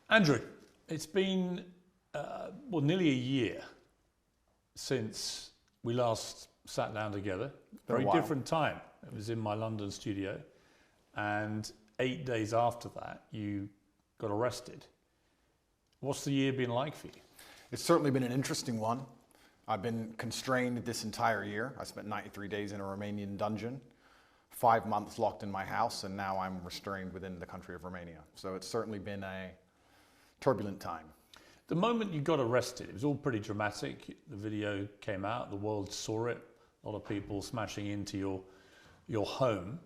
Andrew, it's been nearly a year since we last sat down together. Very different time. It was in my London studio, and 8 days after that, you got arrested. What's the year been like for you? It's certainly been an interesting one. I've been constrained this entire year. I spent 93 days in a Romanian dungeon, 5 months locked in my house, and now I'm restrained within the country of Romania. So it's certainly been a turbulent time. The moment you got arrested, it was all pretty dramatic. The video came out, the world saw it, a lot of people smashing into your home.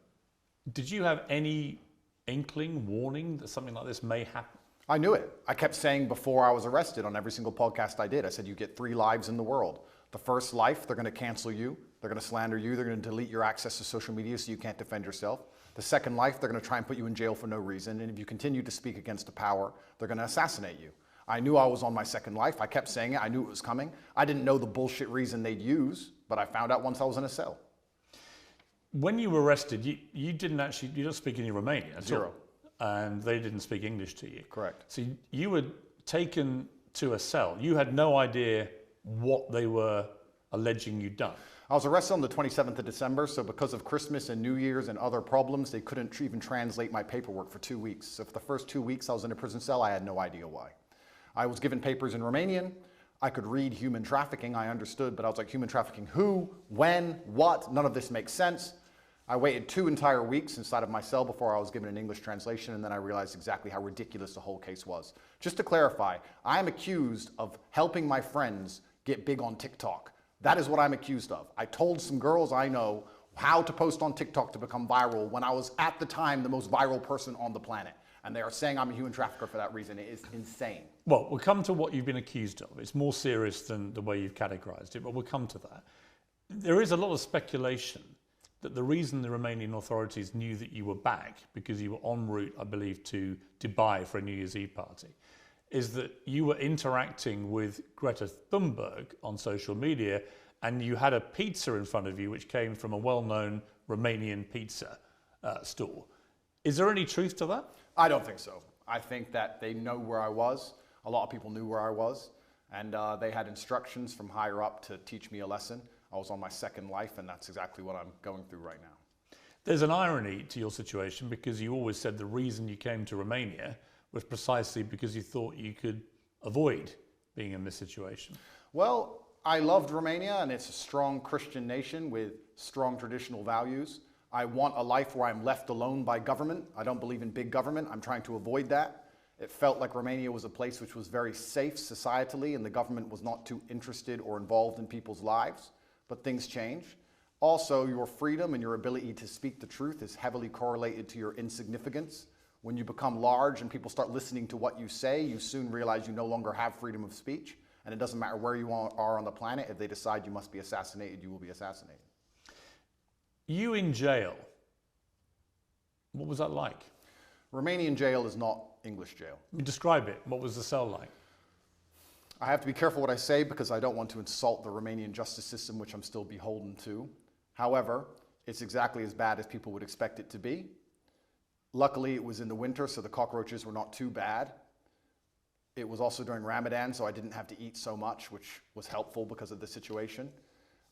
Did you have any inkling, warning that something like this may happen? I knew it. I kept saying before I was arrested on every single podcast I did, I said, you get 3 lives in the world. The first life, they're going to cancel you. They're going to slander you. They're going to delete your access to social media so you can't defend yourself. The second life, they're going to try and put you in jail for no reason. And if you continue to speak against the power, they're going to assassinate you. I knew I was on my second life. I kept saying it. I knew it was coming. I didn't know the bullshit reason they'd use, but I found out once I was in a cell. When you were arrested, you don't speak any Romanian at Zero. all. And they didn't speak English to you. Correct. So you were taken to a cell. You had no idea what they were alleging you'd done. I was arrested on the 27th of December, so because of Christmas and New Year's and other problems, they couldn't even translate my paperwork for 2 weeks. So for the first 2 weeks I was in a prison cell, I had no idea why. I was given papers in Romanian. I could read human trafficking, I understood, but I was like, human trafficking who, when, what? None of this makes sense. I waited 2 entire weeks inside of my cell before I was given an English translation, and then I realized exactly how ridiculous the whole case was. Just to clarify, I am accused of helping my friends get big on TikTok. That is what I'm accused of. I told some girls I know how to post on TikTok to become viral when I was at the time the most viral person on the planet. And they are saying I'm a human trafficker for that reason. It is insane. Well, we'll come to what you've been accused of. It's more serious than the way you've categorized it, but we'll come to that. There is a lot of speculation that the reason the Romanian authorities knew that you were back, because you were en route, I believe, to Dubai for a New Year's Eve party, is that you were interacting with Greta Thunberg on social media, and you had a pizza in front of you which came from a well-known Romanian pizza store. Is there any truth to that? I don't think so. I think that they know where I was. A lot of people knew where I was, and they had instructions from higher up to teach me a lesson. I was on my second life, and that's exactly what I'm going through right now. There's an irony to your situation, because you always said the reason you came to Romania was precisely because you thought you could avoid being in this situation. Well, I loved Romania, and it's a strong Christian nation with strong traditional values. I want a life where I'm left alone by government. I don't believe in big government. I'm trying to avoid that. It felt like Romania was a place which was very safe societally, and the government was not too interested or involved in people's lives. But things change. Also, your freedom and your ability to speak the truth is heavily correlated to your insignificance. When you become large and people start listening to what you say, you soon realize you no longer have freedom of speech. And it doesn't matter where you are on the planet. If they decide you must be assassinated, you will be assassinated. You in jail, what was that like? Romanian jail is not English jail. Describe it. What was the cell like? I have to be careful what I say because I don't want to insult the Romanian justice system, which I'm still beholden to. However, it's exactly as bad as people would expect it to be. Luckily, it was in the winter, so the cockroaches were not too bad. It was also during Ramadan, so I didn't have to eat so much, which was helpful because of the situation.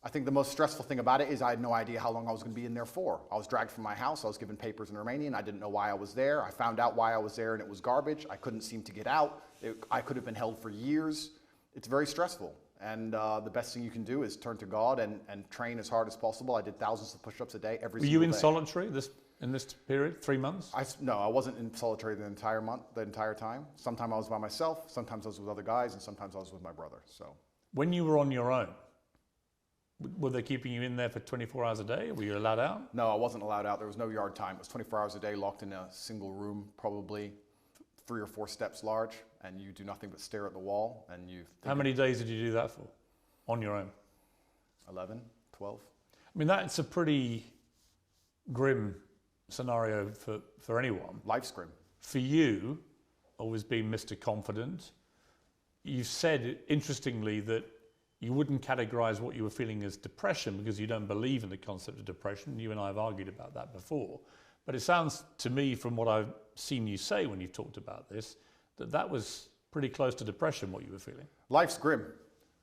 I think the most stressful thing about it is I had no idea how long I was going to be in there for. I was dragged from my house. I was given papers in Romanian. I didn't know why I was there. I found out why I was there, and it was garbage. I couldn't seem to get out. I could have been held for years. It's very stressful, and the best thing you can do is turn to God and train as hard as possible. I did thousands of push-ups a day every single day. Were you in solitary in this period, 3 months? No, I wasn't in solitary the entire time. Sometimes I was by myself, sometimes I was with other guys, and sometimes I was with my brother. So, when you were on your own, were they keeping you in there for 24 hours a day? Were you allowed out? No, I wasn't allowed out. There was no yard time. It was 24 hours a day, locked in a single room, probably 3 or 4 steps large, and you do nothing but stare at the wall. And How many days did you do that for, on your own? 11, 12. I mean, that's a pretty grim scenario for anyone. Life's grim. For you, always being Mr. Confident, you've said, interestingly, that you wouldn't categorize what you were feeling as depression because you don't believe in the concept of depression. You and I have argued about that before. But it sounds to me, from what I've seen you say when you've talked about this, that was pretty close to depression, what you were feeling. Life's grim.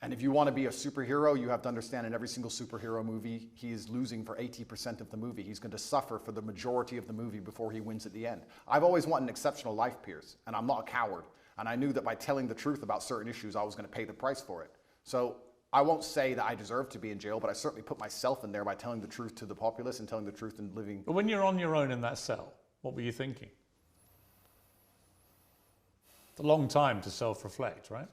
And if you want to be a superhero, you have to understand in every single superhero movie, he is losing for 80% of the movie. He's going to suffer for the majority of the movie before he wins at the end. I've always wanted an exceptional life, Piers, and I'm not a coward. And I knew that by telling the truth about certain issues, I was going to pay the price for it. So I won't say that I deserve to be in jail, but I certainly put myself in there by telling the truth to the populace and telling the truth and living. But when you're on your own in that cell, what were you thinking? It's a long time to self-reflect, right?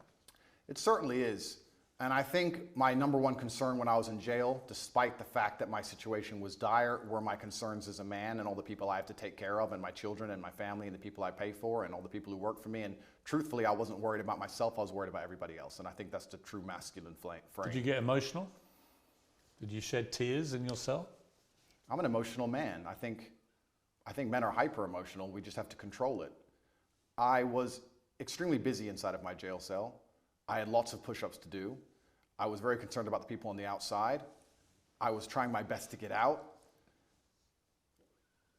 It certainly is. And I think my number one concern when I was in jail, despite the fact that my situation was dire, were my concerns as a man and all the people I have to take care of, and my children and my family and the people I pay for and all the people who work for me. And truthfully, I wasn't worried about myself, I was worried about everybody else. And I think that's the true masculine frame. Did you get emotional? Did you shed tears in your cell? I'm an emotional man. I think men are hyper emotional. We just have to control it. I was extremely busy inside of my jail cell. I had lots of push-ups to do. I was very concerned about the people on the outside. I was trying my best to get out.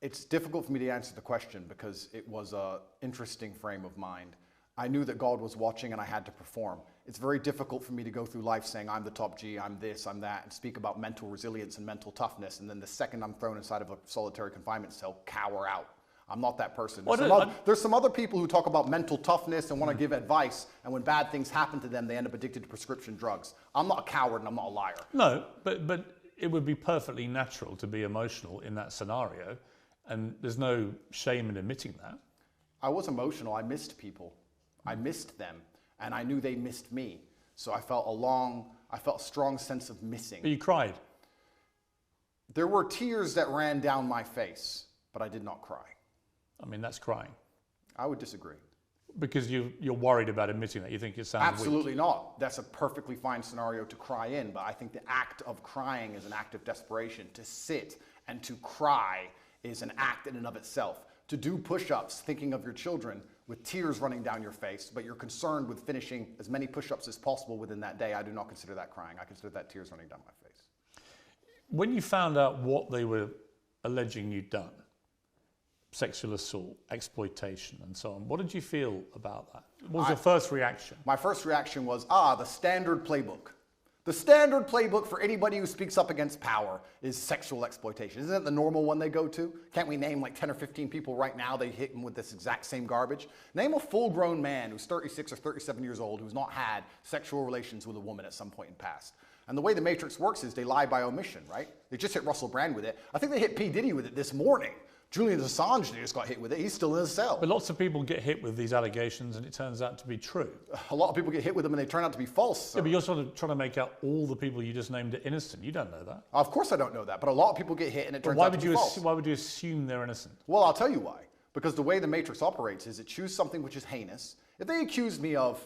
It's difficult for me to answer the question because it was an interesting frame of mind. I knew that God was watching and I had to perform. It's very difficult for me to go through life saying I'm the top G, I'm this, I'm that, and speak about mental resilience and mental toughness, and then the second I'm thrown inside of a solitary confinement cell, cower out. I'm not that person. There's some other people who talk about mental toughness and want to give advice, and when bad things happen to them, they end up addicted to prescription drugs. I'm not a coward and I'm not a liar. No, but it would be perfectly natural to be emotional in that scenario, and there's no shame in admitting that. I was emotional. I missed people. I missed them, and I knew they missed me. So I felt a strong sense of missing. But you cried. There were tears that ran down my face, but I did not cry. I mean, that's crying. I would disagree. Because you're worried about admitting that. You think it sounds Absolutely weak. not. That's a perfectly fine scenario to cry in, but I think the act of crying is an act of desperation. To sit and to cry is an act in and of itself. To do push-ups, thinking of your children with tears running down your face, but you're concerned with finishing as many push-ups as possible within that day, I do not consider that crying. I consider that tears running down my face. When you found out what they were alleging you'd done, sexual assault, exploitation, and so on, what did you feel about that? What was your first reaction? My first reaction was, the standard playbook. The standard playbook for anybody who speaks up against power is sexual exploitation. Isn't it the normal one they go to? Can't we name like 10 or 15 people right now they hit them with this exact same garbage? Name a full-grown man who's 36 or 37 years old who's not had sexual relations with a woman at some point in the past. And the way the Matrix works is they lie by omission, right? They just hit Russell Brand with it. I think they hit P. Diddy with it this morning. Julian Assange just got hit with it. He's still in his cell. But lots of people get hit with these allegations and it turns out to be true. A lot of people get hit with them and they turn out to be false. So. Yeah, but you're sort of trying to make out all the people you just named are innocent. You don't know that. Of course I don't know that, but a lot of people get hit and it turns out to be false. Why would you assume they're innocent? Well, I'll tell you why. Because the way the Matrix operates is it chooses something which is heinous. If they accused me of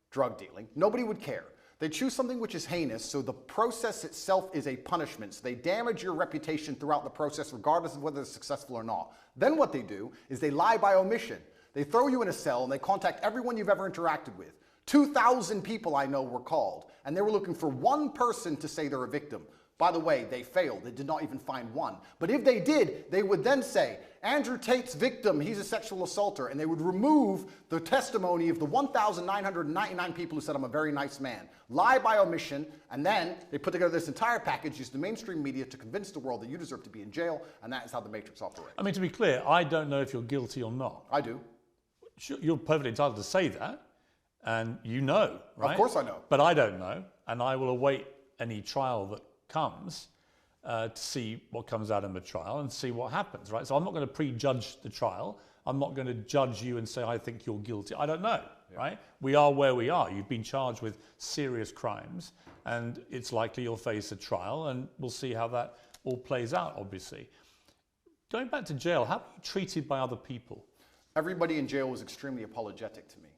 drug dealing, nobody would care. They choose something which is heinous, so the process itself is a punishment. So they damage your reputation throughout the process, regardless of whether it's successful or not. Then what they do is they lie by omission. They throw you in a cell and they contact everyone you've ever interacted with. 2,000 people I know were called, and they were looking for one person to say they're a victim. By the way, they failed. They did not even find one. But if they did, they would then say, Andrew Tate's victim, he's a sexual assaulter. And they would remove the testimony of the 1,999 people who said, I'm a very nice man. Lie by omission. And then they put together this entire package, use the mainstream media to convince the world that you deserve to be in jail. And that is how the Matrix operates. I mean, to be clear, I don't know if you're guilty or not. I do. You're perfectly entitled to say that. And you know, right? Of course I know. But I don't know. And I will await any trial that comes to see what comes out in the trial and see what happens, right? So I'm not going to prejudge the trial. I'm not going to judge you and say, I think you're guilty. I don't know, right? We are where we are. You've been charged with serious crimes and it's likely you'll face a trial and we'll see how that all plays out, obviously. Going back to jail, how were you treated by other people? Everybody in jail was extremely apologetic to me.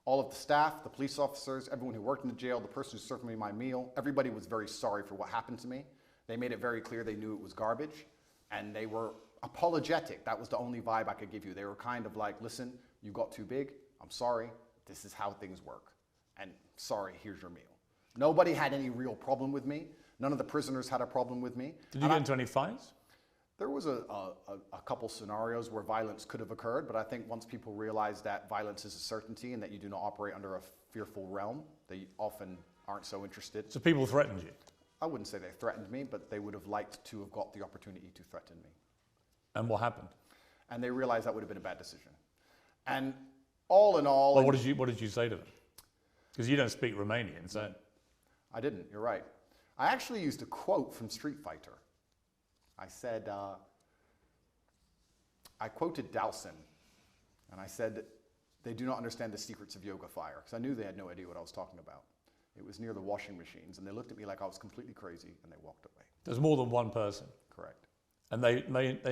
All of the staff, the police officers, everyone who worked in the jail, the person who served me my meal, everybody was very sorry for what happened to me. They made it very clear they knew it was garbage, and they were apologetic. That was the only vibe I could give you. They were kind of like, listen, you got too big. I'm sorry. This is how things work. And sorry, here's your meal. Nobody had any real problem with me. None of the prisoners had a problem with me. Did you get into any fights? There was a couple scenarios where violence could have occurred, but I think once people realize that violence is a certainty and that you do not operate under a fearful realm, they often aren't so interested. So people threatened you? I wouldn't say they threatened me, but they would have liked to have got the opportunity to threaten me. And what happened? And they realized that would have been a bad decision. And all in all... Well, what did you say to them? Because you don't speak Romanian, so... I didn't, you're right. I actually used a quote from Street Fighter. I said, I quoted Dowson, and I said, they do not understand the secrets of yoga fire, because I knew they had no idea what I was talking about. It was near the washing machines, and they looked at me like I was completely crazy, and they walked away. There's more than one person? Correct. And they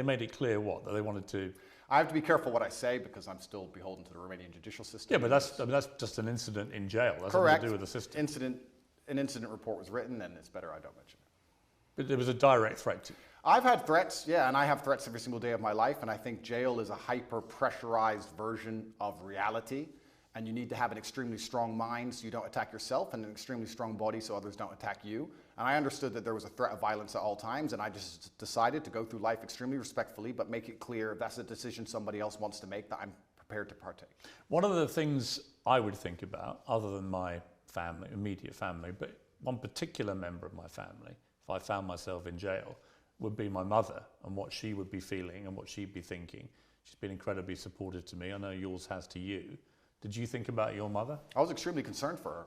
made it clear what? That they wanted to... I have to be careful what I say, because I'm still beholden to the Romanian judicial system. Yeah, but that's just an incident in jail. That's Correct. nothing to do with the system. An incident report was written, and it's better I don't mention it. But there was a direct threat to you. I've had threats, yeah, and I have threats every single day of my life, and I think jail is a hyper-pressurized version of reality, and you need to have an extremely strong mind so you don't attack yourself, and an extremely strong body so others don't attack you. And I understood that there was a threat of violence at all times, and I just decided to go through life extremely respectfully, but make it clear if that's a decision somebody else wants to make, that I'm prepared to partake. One of the things I would think about, other than my family, immediate family, but one particular member of my family, if I found myself in jail, would be my mother and what she would be feeling and what she'd be thinking. She's been incredibly supportive to me. I know yours has to you. Did you think about your mother? I was extremely concerned for her.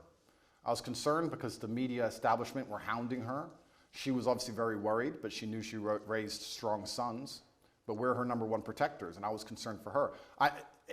I was concerned because the media establishment were hounding her. She was obviously very worried, but she knew she raised strong sons. But we're her number one protectors, and I was concerned for her.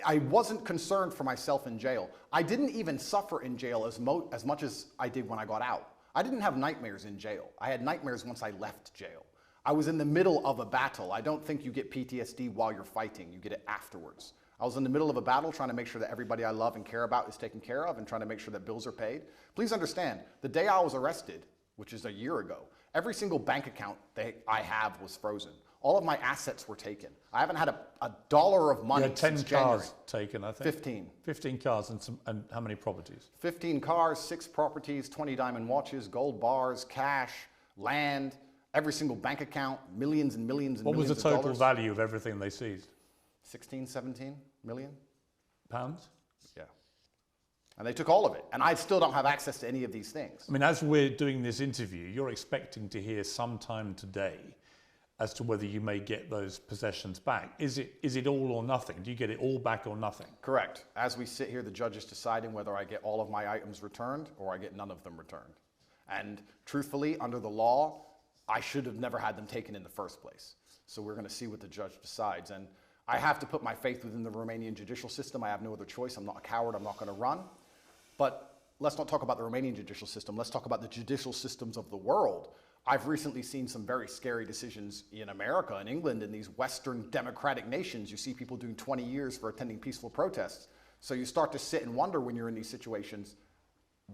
I wasn't concerned for myself in jail. I didn't even suffer in jail as much as I did when I got out. I didn't have nightmares in jail. I had nightmares once I left jail. I was in the middle of a battle. I don't think you get PTSD while you're fighting. You get it afterwards. I was in the middle of a battle trying to make sure that everybody I love and care about is taken care of and trying to make sure that bills are paid. Please understand, the day I was arrested, which is a year ago, every single bank account that I have was frozen. All of my assets were taken. I haven't had a dollar of money since January. You had 10 cars taken, I think. 15. 15 cars and how many properties? 15 cars, 6 properties, 20 diamond watches, gold bars, cash, land, every single bank account, millions and millions and millions of dollars. What was the total value of everything they seized? 16, 17 million. Pounds? Yeah. And they took all of it. And I still don't have access to any of these things. I mean, as we're doing this interview, you're expecting to hear sometime today as to whether you may get those possessions back. Is it all or nothing? Do you get it all back or nothing? Correct. As we sit here, the judge is deciding whether I get all of my items returned or I get none of them returned. And truthfully, under the law, I should have never had them taken in the first place. So we're going to see what the judge decides. And I have to put my faith within the Romanian judicial system. I have no other choice. I'm not a coward. I'm not going to run. But let's not talk about the Romanian judicial system. Let's talk about the judicial systems of the world. I've recently seen some very scary decisions in America and England and these Western democratic nations. You see people doing 20 years for attending peaceful protests. So you start to sit and wonder when you're in these situations,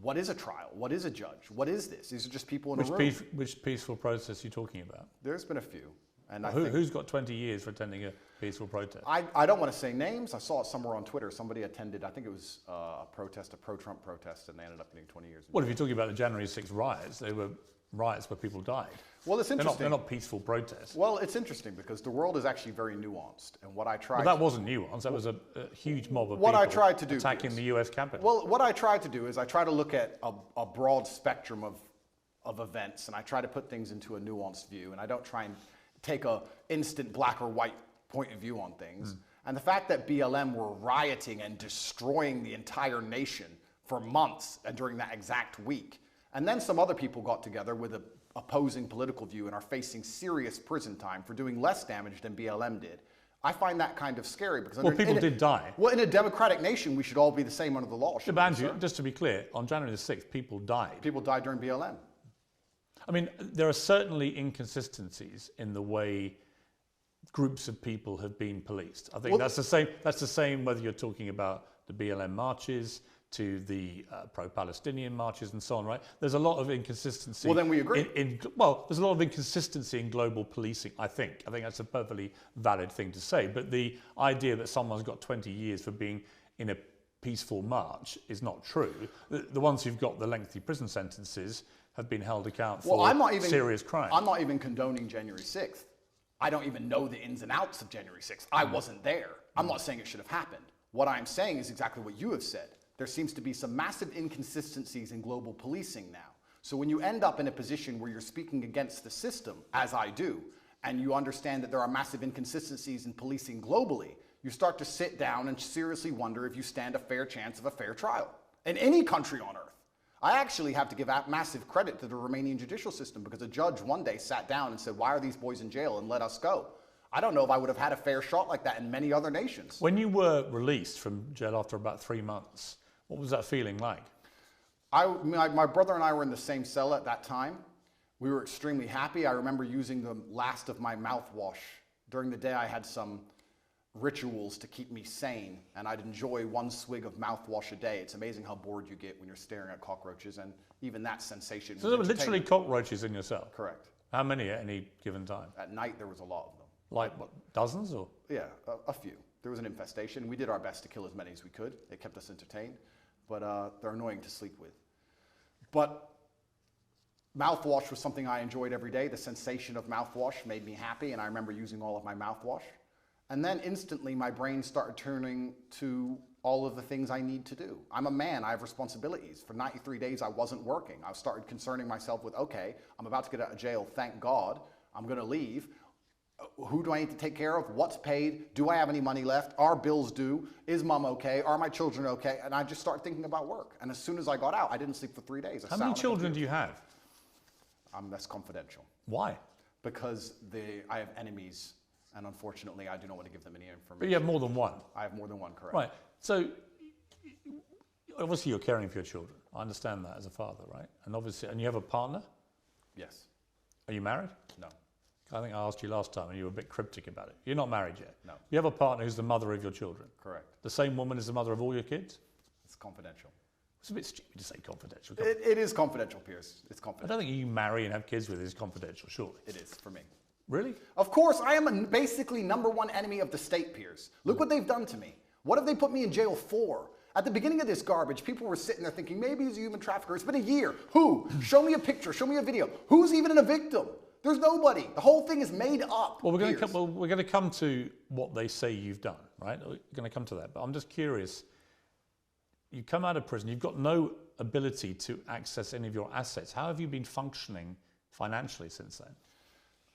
what is a trial? What is a judge? What is this? These are just people in a room. Which peaceful protest are you talking about? There's been a few. And who's got 20 years for attending a peaceful protest? I don't want to say names. I saw it somewhere on Twitter. Somebody attended, I think it was a protest, a pro-Trump protest, and they ended up getting 20 years. Well, if you're talking about the January 6th riots, they were riots where people died. Well, it's interesting. They're not peaceful protests. Well, it's interesting because the world is actually very nuanced. And what I tried... Well, that wasn't nuanced. That was a huge mob of what people I tried to do, attacking the US Capitol. Well, what I tried to do is I try to look at a broad spectrum of events, and I try to put things into a nuanced view, and I don't try and take a instant black or white point of view on things. And the fact that BLM were rioting and destroying the entire nation for months and during that exact week, and then some other people got together with an opposing political view and are facing serious prison time for doing less damage than BLM did. I find that kind of scary because people did die. Well, in a democratic nation, we should all be the same under the law. But Andrew, just to be clear, on January the 6th, people died. People died during BLM. I mean, there are certainly inconsistencies in the way groups of people have been policed. I think that's the same whether you're talking about the BLM marches to the pro-Palestinian marches and so on, right? There's a lot of inconsistency. Well, then we agree. There's a lot of inconsistency in global policing, I think. I think that's a perfectly valid thing to say. But the idea that someone's got 20 years for being in a peaceful march is not true. The ones who've got the lengthy prison sentences have been held account for serious crimes. I'm not even condoning January 6th. I don't even know the ins and outs of January 6th. I wasn't there. I'm not saying it should have happened. What I'm saying is exactly what you have said. There seems to be some massive inconsistencies in global policing now. So when you end up in a position where you're speaking against the system, as I do, and you understand that there are massive inconsistencies in policing globally, you start to sit down and seriously wonder if you stand a fair chance of a fair trial in any country on earth. I actually have to give massive credit to the Romanian judicial system, because a judge one day sat down and said, why are these boys in jail, and let us go. I don't know if I would have had a fair shot like that in many other nations. When you were released from jail after about 3 months, what was that feeling like? My brother and I were in the same cell at that time. We were extremely happy. I remember using the last of my mouthwash. During the day, I had some rituals to keep me sane, and I'd enjoy 1 swig of mouthwash a day. It's amazing how bored you get when you're staring at cockroaches, and even that sensation. So there were literally cockroaches in your cell? Correct. How many at any given time? At night, there was a lot of them. Like what, dozens or? Yeah, a few. There was an infestation. We did our best to kill as many as we could. It kept us entertained, but they're annoying to sleep with. But mouthwash was something I enjoyed every day. The sensation of mouthwash made me happy, and I remember using all of my mouthwash. And then instantly my brain started turning to all of the things I need to do. I'm a man, I have responsibilities. For 93 days I wasn't working. I started concerning myself with, okay, I'm about to get out of jail, thank God. I'm gonna leave. Who do I need to take care of? What's paid? Do I have any money left? Are bills due? Is mom okay? Are my children okay? And I just started thinking about work. And as soon as I got out, I didn't sleep for 3 days. How many children do you have? That's confidential. Why? Because I have enemies, and unfortunately I do not want to give them any information. But you have more than one? I have more than one, correct. Right. So obviously you're caring for your children. I understand that as a father, right? And obviously, and you have a partner? Yes. Are you married? No. I think I asked you last time and you were a bit cryptic about it. You're not married yet? No. You have a partner who's the mother of your children? Correct. The same woman as the mother of all your kids? It's confidential. It's a bit stupid to say confidential. It is confidential, Piers. It's I confidential. don't think you marry and have kids with is confidential, surely. It is, for me. Really? Of course, I am basically #1 enemy of the state, Piers. Look what they've done to me. What have they put me in jail for? At the beginning of this garbage, people were sitting there thinking, maybe he's a human trafficker. It's been a year. Who? Show me a picture. Show me a video. Who's even a victim? There's nobody. The whole thing is made up. Well, we're going to come to what they say you've done, right? We're going to come to that. But I'm just curious. You come out of prison. You've got no ability to access any of your assets. How have you been functioning financially since then?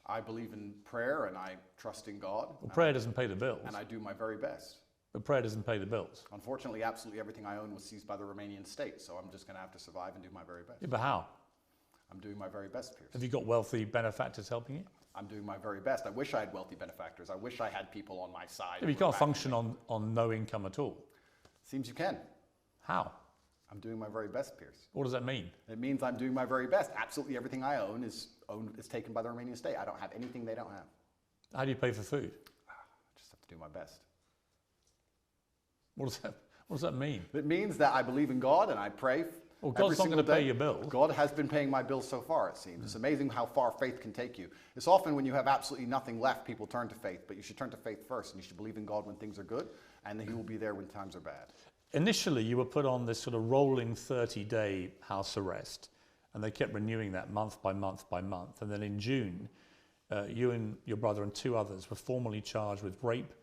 I believe in prayer and I trust in God. Well, prayer doesn't pay the bills. And I do my very best. But prayer doesn't pay the bills. Unfortunately, absolutely everything I own was seized by the Romanian state, so I'm just going to have to survive and do my very best. Yeah, but how? I'm doing my very best, Piers. Have you got wealthy benefactors helping you? I'm doing my very best. I wish I had wealthy benefactors. I wish I had people on my side. Yeah, but you can't function on no income at all. Seems you can. How? I'm doing my very best, Piers. What does that mean? It means I'm doing my very best. Absolutely everything I own is taken by the Romanian state. I don't have anything they don't have. How do you pay for food? I just have to do my best. What does that mean? It means that I believe in God and I pray. Well, God's not going to pay your bills. God has been paying my bills so far, it seems. It's amazing how far faith can take you. It's often when you have absolutely nothing left, people turn to faith, but you should turn to faith first, and you should believe in God when things are good, and He will be there when times are bad. Initially, you were put on this sort of rolling 30-day house arrest, and they kept renewing that month by month by month. And then in June, you and your brother and 2 others were formally charged with rape,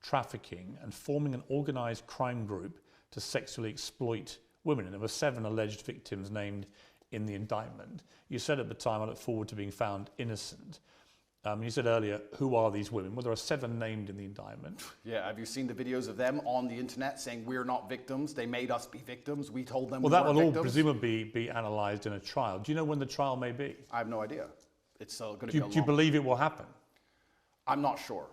trafficking, and forming an organized crime group to sexually exploit women. And there were 7 alleged victims named in the indictment. You said at the time, I look forward to being found innocent. You said earlier, who are these women? Well, there are 7 named in the indictment. Yeah, have you seen the videos of them on the internet saying we're not victims? They made us be victims. We told them we weren't victims. Well, that will all presumably be analysed in a trial. Do you know when the trial may be? I have no idea. It's going to be a long... Do you believe it will happen? I'm not sure.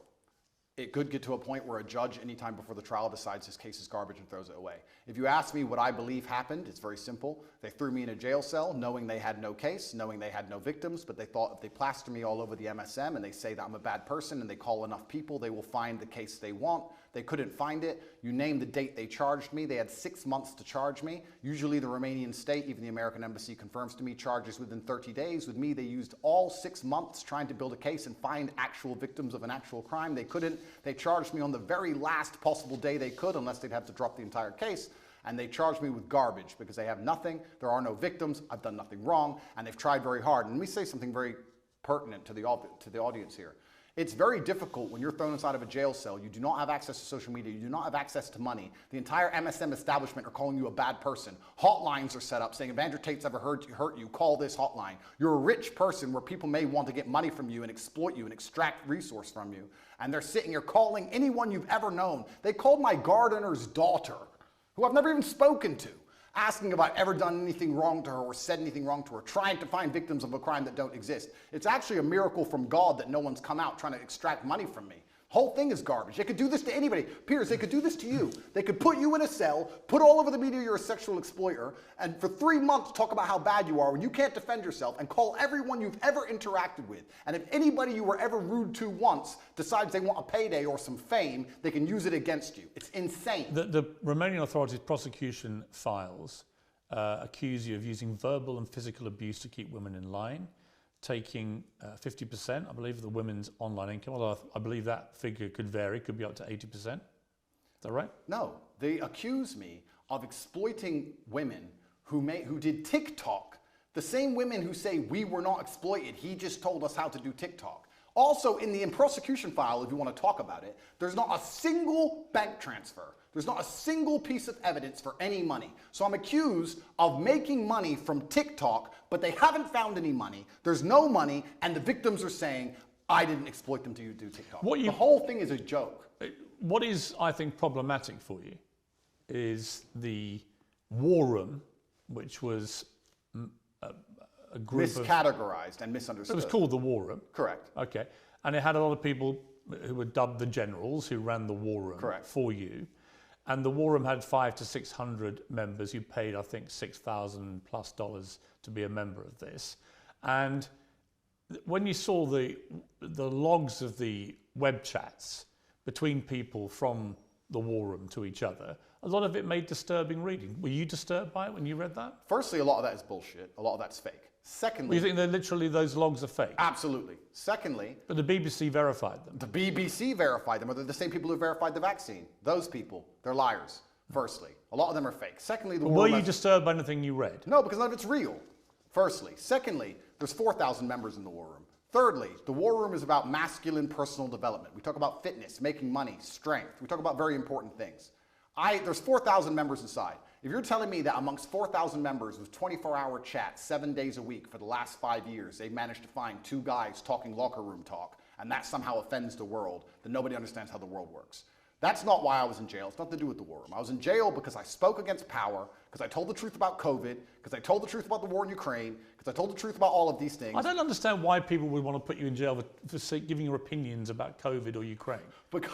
It could get to a point where a judge, anytime before the trial, decides his case is garbage and throws it away. If you ask me what I believe happened, it's very simple. They threw me in a jail cell knowing they had no case, knowing they had no victims, but they thought if they plaster me all over the MSM and they say that I'm a bad person and they call enough people, they will find the case they want. They couldn't find it. You name the date they charged me. They had 6 months to charge me. Usually the Romanian state, even the American embassy confirms to me, charges within 30 days. With me, they used all 6 months trying to build a case and find actual victims of an actual crime. They couldn't. They charged me on the very last possible day they could, unless they'd have to drop the entire case. And they charged me with garbage because they have nothing. There are no victims. I've done nothing wrong. And they've tried very hard. And let me say something very pertinent to the audience here. It's very difficult when you're thrown inside of a jail cell. You do not have access to social media. You do not have access to money. The entire MSM establishment are calling you a bad person. Hotlines are set up saying, if Andrew Tate's ever hurt you, call this hotline. You're a rich person where people may want to get money from you and exploit you and extract resource from you. And they're sitting here calling anyone you've ever known. They called my gardener's daughter, who I've never even spoken to, asking if I've ever done anything wrong to her or said anything wrong to her, trying to find victims of a crime that don't exist. It's actually a miracle from God that no one's come out trying to extract money from me. Whole thing is garbage. They could do this to anybody. Piers, they could do this to you. They could put you in a cell, put all over the media you're a sexual exploiter, and for 3 months talk about how bad you are when you can't defend yourself, and call everyone you've ever interacted with. And if anybody you were ever rude to once decides they want a payday or some fame, they can use it against you. It's insane. The Romanian authorities' prosecution files accuse you of using verbal and physical abuse to keep women in line, taking 50%, I believe, of the women's online income, although I believe that figure could vary, could be up to 80%. Is that right? No, they accuse me of exploiting women who did TikTok, the same women who say we were not exploited, he just told us how to do TikTok. Also, in the prosecution file, if you want to talk about it, there's not a single bank transfer. There's not a single piece of evidence for any money. So I'm accused of making money from TikTok, but they haven't found any money. There's no money, and the victims are saying, I didn't exploit them to do TikTok. The whole thing is a joke. What is, I think, problematic for you is the war room, which was a group miscategorized and misunderstood. It was called the war room. Correct. Okay. And it had a lot of people who were dubbed the generals who ran the war room. Correct. For you. And the war room had 500 to 600 members who paid, I think, $6,000+ to be a member of this. And when you saw the logs of the web chats between people from the war room to each other, a lot of it made disturbing reading. Were you disturbed by it when you read that? Firstly, a lot of that is bullshit. A lot of that's fake. Secondly... You think that literally those logs are fake? Absolutely. Secondly... But the BBC verified them. The BBC verified them, or they're the same people who verified the vaccine. Those people, they're liars, firstly. A lot of them are fake. Secondly, were you disturbed by anything you read? No, because none of it's real, firstly. Secondly, there's 4,000 members in the war room. Thirdly, the war room is about masculine personal development. We talk about fitness, making money, strength. We talk about very important things. There's 4,000 members inside. If you're telling me that amongst 4,000 members with 24-hour chats 7 days a week for the last 5 years, they've managed to find 2 guys talking locker room talk, and that somehow offends the world, then nobody understands how the world works. That's not why I was in jail. It's nothing to do with the war room. I was in jail because I spoke against power, because I told the truth about COVID, because I told the truth about the war in Ukraine, because I told the truth about all of these things. I don't understand why people would want to put you in jail for giving your opinions about COVID or Ukraine.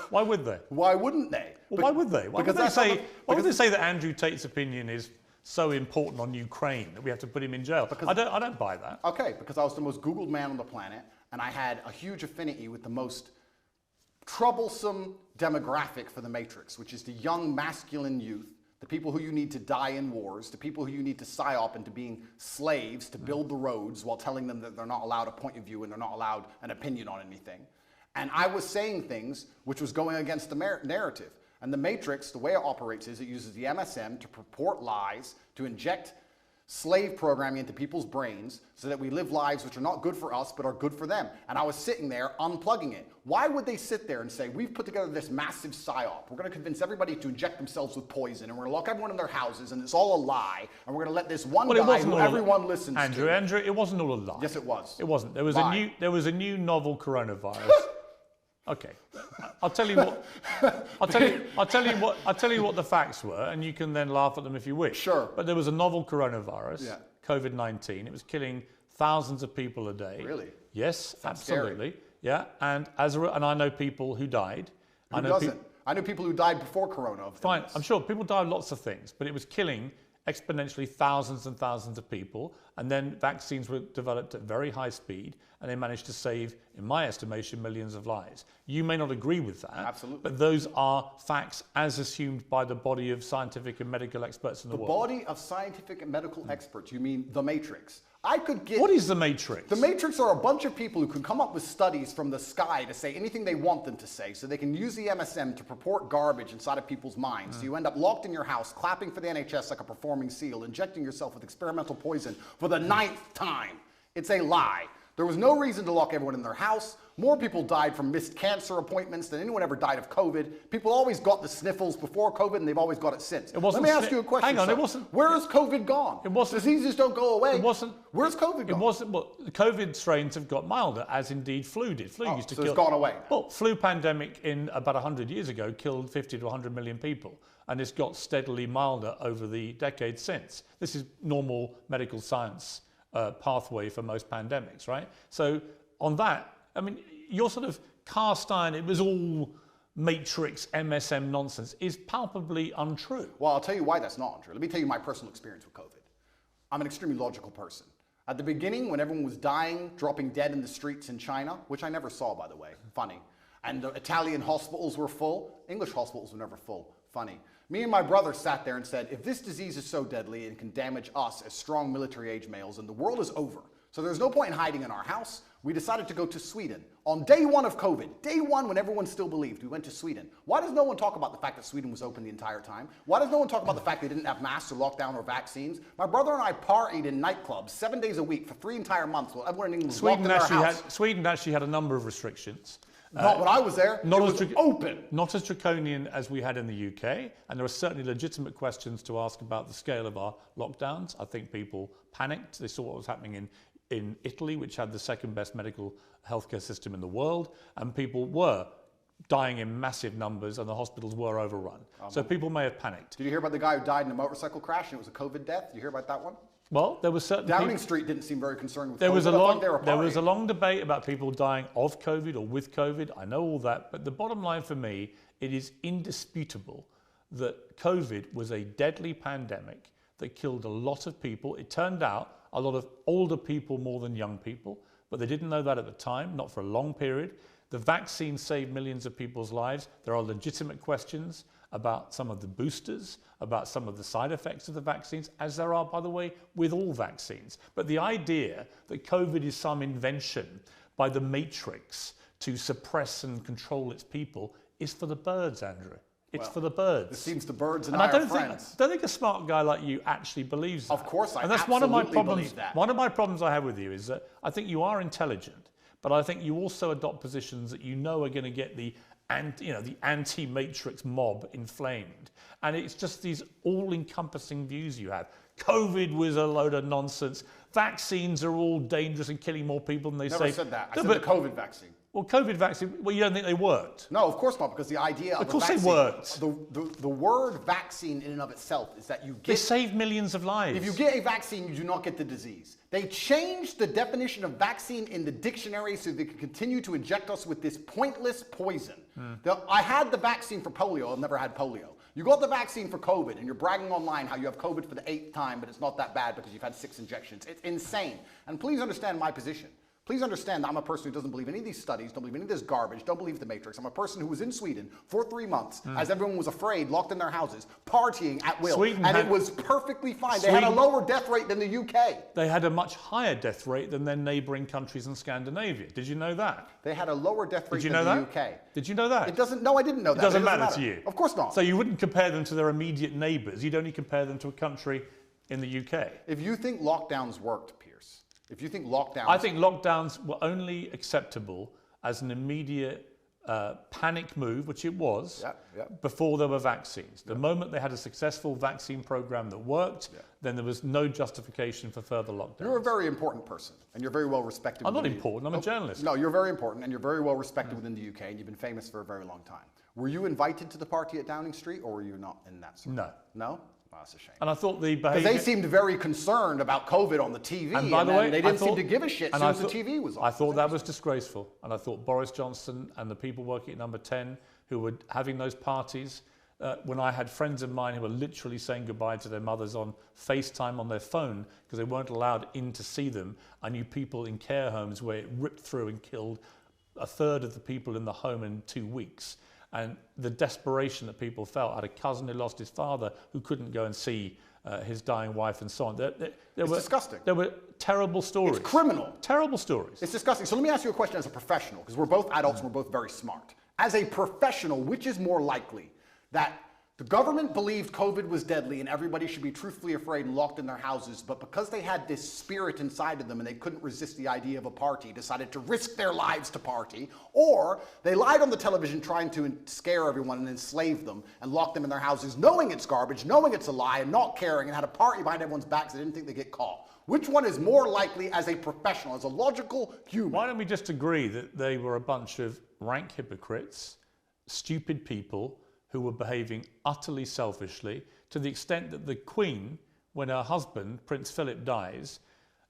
Why would they? Why wouldn't they? Well, why would they? Why would they say that Andrew Tate's opinion is so important on Ukraine that we have to put him in jail? I don't buy that. Okay, because I was the most Googled man on the planet, and I had a huge affinity with the most troublesome demographic for the Matrix, which is the young masculine youth, the people who you need to die in wars, the people who you need to psyop into being slaves to build the roads while telling them that they're not allowed a point of view and they're not allowed an opinion on anything. And I was saying things which was going against the narrative. And the Matrix, the way it operates is it uses the MSM to purport lies, to inject slave programming into people's brains so that we live lives which are not good for us but are good for them. And I was sitting there unplugging it. Why would they sit there and say, we've put together this massive psyop, we're going to convince everybody to inject themselves with poison, and we're going to lock everyone in their houses, and it's all a lie, and we're going to let this one guy who everyone listens to... Andrew, it wasn't all a lie. Yes, it was. It wasn't. There was a new novel coronavirus. Okay, I'll tell you what. I'll tell you what the facts were, and you can then laugh at them if you wish. Sure. But there was a novel coronavirus, COVID-19. It was killing thousands of people a day. Really? Yes, That's absolutely. Scary. Yeah, and I know people who died. Who doesn't? I know people who died before Corona. Fine, I'm sure people died of lots of things, but it was killing exponentially thousands and thousands of people, and then vaccines were developed at very high speed, and they managed to save, in my estimation, millions of lives. You may not agree with that, absolutely, but those are facts as assumed by the body of scientific and medical experts in the world. The body of scientific and medical experts, you mean the Matrix? I could get... What is the Matrix? The Matrix are a bunch of people who can come up with studies from the sky to say anything they want them to say, so they can use the MSM to purport garbage inside of people's minds. So you end up locked in your house, clapping for the NHS like a performing seal, injecting yourself with experimental poison for the 9th time. It's a lie. There was no reason to lock everyone in their house. More people died from missed cancer appointments than anyone ever died of COVID. People always got the sniffles before COVID, and they've always got it since. Let me ask you a question. Hang on, sir. it wasn't. Where has COVID gone? It wasn't. Diseases don't go away. It wasn't. Where's COVID gone? It wasn't. Well, the COVID strains have got milder, as indeed flu did. Flu used to kill. So it's gone away now. Well, flu pandemic in about 100 years ago killed 50 to 100 million people, and it's got steadily milder over the decades since. This is normal medical science pathway for most pandemics, right? So on that, I mean, your sort of cast iron, it was all matrix MSM nonsense, is palpably untrue. Well, I'll tell you why that's not untrue. Let me tell you my personal experience with COVID. I'm an extremely logical person. At the beginning, when everyone was dying, dropping dead in the streets in China, which I never saw, by the way, funny, and the Italian hospitals were full, English hospitals were never full, funny. Me and my brother sat there and said, if this disease is so deadly and can damage us as strong military-age males, then the world is over. So there's no point in hiding in our house. We decided to go to Sweden. On day one of COVID, day one when everyone still believed, we went to Sweden. Why does no one talk about the fact that Sweden was open the entire time? Why does no one talk about the fact they didn't have masks or lockdown or vaccines? My brother and I partied in nightclubs 7 days a week for 3 entire months while everyone in England was locked in their house. Sweden actually had a number of restrictions. Not when I was there. It was open. Not as draconian as we had in the UK, and there are certainly legitimate questions to ask about the scale of our lockdowns. I think people panicked. They saw what was happening in Italy, which had the second best medical healthcare system in the world, and people were dying in massive numbers and the hospitals were overrun. So people may have panicked. Did you hear about the guy who died in a motorcycle crash and it was a COVID death? Did you hear about that one? Well, there was certain Downing Street didn't seem very concerned with there COVID. There was a long debate about people dying of COVID or with COVID. I know all that, but the bottom line for me, it is indisputable that COVID was a deadly pandemic that killed a lot of people. It turned out a lot of older people more than young people, but they didn't know that at the time, not for a long period. The vaccine saved millions of people's lives. There are legitimate questions about some of the boosters, about some of the side effects of the vaccines, as there are, by the way, with all vaccines. But the idea that COVID is some invention by the matrix to suppress and control its people is for the birds, Andrew. It's for the birds. It seems the birds and I are friends. I don't think a smart guy like you actually believes that. Of course, I and that's absolutely one of my problems. believe that. One of my problems I have with you is that I think you are intelligent, but I think you also adopt positions that you know are going to get the anti-matrix mob inflamed. And it's just these all-encompassing views you have. COVID was a load of nonsense. Vaccines are all dangerous and killing more people than they say. Never said that. I said the COVID vaccine. Well, COVID vaccine, well, you don't think they worked? No, of course not, because the idea of course a vaccine, they worked. The word vaccine in and of itself is that you get... They save millions of lives. If you get a vaccine, you do not get the disease. They changed the definition of vaccine in the dictionary so they could continue to inject us with this pointless poison. I had the vaccine for polio. I've never had polio. You got the vaccine for COVID, and you're bragging online how you have COVID for the 8th time, but it's not that bad because you've had 6 injections. It's insane. And please understand my position. Please understand that I'm a person who doesn't believe any of these studies, don't believe any of this garbage, don't believe the Matrix. I'm a person who was in Sweden for 3 months as everyone was afraid, locked in their houses, partying at will. It was perfectly fine. They had a lower death rate than the UK. They had a much higher death rate than their neighbouring countries in Scandinavia. Did you know that? They had a lower death rate than the UK. Did you know that? It doesn't, no, I didn't know that. It doesn't matter to you? Of course not. So you wouldn't compare them to their immediate neighbours. You'd only compare them to a country in the UK. If you think lockdowns worked, Piers, if you think lockdowns... I think lockdowns were only acceptable as an immediate panic move, which it was, before there were vaccines. The moment they had a successful vaccine program that worked, then there was no justification for further lockdowns. You're a very important person, and you're very well respected. I'm not important, I'm a journalist. No, you're very important, and you're very well respected within the UK, and you've been famous for a very long time. Were you invited to the party at Downing Street, or were you not in that circle? No. No? Oh, that's a shame. And I thought the behaviour... Because they seemed very concerned about COVID on the TV, and by the way, they didn't seem to give a shit as soon as the TV was on. I thought that was disgraceful. And I thought Boris Johnson and the people working at Number 10 who were having those parties, when I had friends of mine who were literally saying goodbye to their mothers on FaceTime on their phone because they weren't allowed in to see them. I knew people in care homes where it ripped through and killed a third of the people in the home in 2 weeks. And the desperation that people felt. I had a cousin who lost his father who couldn't go and see his dying wife and so on. It's disgusting. There were terrible stories. It's criminal. Terrible stories. It's disgusting. So let me ask you a question as a professional, because we're both adults and we're both very smart. As a professional, which is more likely, that The government believed COVID was deadly and everybody should be truthfully afraid and locked in their houses, but because they had this spirit inside of them and they couldn't resist the idea of a party, decided to risk their lives to party, or they lied on the television trying to scare everyone and enslave them and lock them in their houses, knowing it's garbage, knowing it's a lie, and not caring, and had a party behind everyone's backs so they didn't think they'd get caught. Which one is more likely as a professional, as a logical human? Why don't we just agree that they were a bunch of rank hypocrites, stupid people, who were behaving utterly selfishly, to the extent that the Queen, when her husband, Prince Philip, dies,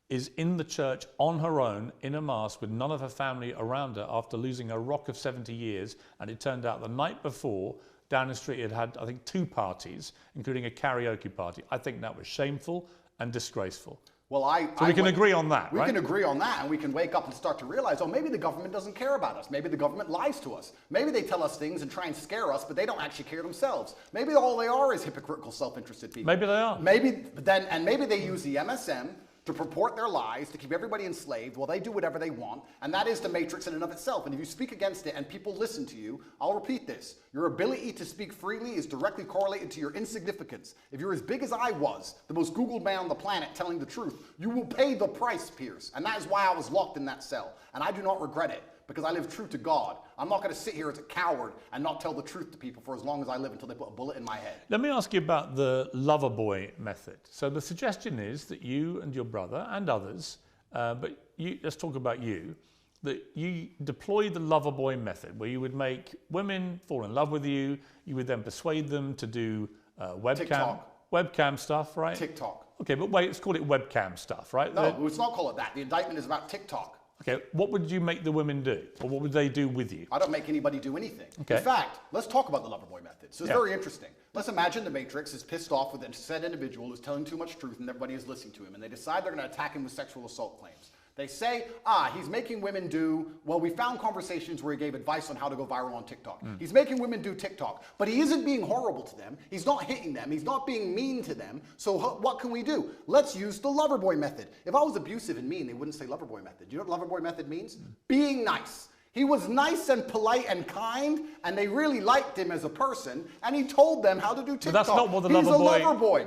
is in the church on her own, in a mass, with none of her family around her after losing a rock of 70 years. And it turned out the night before, Downing Street had, I think, 2 parties, including a karaoke party. I think that was shameful and disgraceful. Well, so we can agree on that, right? We can agree on that, and we can wake up and start to realize, oh, maybe the government doesn't care about us. Maybe the government lies to us. Maybe they tell us things and try and scare us, but they don't actually care themselves. Maybe all they are is hypocritical, self-interested people. Maybe they are. Maybe they use the MSM to purport their lies, to keep everybody enslaved while they do whatever they want, and that is the matrix in and of itself. And if you speak against it and people listen to you, I'll repeat this. Your ability to speak freely is directly correlated to your insignificance. If you're as big as I was, the most Googled man on the planet telling the truth, you will pay the price, Piers. And that is why I was locked in that cell. And I do not regret it, because I live true to God. I'm not going to sit here as a coward and not tell the truth to people for as long as I live until they put a bullet in my head. Let me ask you about the lover boy method. So the suggestion is that you and your brother and others, let's talk about you, that you deploy the lover boy method, where you would make women fall in love with you. You would then persuade them to do webcam stuff, right? TikTok. Okay, but wait, let's call it webcam stuff, right? No, let's not call it that. The indictment is about TikTok. Okay, what would you make the women do? Or what would they do with you? I don't make anybody do anything. Okay. In fact, let's talk about the lover boy method. So it's very interesting. Let's imagine the Matrix is pissed off with a said individual who's telling too much truth and everybody is listening to him, and they decide they're going to attack him with sexual assault claims. They say, he's making women do, well, we found conversations where he gave advice on how to go viral on TikTok. He's making women do TikTok, but he isn't being horrible to them. He's not hitting them. He's not being mean to them. So what can we do? Let's use the lover boy method. If I was abusive and mean, they wouldn't say lover boy method. Do you know what lover boy method means? Being nice. He was nice and polite and kind, and they really liked him as a person, and he told them how to do TikTok. But that's not what the lover boy... He's a lover boy.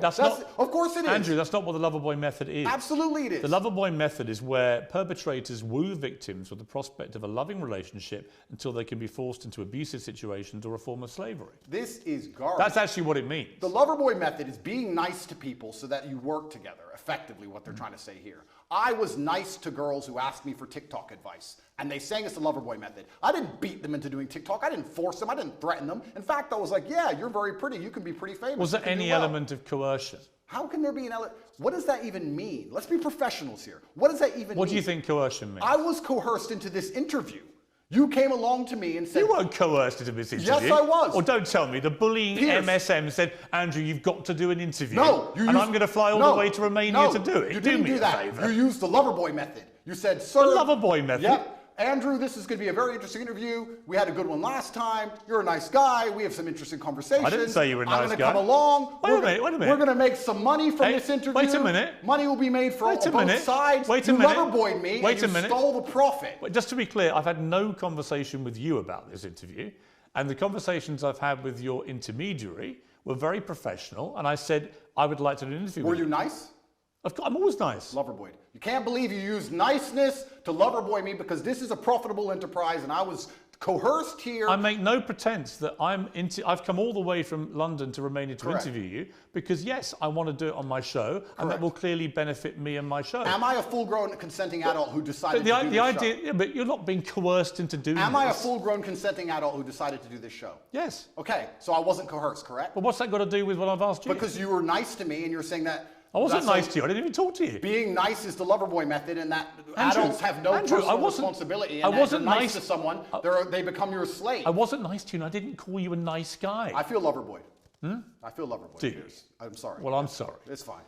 Of course it is. Andrew, that's not what the lover boy method is. Absolutely it is. The lover boy method is where perpetrators woo victims with the prospect of a loving relationship until they can be forced into abusive situations or a form of slavery. This is garbage. That's actually what it means. The lover boy method is being nice to people so that you work together, effectively what they're trying to say here. I was nice to girls who asked me for TikTok advice, and they sang us the lover boy method. I didn't beat them into doing TikTok. I didn't force them. I didn't threaten them. In fact, I was like, yeah, you're very pretty. You can be pretty famous. Was there any element of coercion? How can there be an element? What does that even mean? Let's be professionals here. What does that even mean? What do you think coercion means? I was coerced into this interview. You came along to me and said... You weren't coerced into this interview. Yes, I was. Or don't tell me. The bullying Piers. MSM said, Andrew, you've got to do an interview. No. And I'm going to fly all the way to Romania to do it. You didn't do that. Favor. You used the lover boy method. You said, sir... The lover boy method? Yep. Andrew, this is going to be a very interesting interview. We had a good one last time. You're a nice guy. We have some interesting conversations. I didn't say you were a nice guy. I'm going to come along. Wait a minute. We're going to make some money from this interview. Wait a minute. Money will be made from both sides. Wait a minute. You lover boyed me and you stole the profit. Just to be clear, I've had no conversation with you about this interview. And the conversations I've had with your intermediary were very professional. And I said, I would like to do an interview with you. Were you nice? I'm always nice. Loverboy. You can't believe you used niceness to loverboy me because this is a profitable enterprise and I was coerced here. I make no pretense that I've come all the way from London to Romania to interview you because, yes, I want to do it on my show and that will clearly benefit me and my show. Am I a full-grown consenting adult who decided to do this show? Yeah, but you're not being coerced into doing this. Am I a full-grown consenting adult who decided to do this show? Yes. Okay, so I wasn't coerced, correct? But what's that got to do with what I've asked you? Because you were nice to me and you're saying that... I wasn't nice to you. I didn't even talk to you. Being nice is the loverboy method, and that adults have no personal responsibility. And I wasn't nice to someone; they become your slave. I wasn't nice to you, and I didn't call you a nice guy. I feel loverboy. I feel loverboy. Do you? I'm sorry. Well, I'm sorry. It's fine.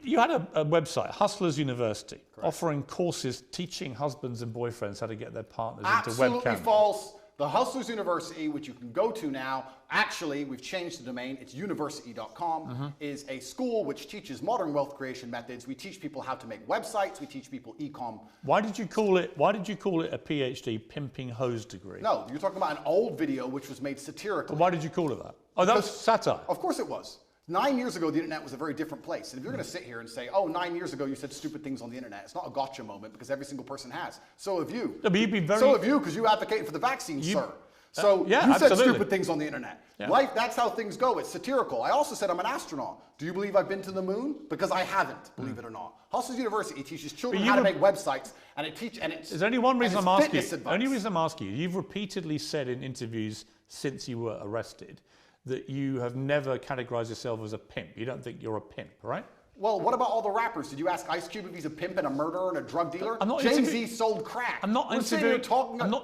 You had a website, Hustlers University, offering courses teaching husbands and boyfriends how to get their partners into webcam. Absolutely false. The Hustlers University, which you can go to now, actually, we've changed the domain, it's university.com, is a school which teaches modern wealth creation methods. We teach people how to make websites, we teach people e-com. Why did you call it a PhD, pimping hose degree? No, you're talking about an old video which was made satirically. But why did you call it that? Oh, that was satire. Of course it was. 9 years ago, the internet was a very different place. And if you're going to sit here and say, oh, 9 years ago, you said stupid things on the internet, it's not a gotcha moment because every single person has. So have you. No, but you'd be very... So have you, because you advocate for the vaccine, sir. So yeah, you absolutely. said stupid things on the internet. Yeah. Life, that's how things go. It's satirical. I also said I'm an astronaut. Do you believe I've been to the moon? Because I haven't, believe it or not. Hustlers University teaches children how to make websites, and it's... There's only one reason I'm asking you. Advice. Only reason I'm asking you. You've repeatedly said in interviews since you were arrested that you have never categorized yourself as a pimp. You don't think you're a pimp, right? Well, what about all the rappers? Did you ask Ice Cube if he's a pimp and a murderer and a drug dealer? I'm not Jay-Z sold crack. I'm not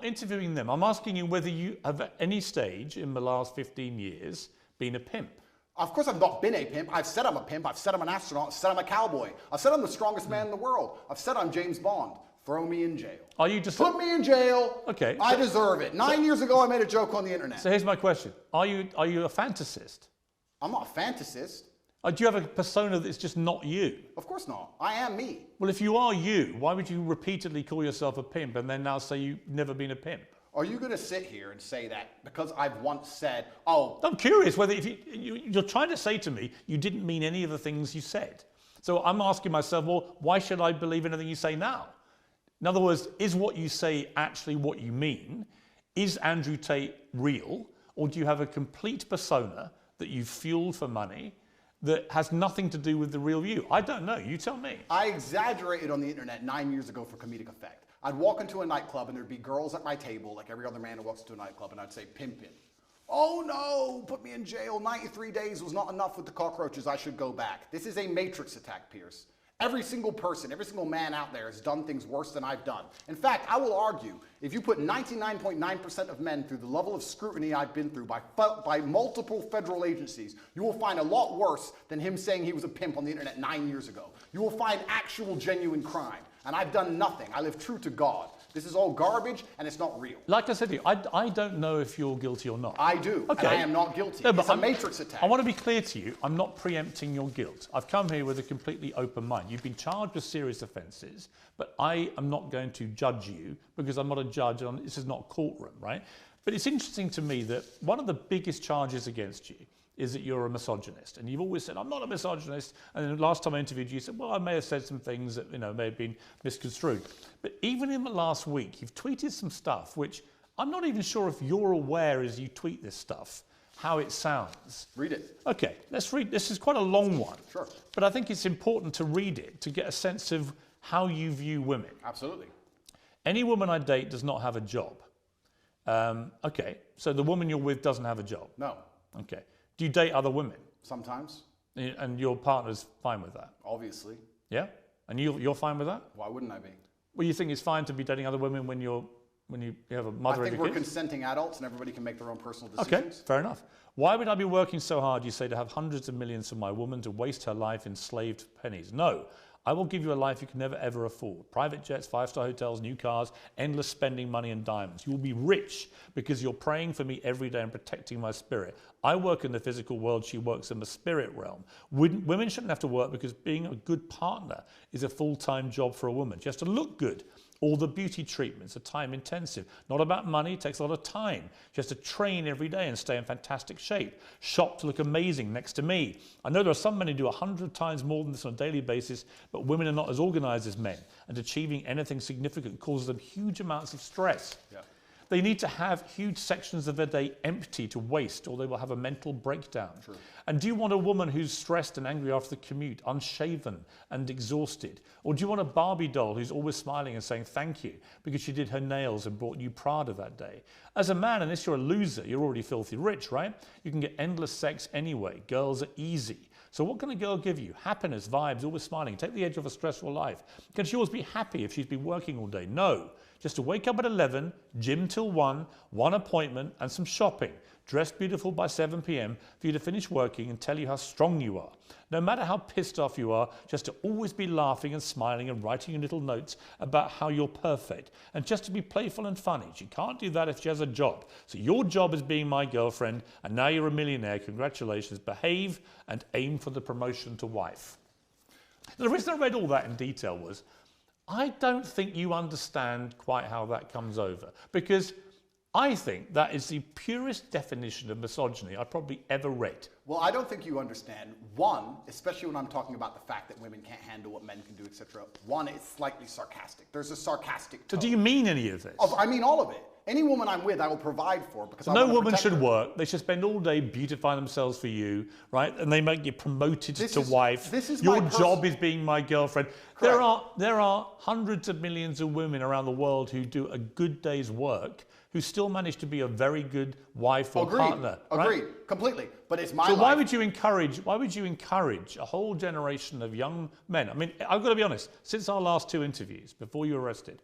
interviewing them. I'm asking you whether you have at any stage in the last 15 years been a pimp. Of course I've not been a pimp. I've said I'm a pimp. I've said I'm an astronaut. I've said I'm a cowboy. I've said I'm the strongest man in the world. I've said I'm James Bond. Throw me in jail. Are you just... Put me in jail. Okay. I deserve it. 9 years ago, I made a joke on the internet. So here's my question. Are you a fantasist? I'm not a fantasist. Do you have a persona that's just not you? Of course not. I am me. Well, if you are you, why would you repeatedly call yourself a pimp and then now say you've never been a pimp? Are you going to sit here and say that because I've once said, oh... I'm curious whether if you're trying to say to me you didn't mean any of the things you said. So I'm asking myself, well, why should I believe anything you say now? In other words, is what you say actually what you mean? Is Andrew Tate real? Or do you have a complete persona that you've fueled for money that has nothing to do with the real you? I don't know. You tell me. I exaggerated on the internet 9 years ago for comedic effect. I'd walk into a nightclub and there'd be girls at my table, like every other man who walks into a nightclub, and I'd say, pimpin'. Oh no, put me in jail. 93 days was not enough with the cockroaches. I should go back. This is a matrix attack, Piers. Every single person, every single man out there has done things worse than I've done. In fact, I will argue, if you put 99.9% of men through the level of scrutiny I've been through by multiple federal agencies, you will find a lot worse than him saying he was a pimp on the internet 9 years ago. You will find actual genuine crime. And I've done nothing. I live true to God. This is all garbage, and it's not real. Like I said to you, I don't know if you're guilty or not. I do, okay. And I am not guilty. No, it's a matrix attack. I want to be clear to you, I'm not preempting your guilt. I've come here with a completely open mind. You've been charged with serious offences, but I am not going to judge you because I'm not a judge. This is not a courtroom, right? But it's interesting to me that one of the biggest charges against you is that you're a misogynist. And you've always said, I'm not a misogynist. And then the last time I interviewed you, you said, well, I may have said some things that may have been misconstrued. But even in the last week, you've tweeted some stuff, which I'm not even sure if you're aware as you tweet this stuff, how it sounds. Read it. Okay, let's read. This is quite a long one. Sure. But I think it's important to read it to get a sense of how you view women. Absolutely. Any woman I date does not have a job. Okay, so the woman you're with doesn't have a job? No. Okay. Do you date other women? Sometimes. And your partner's fine with that? Obviously. Yeah? And you're fine with that? Why wouldn't I be? Well, you think it's fine to be dating other women when you have a mother and a I think we're kid? consenting adults and everybody can make their own personal decisions. Okay, fair enough. Why would I be working so hard, you say, to have hundreds of millions for my woman to waste her life enslaved pennies? No. I will give you a life you can never ever afford. Private jets, five-star hotels, new cars, endless spending money and diamonds. You will be rich because you're praying for me every day and protecting my spirit. I work in the physical world, she works in the spirit realm. Women shouldn't have to work because being a good partner is a full-time job for a woman. She has to look good. All the beauty treatments are time intensive. Not about money, it takes a lot of time. She has to train every day and stay in fantastic shape. Shop to look amazing next to me. I know there are some men who do 100 times more than this on a daily basis, but women are not as organized as men, and achieving anything significant causes them huge amounts of stress. Yeah. They need to have huge sections of their day empty to waste, or they will have a mental breakdown. True. And do you want a woman who's stressed and angry after the commute, unshaven and exhausted? Or do you want a Barbie doll who's always smiling and saying thank you because she did her nails and brought you Prada that day? As a man, unless you're a loser, you're already filthy rich, right? You can get endless sex anyway. Girls are easy. So what can a girl give you? Happiness, vibes, always smiling. Take the edge off a stressful life. Can she always be happy if she's been working all day? No. Just to wake up at 11, gym till 1, one appointment and some shopping. dress beautiful by 7 p.m. for you to finish working and tell you how strong you are. No matter how pissed off you are, just to always be laughing and smiling and writing you little notes about how you're perfect. And just to be playful and funny. She can't do that if she has a job. So your job is being my girlfriend, and now you're a millionaire. Congratulations. Behave and aim for the promotion to wife. The reason I read all that in detail was, I don't think you understand quite how that comes over, because I think that is the purest definition of misogyny I've probably ever read. Well, I don't think you understand. One, especially when I'm talking about the fact that women can't handle what men can do, etc. One, it's slightly sarcastic. There's a sarcastic tone. So do you mean any of this? I mean all of it. Any woman I'm with, I will provide for because I no want to woman protect should her. work. They should spend all day beautifying themselves for you, right? And they might get promoted to wife. This is your job is being my girlfriend. Correct. There are hundreds of millions of women around the world who do a good day's work, who still manage to be a very good wife or partner. Agreed, right? Completely. But it's my So life. why would you encourage a whole generation of young men? I mean, I've got to be honest, since our last 2 interviews, before you were arrested,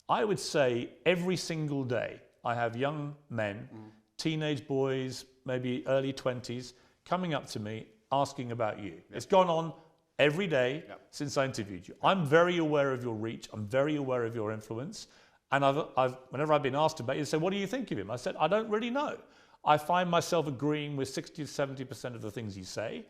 I would say every single day I have young men, teenage boys, maybe early 20s, coming up to me asking about you. It's gone on every day since I interviewed you. I'm very aware of your reach. I'm very aware of your influence. And whenever I've been asked about you, they say, what do you think of him? I said, I don't really know. I find myself agreeing with 60 to 70% of the things you say.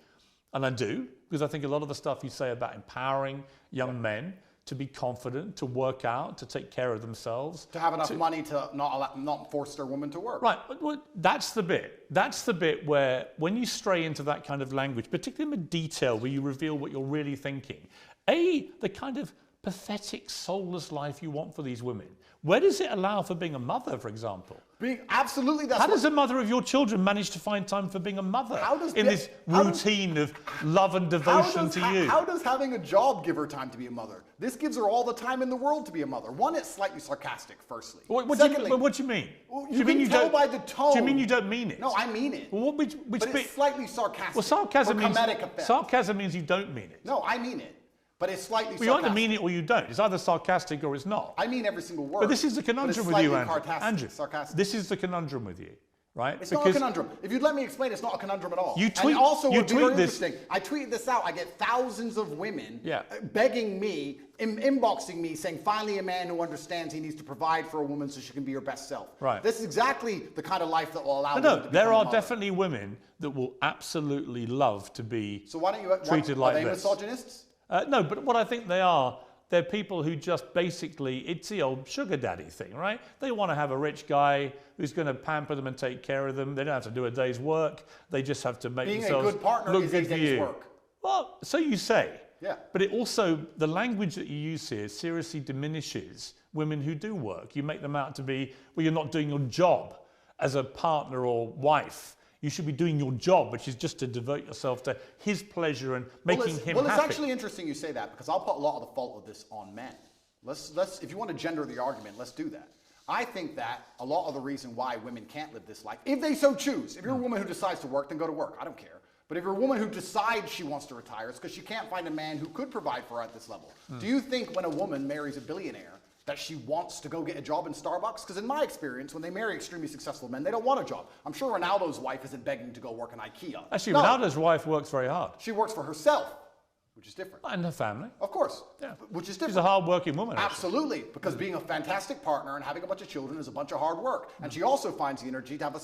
And I do, because I think a lot of the stuff you say about empowering young men to be confident, to work out, to take care of themselves. To have enough money to not force their woman to work. Right, but that's the bit. That's the bit where when you stray into that kind of language, particularly in the detail where you reveal what you're really thinking, the kind of pathetic, soulless life you want for these women. Where does it allow for being a mother, for example? Absolutely, How does a mother of your children manage to find time for being a mother in this routine of love and devotion to you? How does having a job give her time to be a mother? This gives her all the time in the world to be a mother. One, it's slightly sarcastic, firstly. What do you mean? Well, you can tell by the tone. Do you mean you don't mean it? No, I mean it. Well, which but it's slightly sarcastic. Well, sarcasm means you don't mean it. No, I mean it. But it's slightly sarcastic. Well, you either mean it or you don't. It's either sarcastic or it's not. I mean every single word. But this is the conundrum with you, Andrew. Sarcastic. This is the conundrum with you, right? It's not a conundrum. If you'd let me explain, it's not a conundrum at all. You tweet, and also, you would be very tweet this. Interesting. I tweeted this out. I get thousands of women begging me, inboxing me, saying, finally a man who understands he needs to provide for a woman so she can be her best self. Right. This is exactly the kind of life that will allow No, to become there a are mother. definitely women that will absolutely love to be so why don't you, treated like this. Are they this. misogynists? No, but what I think they're people who just basically, it's the old sugar daddy thing, right? They want to have a rich guy who's going to pamper them and take care of them. They don't have to do a day's work. They just have to make themselves a good partner look is good a for day's you. work. Well, so you say. Yeah. But it also, the language that you use here seriously diminishes women who do work. You make them out to be, well, you're not doing your job as a partner or wife. You should be doing your job, which is just to devote yourself to his pleasure and making him happy. Well, it's actually interesting you say that, because I'll put a lot of the fault of this on men. Let's if you want to gender the argument, let's do that. I think that a lot of the reason why women can't live this life, if they so choose, if you're a woman who decides to work, then go to work. I don't care. But if you're a woman who decides she wants to retire, it's because she can't find a man who could provide for her at this level. Do you think when a woman marries a billionaire that she wants to go get a job in Starbucks? Because in my experience, when they marry extremely successful men, they don't want a job. I'm sure Ronaldo's wife isn't begging to go work in IKEA. Actually, Ronaldo's wife works very hard. She works for herself, which is different. And her family. Of course, yeah. Which is different. She's a hard-working woman. Absolutely, because being a fantastic partner and having a bunch of children is a bunch of hard work. And she also finds the energy to have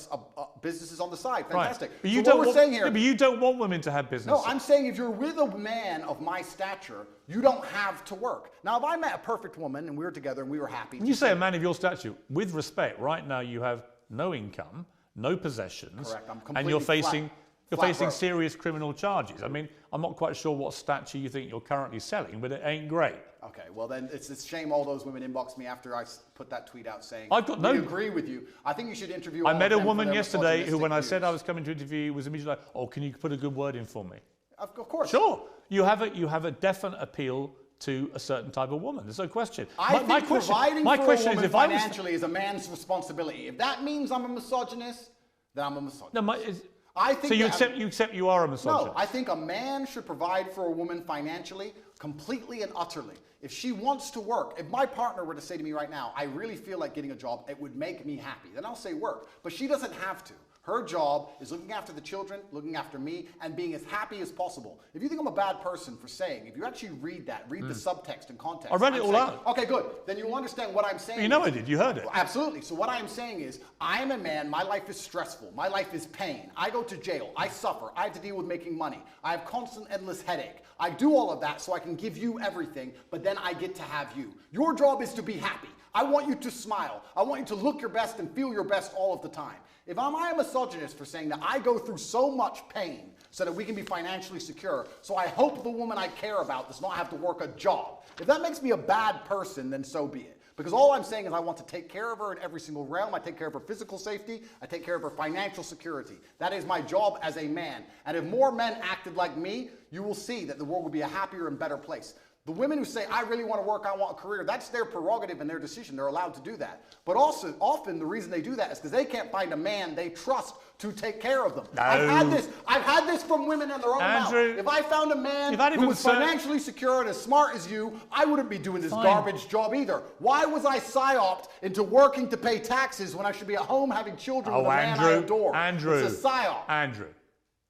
businesses on the side. Fantastic. Right. But you, but you don't want women to have businesses. No, I'm saying if you're with a man of my stature, you don't have to work. Now, if I met a perfect woman and we were together and we were happy. When you say a man of your stature, with respect, right now you have no income, no possessions. Correct. I'm completely and you're facing broke. serious criminal charges. I mean, I'm not quite sure what stature you think you're currently selling, but it ain't great. Okay, well then it's a shame all those women inboxed me after I put that tweet out saying, I've got we agree with you. I think you should interview I all met of a them woman for their yesterday who, when I misogynistic said I views. was coming to interview, was immediately like, oh, can you put a good word in for me? Of course. Sure. You have a definite appeal to a certain type of woman. There's no question. I think providing for a woman if financially is a man's responsibility. If that means I'm a misogynist, then I'm a misogynist. No, I think so you accept you are a misogynist? No, I think a man should provide for a woman financially, completely and utterly. If she wants to work, if my partner were to say to me right now, I really feel like getting a job, it would make me happy, then I'll say work. But she doesn't have to. Her job is looking after the children, looking after me, and being as happy as possible. If you think I'm a bad person for saying, if you actually read that, read the subtext and context. I read it all out. Okay, good. Then you'll understand what I'm saying. You know I did. You heard it. Absolutely. So what I am saying is, I am a man. My life is stressful. My life is pain. I go to jail. I suffer. I have to deal with making money. I have constant, endless headache. I do all of that so I can give you everything, but then I get to have you. Your job is to be happy. I want you to smile. I want you to look your best and feel your best all of the time. If am I a misogynist for saying that I go through so much pain so that we can be financially secure, so I hope the woman I care about does not have to work a job. If that makes me a bad person, then so be it. Because all I'm saying is I want to take care of her in every single realm. I take care of her physical safety. I take care of her financial security. That is my job as a man. And if more men acted like me, you will see that the world would be a happier and better place. The women who say, I really want to work, I want a career, that's their prerogative and their decision. They're allowed to do that. But also, often the reason they do that is because they can't find a man they trust to take care of them. No. I've had this from women in their own mouth. If I found a man who was financially secure and as smart as you, I wouldn't be doing this garbage job either. Why was I psyoped into working to pay taxes when I should be at home having children with a man I adore? It's a psyop. Andrew,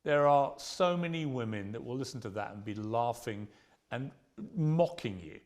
there are so many women that will listen to that and be laughing and mocking you.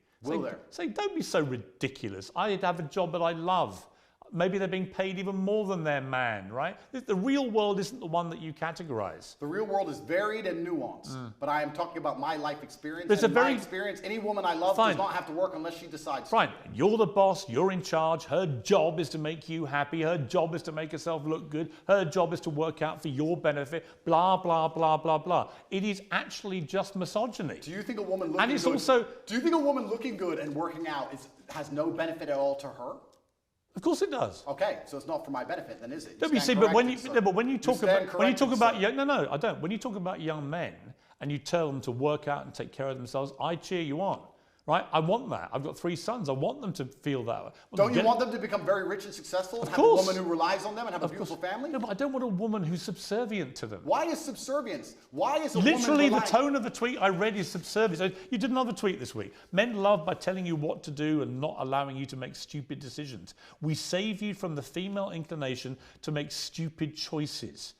Say, don't be so ridiculous. I have a job that I love. Maybe they're being paid even more than their man, right? The real world isn't the one that you categorize. The real world is varied and nuanced, but I am talking about my life experience. And in my experience, any woman I love does not have to work unless she decides to. Fine, you're the boss, you're in charge, her job is to make you happy, her job is to make herself look good, her job is to work out for your benefit, blah, blah, blah, blah, blah. It is actually just misogyny. Do you think a woman looking good, do you think a woman looking good and working out has no benefit at all to her? Of course it does. Okay, so it's not for my benefit, then, is it? No, but you see, but when you talk about no, I don't. When you talk about young men and you tell them to work out and take care of themselves, I cheer you on. Right? I want that. I've got 3 sons. I want them to feel that. Don't you want them to become very rich and successful and have a woman who relies on them and have a beautiful family? No, but I don't want a woman who's subservient to them. Why is subservience? Why is a Literally, woman the tone of the tweet I read is subservience. So you did another tweet this week. Men love by telling you what to do and not allowing you to make stupid decisions. We save you from the female inclination to make stupid choices.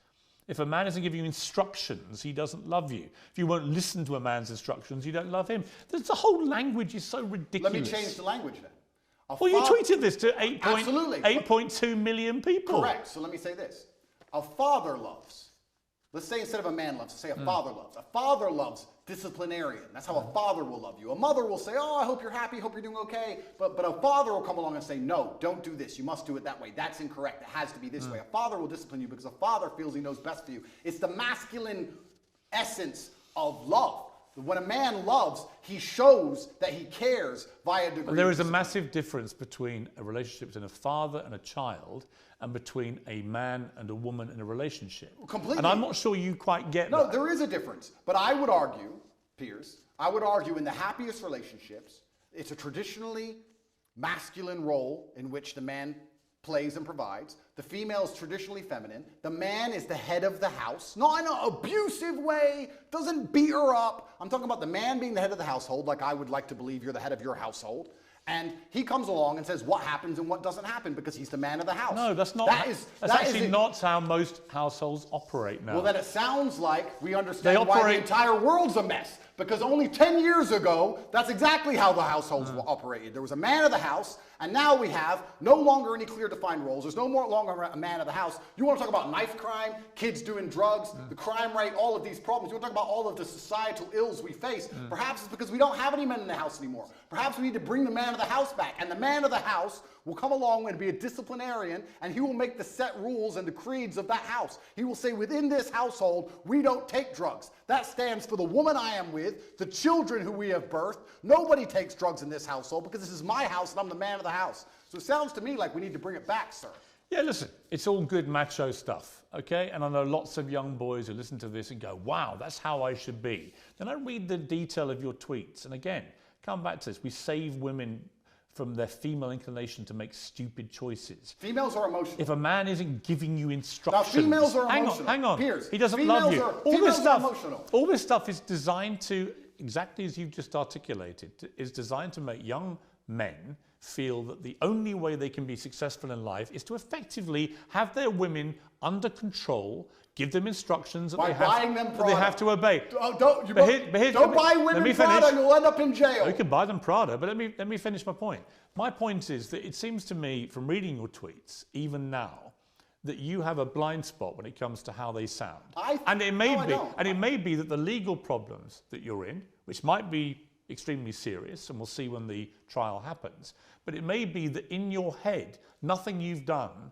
If a man isn't giving you instructions, he doesn't love you. If you won't listen to a man's instructions, you don't love him. The whole language is so ridiculous. Let me change the language then. Well, you tweeted this to 8.2 million people. Correct. So let me say this. A father loves. Let's say instead of a man loves, let's say a father loves. A father loves disciplinarian. That's how a father will love you. A mother will say, oh, I hope you're happy, hope you're doing okay. But a father will come along and say, no, don't do this. You must do it that way. That's incorrect. It has to be this way. A father will discipline you because a father feels he knows best for you. It's the masculine essence of love. When a man loves, he shows that he cares via degree. There is a massive difference between a relationship between a father and a child and between a man and a woman in a relationship. Completely. And I'm not sure you quite get that. No, there is a difference. But I would argue, Piers, I would argue in the happiest relationships, it's a traditionally masculine role in which the man plays and provides. The female is traditionally feminine. The man is the head of the house, not in an abusive way, doesn't beat her up. I'm talking about the man being the head of the household, like I would like to believe you're the head of your household. And he comes along and says what happens and what doesn't happen because he's the man of the house. No, that's not. That's actually not how most households operate now. Well, then it sounds like we understand why the entire world's a mess. Because only 10 years ago, that's exactly how the households operated. There was a man of the house, and now we have no longer any clear defined roles. There's no longer a man of the house. You want to talk about knife crime, kids doing drugs, the crime rate, all of these problems. You want to talk about all of the societal ills we face. Perhaps it's because we don't have any men in the house anymore. Perhaps we need to bring the man of the house back. And the man of the house will come along and be a disciplinarian, and he will make the set rules and the creeds of that house. He will say, within this household, we don't take drugs. That stands for the woman I am with, the children who we have birthed. Nobody takes drugs in this household because this is my house and I'm the man of the house. So it sounds to me like we need to bring it back, sir. Yeah, listen, it's all good macho stuff, okay? And I know lots of young boys who listen to this and go, wow, that's how I should be. Then I read the detail of your tweets. And again, come back to this. We save women from their female inclination to make stupid choices. Females are emotional. If a man isn't giving you instructions... Now, females are emotional. Hang on. Piers, he doesn't love you. All this stuff is designed to, exactly as you've just articulated, is designed to make young men feel that the only way they can be successful in life is to effectively have their women under control, give them instructions that, they have to obey. Don't buy women Prada, you'll end up in jail. You can buy them Prada, but let me finish my point. My point is that it seems to me, from reading your tweets, even now, that you have a blind spot when it comes to how they sound. It may be that the legal problems that you're in, which might be extremely serious, and we'll see when the trial happens, but it may be that in your head, nothing you've done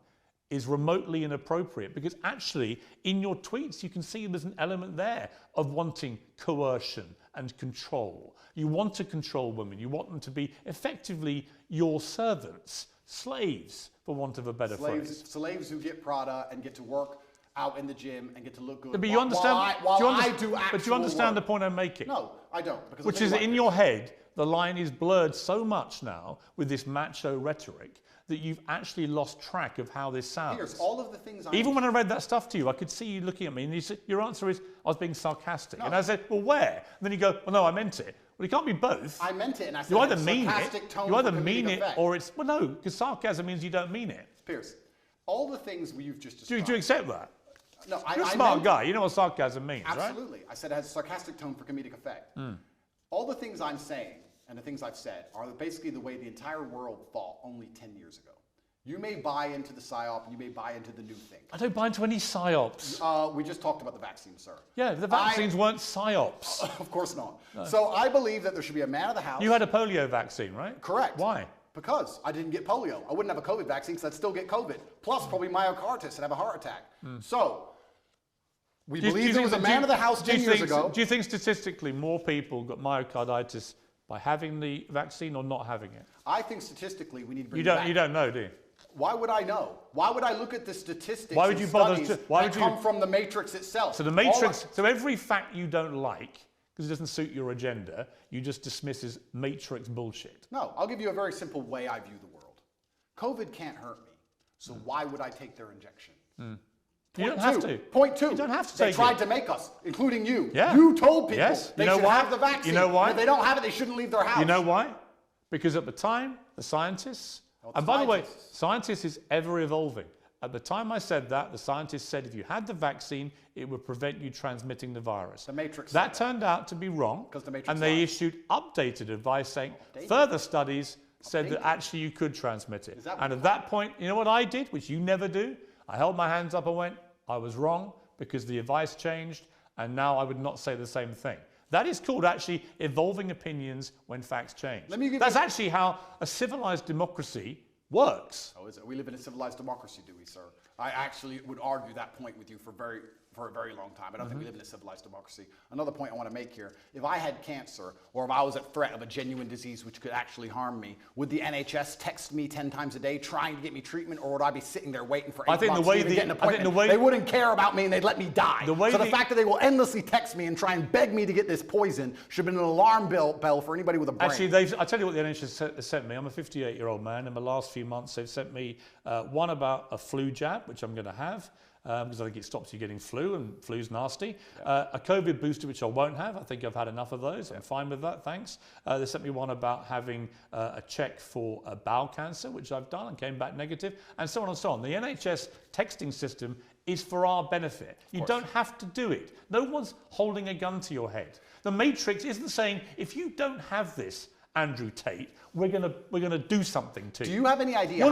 is remotely inappropriate, because actually in your tweets you can see there's an element there of wanting coercion and control. You want to control women, you want them to be effectively your servants, slaves, for want of a better phrase. Slaves who get Prada and get to work out in the gym and get to look good. But you understand, do you understand the point I'm making? No, I don't. Which is that in your head, the line is blurred so much now with this macho rhetoric that you've actually lost track of how this sounds. Piers, all of the things Even when I read that stuff to you, I could see you looking at me and your answer is, I was being sarcastic. No. And I said, well, where? And then you go, well, no, I meant it. Well, it can't be both. I meant it, and I said you either mean it, effect. or it's, well, no, because sarcasm means you don't mean it. Piers, all the things you've just described. Do you accept that? No, You're a smart guy. You know what sarcasm means, absolutely. Right? I said it has a sarcastic tone for comedic effect. All the things I'm saying and the things I've said are basically the way the entire world thought only 10 years ago. You may buy into the PSYOP, you may buy into the new thing. I don't buy into any PSYOPs. We just talked about the vaccine, sir. Yeah, the vaccines weren't PSYOPs. Of course not. No. So I believe that there should be a man of the house. You had a polio vaccine, right? Correct. Why? Because I didn't get polio. I wouldn't have a COVID vaccine because I'd still get COVID. Plus probably myocarditis and have a heart attack. So we believe there was a man of the house 10 years ago. Do you think statistically more people got myocarditis by having the vaccine or not having it? I think statistically we need to bring it back. You don't know, do you? Why would I know? Why would I look at the statistics why would you bother that come from the matrix itself? So the matrix, so every fact you don't like, because it doesn't suit your agenda, you just dismiss as matrix bullshit. No, I'll give you a very simple way I view the world. COVID can't hurt me, so why would I take their injection? You don't have to. Point two. You don't have to take it. They tried to make us, including you. Yeah. You told people they should why? have the vaccine. You know why? And if they don't have it, they shouldn't leave their house. You know why? Because at the time, the scientists, and by the way, scientists is ever evolving. At the time I said that, the scientists said if you had the vaccine, it would prevent you transmitting the virus. The Matrix. That turned out to be wrong, and they issued updated advice saying further studies said that actually you could transmit it. And at that point, you know what I did, which you never do? I held my hands up and went, I was wrong because the advice changed, and now I would not say the same thing. That is called actually evolving opinions when facts change. That's actually how a civilized democracy works. Oh, is it? We live in a civilized democracy, do we, sir? I actually would argue that point with you for a very long time. I don't think we live in a civilized democracy. Another point I want to make here, if I had cancer or if I was at threat of a genuine disease which could actually harm me, would the NHS text me 10 times a day trying to get me treatment, or would I be sitting there waiting for 8 months to even get an appointment? They wouldn't care about me and they'd let me die. So the fact that they will endlessly text me and try and beg me to get this poison should have been an alarm bell for anybody with a brain. Actually, I tell you what the NHS has sent me. I'm a 58-year-old man. In the last few months, they've sent me one about a flu jab, which I'm going to have. Because I think it stops you getting flu, and flu's nasty. A COVID booster, which I won't have. I think I've had enough of those. I'm fine with that, thanks. They sent me one about having a check for bowel cancer, which I've done and came back negative, and so on and so on. The NHS texting system is for our benefit. You don't have to do it. No one's holding a gun to your head. The Matrix isn't saying, if you don't have this, Andrew Tate, we're gonna do something to you. Do you have any idea?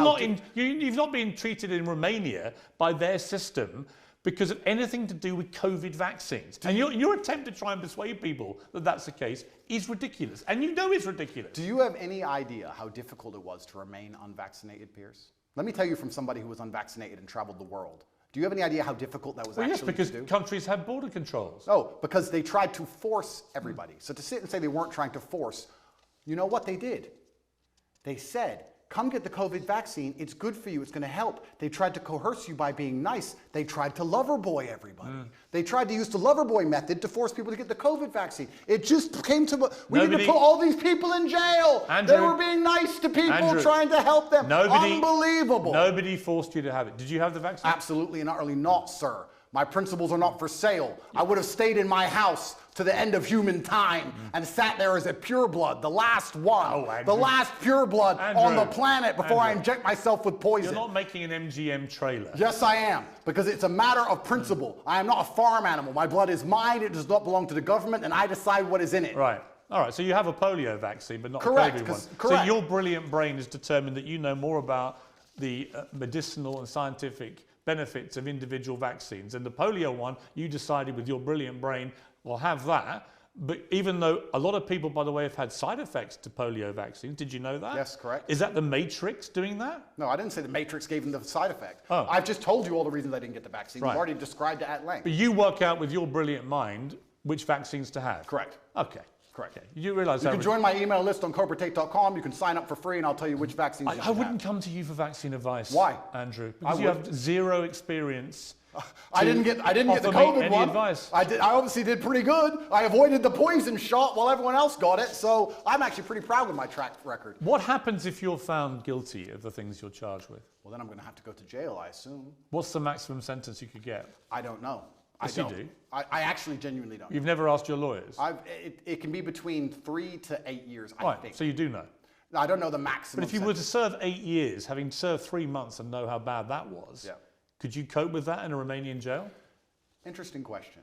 You've not been treated in Romania by their system because of anything to do with COVID vaccines. And your attempt to try and persuade people that that's the case is ridiculous. And you know it's ridiculous. Do you have any idea how difficult it was to remain unvaccinated, Piers? Let me tell you from somebody who was unvaccinated and traveled the world. Do you have any idea how difficult that was actually to do? Yes, because countries have border controls. Oh, because they tried to force everybody. So to sit and say they weren't trying to force, you know what they did? They said, come get the COVID vaccine. It's good for you. It's going to help. They tried to coerce you by being nice. They tried to lover boy everybody. They tried to use the lover boy method to force people to get the COVID vaccine. It just came to, we need to put all these people in jail. Andrew, they were being nice to people, trying to help them. Unbelievable. Nobody forced you to have it. Did you have the vaccine? Absolutely and utterly not, sir. My principles are not for sale. I would have stayed in my house to the end of human time and sat there as a pureblood, the last one, Oh, the last pureblood on the planet before I Andrew, inject myself with poison. You're not making an MGM trailer. Yes, I am, because it's a matter of principle. I am not a farm animal. My blood is mine. It does not belong to the government, and I decide what is in it. Right. All right, so you have a polio vaccine, but not Correct, a COVID one. correct. So your brilliant brain has determined that you know more about the medicinal and scientific benefits of individual vaccines. And the polio one, you decided with your brilliant brain, well, have that. But even though a lot of people, by the way, have had side effects to polio vaccines, did you know that? Yes, correct. Is that the Matrix doing that? No, I didn't say the Matrix gave them the side effect. Oh. I've just told you all the reasons I didn't get the vaccine. Right. You've already described it at length. But you work out with your brilliant mind which vaccines to have. Correct. Okay. Correct. Okay. You realise You can join my email list on CobraTate.com. You can sign up for free, and I'll tell you which vaccines you should I wouldn't have. come to you for vaccine advice. Why? Andrew? Because you have zero experience. I didn't get the COVID any one. Advice. I obviously did pretty good. I avoided the poison shot while everyone else got it, so I'm actually pretty proud with my track record. What happens if you're found guilty of the things you're charged with? Well, then I'm going to have to go to jail, I assume. What's the maximum sentence you could get? I don't know. Yes, I don't. you do. I actually genuinely don't. You've never asked your lawyers? It can be between 3 to 8 years, I Right, think. so you do know. I don't know the maximum. But if you were to serve 8 years, having served 3 months and know how bad that was, Yeah. could you cope with that in a Romanian jail? Interesting question.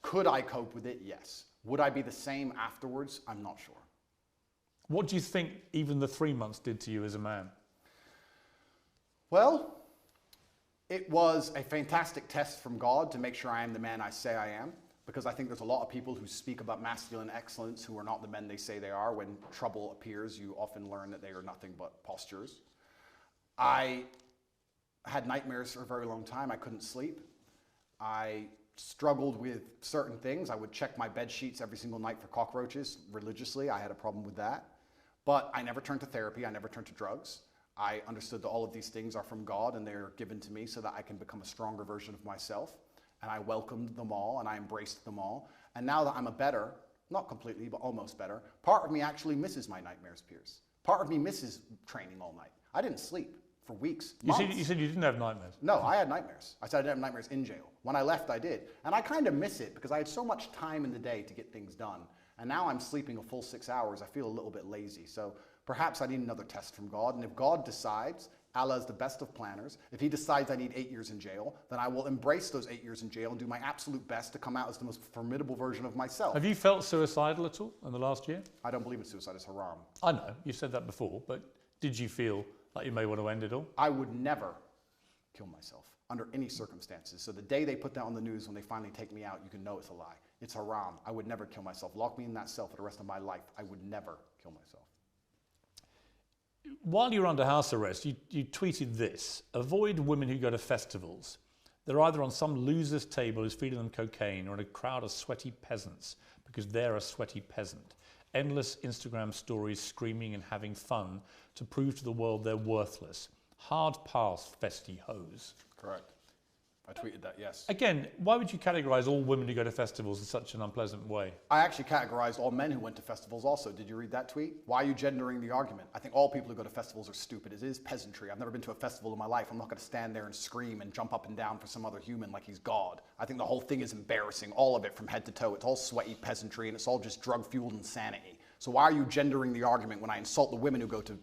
Could I cope with it? Yes. Would I be the same afterwards? I'm not sure. What do you think even the 3 months did to you as a man? Well, it was a fantastic test from God to make sure I am the man I say I am, because I think there's a lot of people who speak about masculine excellence who are not the men they say they are. When trouble appears, you often learn that they are nothing but postures. I had nightmares for a very long time. I couldn't sleep. I struggled with certain things. I would check my bed sheets every single night for cockroaches religiously. I had a problem with that. But I never turned to therapy. I never turned to drugs. I understood that all of these things are from God and they're given to me so that I can become a stronger version of myself. And I welcomed them all and I embraced them all. And now that I'm a better, not completely, but almost better, part of me actually misses my nightmares, Piers. Part of me misses training all night. I didn't sleep for weeks, months. You said you didn't have nightmares. No, I had nightmares. I said I didn't have nightmares in jail. When I left, I did. And I kind of miss it because I had so much time in the day to get things done. And now I'm sleeping a full 6 hours. I feel a little bit lazy. So perhaps I need another test from God. And if God decides, Allah is the best of planners, if he decides I need 8 years in jail, then I will embrace those 8 years in jail and do my absolute best to come out as the most formidable version of myself. Have you felt suicidal at all in the last year? I don't believe in suicide. It's haram. I know, you said that before, but did you feel like you may want to end it all? I would never kill myself under any circumstances. So the day they put that on the news, when they finally take me out, you can know it's a lie. It's haram. I would never kill myself. Lock me in that cell for the rest of my life. I would never kill myself. While you were under house arrest, you tweeted this: avoid women who go to festivals. They're either on some loser's table who's feeding them cocaine or in a crowd of sweaty peasants because they're a sweaty peasant. Endless Instagram stories screaming and having fun to prove to the world they're worthless. Hard pass, festy hoes. Correct. I tweeted that, yes. Again, why would you categorise all women who go to festivals in such an unpleasant way? I actually categorized all men who went to festivals also. Did you read that tweet? Why are you gendering the argument? I think all people who go to festivals are stupid. It is peasantry. I've never been to a festival in my life. I'm not going to stand there and scream and jump up and down for some other human like he's God. I think the whole thing is embarrassing, all of it from head to toe. It's all sweaty peasantry and it's all just drug-fueled insanity. So why are you gendering the argument when I insult the women who go to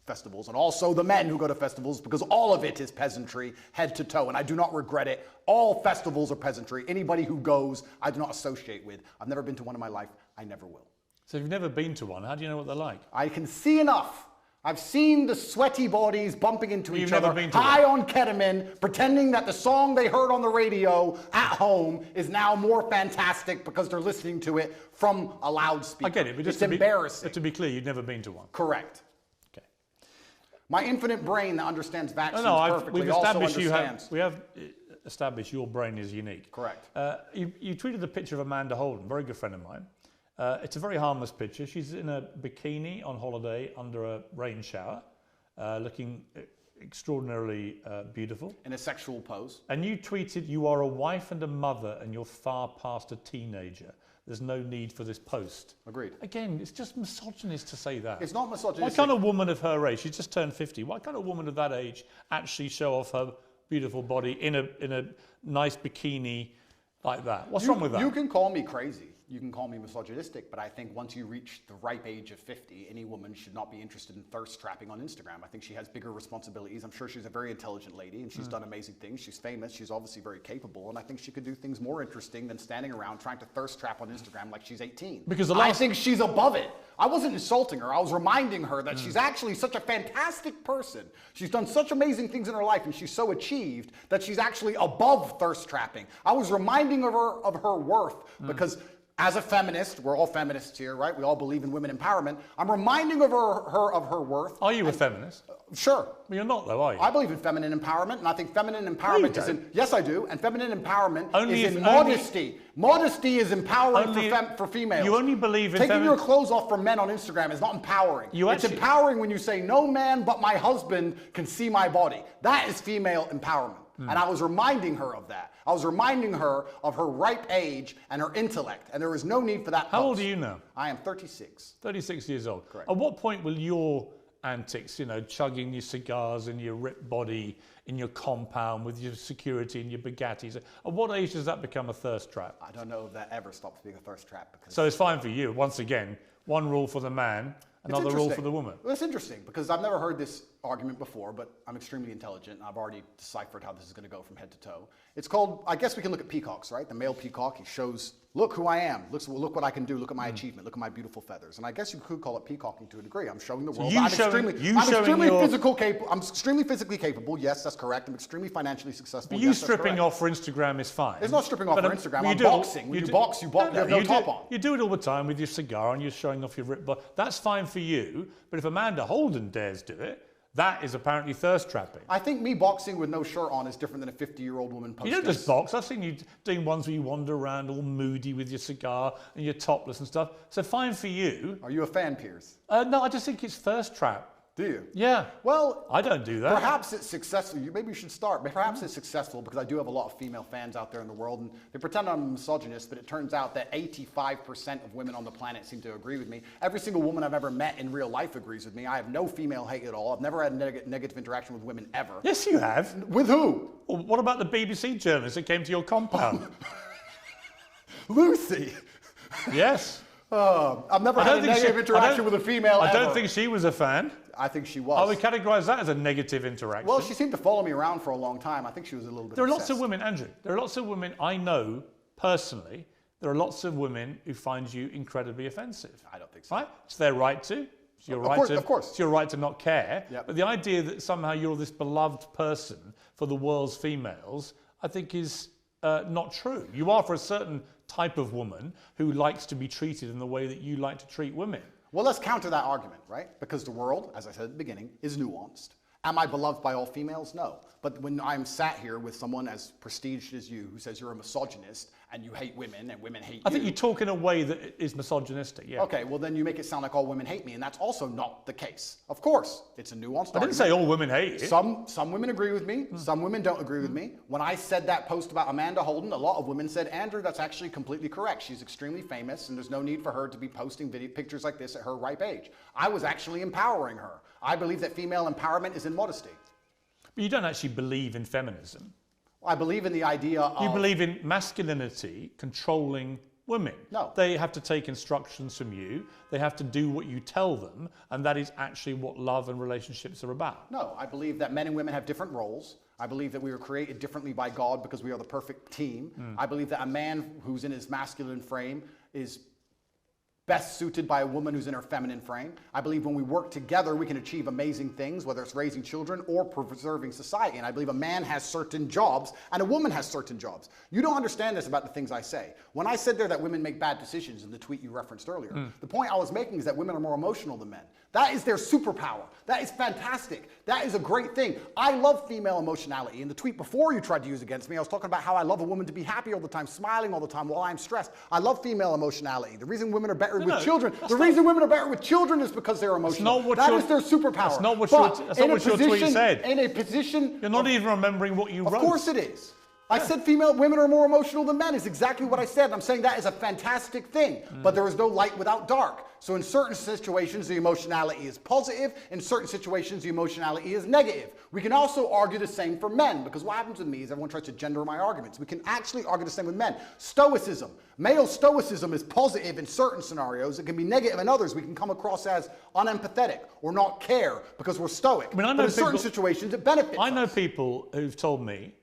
festivals and also the men who go to festivals, because all of it is peasantry head to toe and I do not regret it. All festivals are peasantry. Anybody who goes, I do not associate with. I've never been to one in my life. I never will. So if you've never been to one, how do you know what they're like? I can see enough. I've seen the sweaty bodies bumping into each never other, been to high on ketamine, pretending that the song they heard on the radio at home is now more fantastic because they're listening to it from a loudspeaker. I get it, but just it's embarrassing. But to be clear, you've never been to one. Correct. Okay. My infinite brain that understands vaccines perfectly we've also established understands. we have established your brain is unique. Correct. You tweeted a picture of Amanda Holden, very good friend of mine. It's a very harmless picture. She's in a bikini on holiday under a rain shower, looking extraordinarily beautiful. In a sexual pose. And you tweeted, "You are a wife and a mother and you're far past a teenager. There's no need for this post." Agreed. Again, it's just misogynist to say that. It's not misogynistic. Why can't a woman of her age, she's just turned 50, why can't a woman of that age actually show off her beautiful body in a nice bikini like that? What's wrong with that? You can call me crazy. you can call me misogynistic, but I think once you reach the ripe age of 50, any woman should not be interested in thirst trapping on Instagram. I think she has bigger responsibilities. I'm sure she's a very intelligent lady and she's done amazing things. She's famous. She's obviously very capable. And I think she could do things more interesting than standing around trying to thirst trap on Instagram like she's 18. Because I think she's above it. I wasn't insulting her. I was reminding her that she's actually such a fantastic person. She's done such amazing things in her life and she's so achieved that she's actually above thirst trapping. I was reminding her of her worth because as a feminist, we're all feminists here, right? We all believe in women empowerment. I'm reminding her of her worth. Are you a feminist? Sure. Well, you're not, though, are you? I believe in feminine empowerment, and I think feminine empowerment is in... Yes, I do. And feminine empowerment is in modesty. Modesty is empowering for females. You only believe in... Taking your clothes off for men on Instagram is not empowering. It's empowering when you say, no man but my husband can see my body. That is female empowerment. And I was reminding her of that. I was reminding her of her ripe age and her intellect. And there is no need for that. How old are you now? I am 36. 36 years old. Correct. At what point will your antics, chugging your cigars and your ripped body in your compound with your security and your Bugattis, at what age does that become a thirst trap? I don't know if that ever stops being a thirst trap. So it's fine for you. Once again, one rule for the man, another rule for the woman. Well, it's interesting because I've never heard this argument before, but I'm extremely intelligent and I've already deciphered how this is going to go from head to toe. It's called, I guess we can look at peacocks, right? The male peacock, he shows, look who I am, look what I can do, look at my achievement, look at my beautiful feathers. And I guess you could call it peacocking to a degree. I'm showing the world. I'm extremely physically capable. Yes, that's correct. I'm extremely financially successful. But you stripping off for Instagram is fine. It's not stripping off for Instagram. I'm boxing. When you box, you have no top on. You do it all the time with your cigar and you're showing off your ripped body. That's fine for you. But if Amanda Holden dares do it, that is apparently thirst trapping. I think me boxing with no shirt on is different than a 50-year-old woman posting. You don't just box. I've seen you doing ones where you wander around all moody with your cigar and you're topless and stuff. So fine for you. Are you a fan, Piers? No, I just think it's thirst trap. Do you? Yeah. Well, I don't do that. Perhaps it's successful. Maybe you should start. Perhaps it's successful because I do have a lot of female fans out there in the world, and they pretend I'm a misogynist, but it turns out that 85% of women on the planet seem to agree with me. Every single woman I've ever met in real life agrees with me. I have no female hate at all. I've never had negative interaction with women ever. Yes, you have. With who? Well, what about the BBC journalist that came to your compound? Lucy. Yes. I've never had a negative interaction with a female I don't think she was a fan. I think she was. I would categorise that as a negative interaction. Well, she seemed to follow me around for a long time. I think she was a little bit There are obsessed. lots of women, Andrew. There are lots of women I know personally. There are lots of women who find you incredibly offensive. I don't think so. Right? It's their right to. It's your Of course. It's your right to not care. Yep. But the idea that somehow you're this beloved person for the world's females, I think is not true. You are for a certain type of woman who likes to be treated in the way that you like to treat women. Well, let's counter that argument, right? Because the world, as I said at the beginning, is nuanced. Am I beloved by all females? No. But when I'm sat here with someone as prestiged as you who says you're a misogynist and you hate women and women hate you. I think you talk in a way that is misogynistic, yeah. Okay, well then you make it sound like all women hate me, and that's also not the case. Of course, it's a nuanced argument. I didn't say all women hate you. Some women agree with me, some women don't agree with me. When I said that post about Amanda Holden, a lot of women said, Andrew, that's actually completely correct. She's extremely famous and there's no need for her to be posting pictures like this at her ripe age. I was actually empowering her. I believe that female empowerment is in modesty. But you don't actually believe in feminism. I believe in the idea of... You believe in masculinity controlling women. No. They have to take instructions from you. They have to do what you tell them. And that is actually what love and relationships are about. No, I believe that men and women have different roles. I believe that we were created differently by God because we are the perfect team. I believe that a man who's in his masculine frame is best suited by a woman who's in her feminine frame. I believe when we work together, we can achieve amazing things, whether it's raising children or preserving society. And I believe a man has certain jobs and a woman has certain jobs. You don't understand this about the things I say. When I said there that women make bad decisions in the tweet you referenced earlier, the point I was making is that women are more emotional than men. That is their superpower. That is fantastic. That is a great thing. I love female emotionality. In the tweet before you tried to use against me, I was talking about how I love a woman to be happy all the time, smiling all the time while I'm stressed. I love female emotionality. The reason women are better with children, women are better with children is because they're emotional. That is their superpower. That's not what your tweet said. In a position... You're not even remembering what you wrote. Of course it is. I said women are more emotional than men is exactly what I said. I'm saying that is a fantastic thing, but there is no light without dark. So in certain situations, the emotionality is positive. In certain situations, the emotionality is negative. We can also argue the same for men, because what happens with me is everyone tries to gender my arguments. We can actually argue the same with men. Stoicism. Male stoicism is positive in certain scenarios. It can be negative in others. We can come across as unempathetic or not care because we're stoic. I mean, I know but in certain situations, it benefits I know us. people who've told me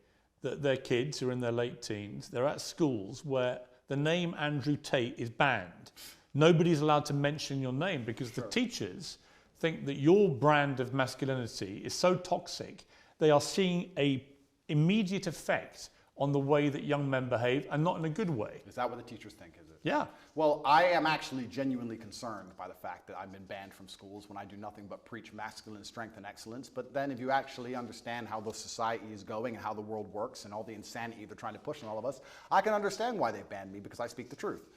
that their kids who are in their late teens, they're at schools where the name Andrew Tate is banned. Nobody's allowed to mention your name because the teachers think that your brand of masculinity is so toxic, they are seeing an immediate effect on the way that young men behave, and not in a good way. Is that what the teachers think, is it? Yeah. Well, I am actually genuinely concerned by the fact that I've been banned from schools when I do nothing but preach masculine strength and excellence. But then if you actually understand how the society is going and how the world works and all the insanity they're trying to push on all of us, I can understand why they've banned me, because I speak the truth.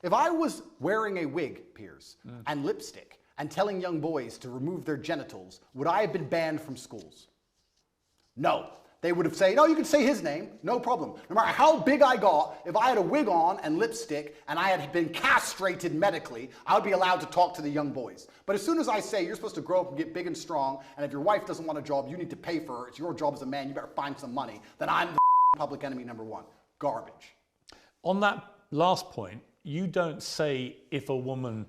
If I was wearing a wig, Piers, and lipstick, and telling young boys to remove their genitals, would I have been banned from schools? No. They would have said, no, you can say his name, no problem. No matter how big I got, if I had a wig on and lipstick and I had been castrated medically, I would be allowed to talk to the young boys. But as soon as I say you're supposed to grow up and get big and strong, and if your wife doesn't want a job, you need to pay for her, it's your job as a man, you better find some money, then I'm the public enemy number one. Garbage. On that last point, you don't say if a woman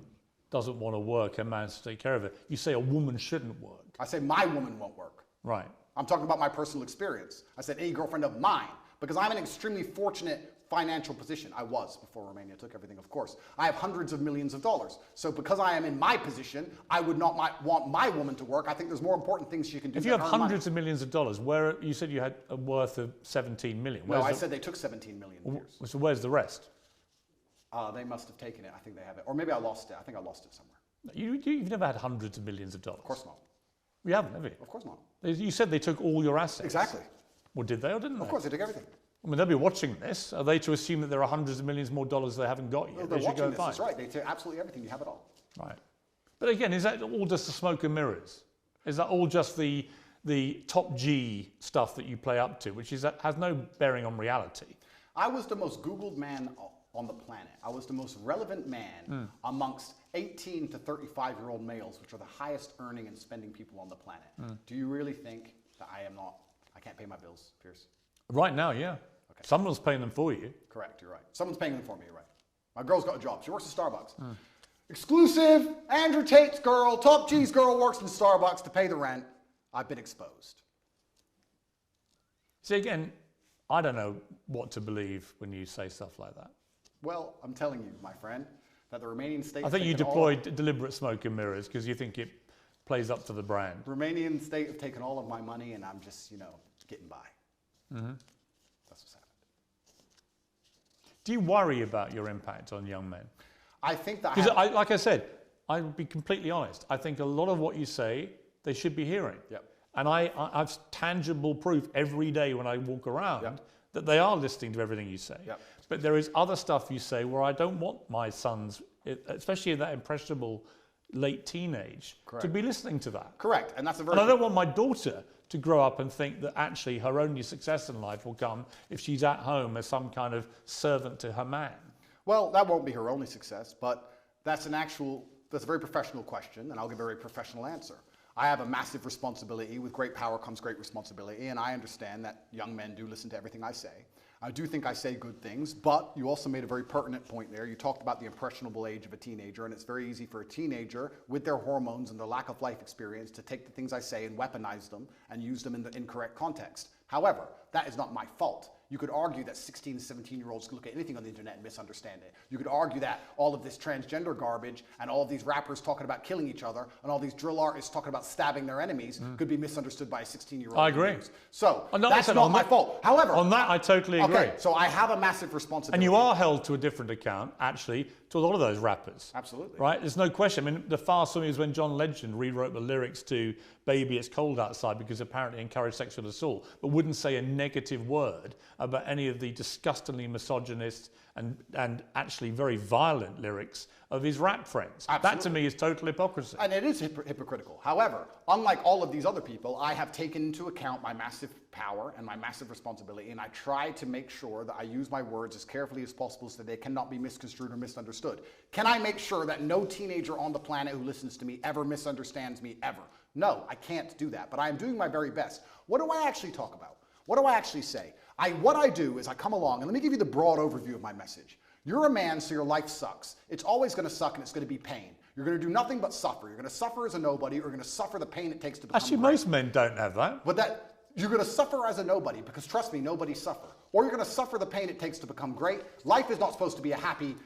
doesn't want to work, a man should take care of it. You say a woman shouldn't work. I say my woman won't work. Right. I'm talking about my personal experience. I said any girlfriend of mine, because I'm in an extremely fortunate financial position. I was before Romania took everything, of course. I have hundreds of millions of dollars. So because I am in my position, I would not want my woman to work. I think there's more important things she can do. If you have hundreds of millions of dollars, where you said you had a worth of 17 million. No, I said they took 17 million. Piers. So where's the rest? They must have taken it. I think they have it. Or maybe I lost it. I think I lost it somewhere. You've never had hundreds of millions of dollars. Of course not. You haven't, have you? Of course not. You said they took all your assets. Exactly. Well, did they or didn't they? Of course, they took everything. I mean, they'll be watching this. Are they to assume that there are hundreds of millions more dollars they haven't got yet? No, they're watching this. That's right. They take absolutely everything. You have it all. Right. But again, is that all just the smoke and mirrors? Is that all just the top G stuff that you play up to, which has no bearing on reality? I was the most Googled man on the planet. I was the most relevant man amongst 18 to 35-year-old males, which are the highest earning and spending people on the planet. Do you really think that I can't pay my bills, Piers? Right now, yeah. Okay. Someone's paying them for you. Correct, you're right. Someone's paying them for me, you're right. My girl's got a job. She works at Starbucks. Exclusive, Andrew Tate's girl, top G's girl works in Starbucks to pay the rent. I've been exposed. See, again, I don't know what to believe when you say stuff like that. Well, I'm telling you, my friend, that the Romanian state... I think you deployed deliberate smoke and mirrors because you think it plays up to the brand. The Romanian state have taken all of my money and I'm just, getting by. That's what's happened. Do you worry about your impact on young men? I think that... Because, like I said, I'll be completely honest. I think a lot of what you say, they should be hearing. Yep. And I've tangible proof every day when I walk around that they are listening to everything you say. Yep. But there is other stuff you say where I don't want my sons, especially in that impressionable late teenage, to be listening to that. Correct. And that's a very... And I don't want my daughter to grow up and think that actually her only success in life will come if she's at home as some kind of servant to her man. Well, that won't be her only success, but that's a very professional question, and I'll give a very professional answer. I have a massive responsibility. With great power comes great responsibility, and I understand that young men do listen to everything I say. I do think I say good things, but you also made a very pertinent point there. You talked about the impressionable age of a teenager, and it's very easy for a teenager with their hormones and their lack of life experience to take the things I say and weaponize them and use them in the incorrect context. However, that is not my fault. You could argue that 16 to 17-year-olds can look at anything on the internet and misunderstand it. You could argue that all of this transgender garbage and all of these rappers talking about killing each other and all these drill artists talking about stabbing their enemies could be misunderstood by a 16-year-old. I agree. So that's not my fault. However, on that I totally agree. Okay, so I have a massive responsibility. And you are held to a different account, actually, to a lot of those rappers. Absolutely. Right? There's no question. I mean, the far swing is when John Legend rewrote the lyrics to Baby It's Cold Outside because apparently encouraged sexual assault, but wouldn't say a negative word about any of the disgustingly misogynist and actually very violent lyrics of his rap friends. Absolutely. That to me is total hypocrisy. And it is hypocritical. However, unlike all of these other people, I have taken into account my massive power and my massive responsibility, and I try to make sure that I use my words as carefully as possible so that they cannot be misconstrued or misunderstood. Can I make sure that no teenager on the planet who listens to me ever misunderstands me ever? No, I can't do that, but I am doing my very best. What do I actually talk about? What do I actually say? What I do is I come along, and let me give you the broad overview of my message. You're a man, so your life sucks. It's always going to suck, and it's going to be pain. You're going to do nothing but suffer. You're going to suffer as a nobody, or you're going to suffer the pain it takes to become Actually, great. most men don't have that. But you're going to suffer as a nobody, because trust me, nobody suffer. Or you're going to suffer the pain it takes to become great. Life is not supposed to be a happy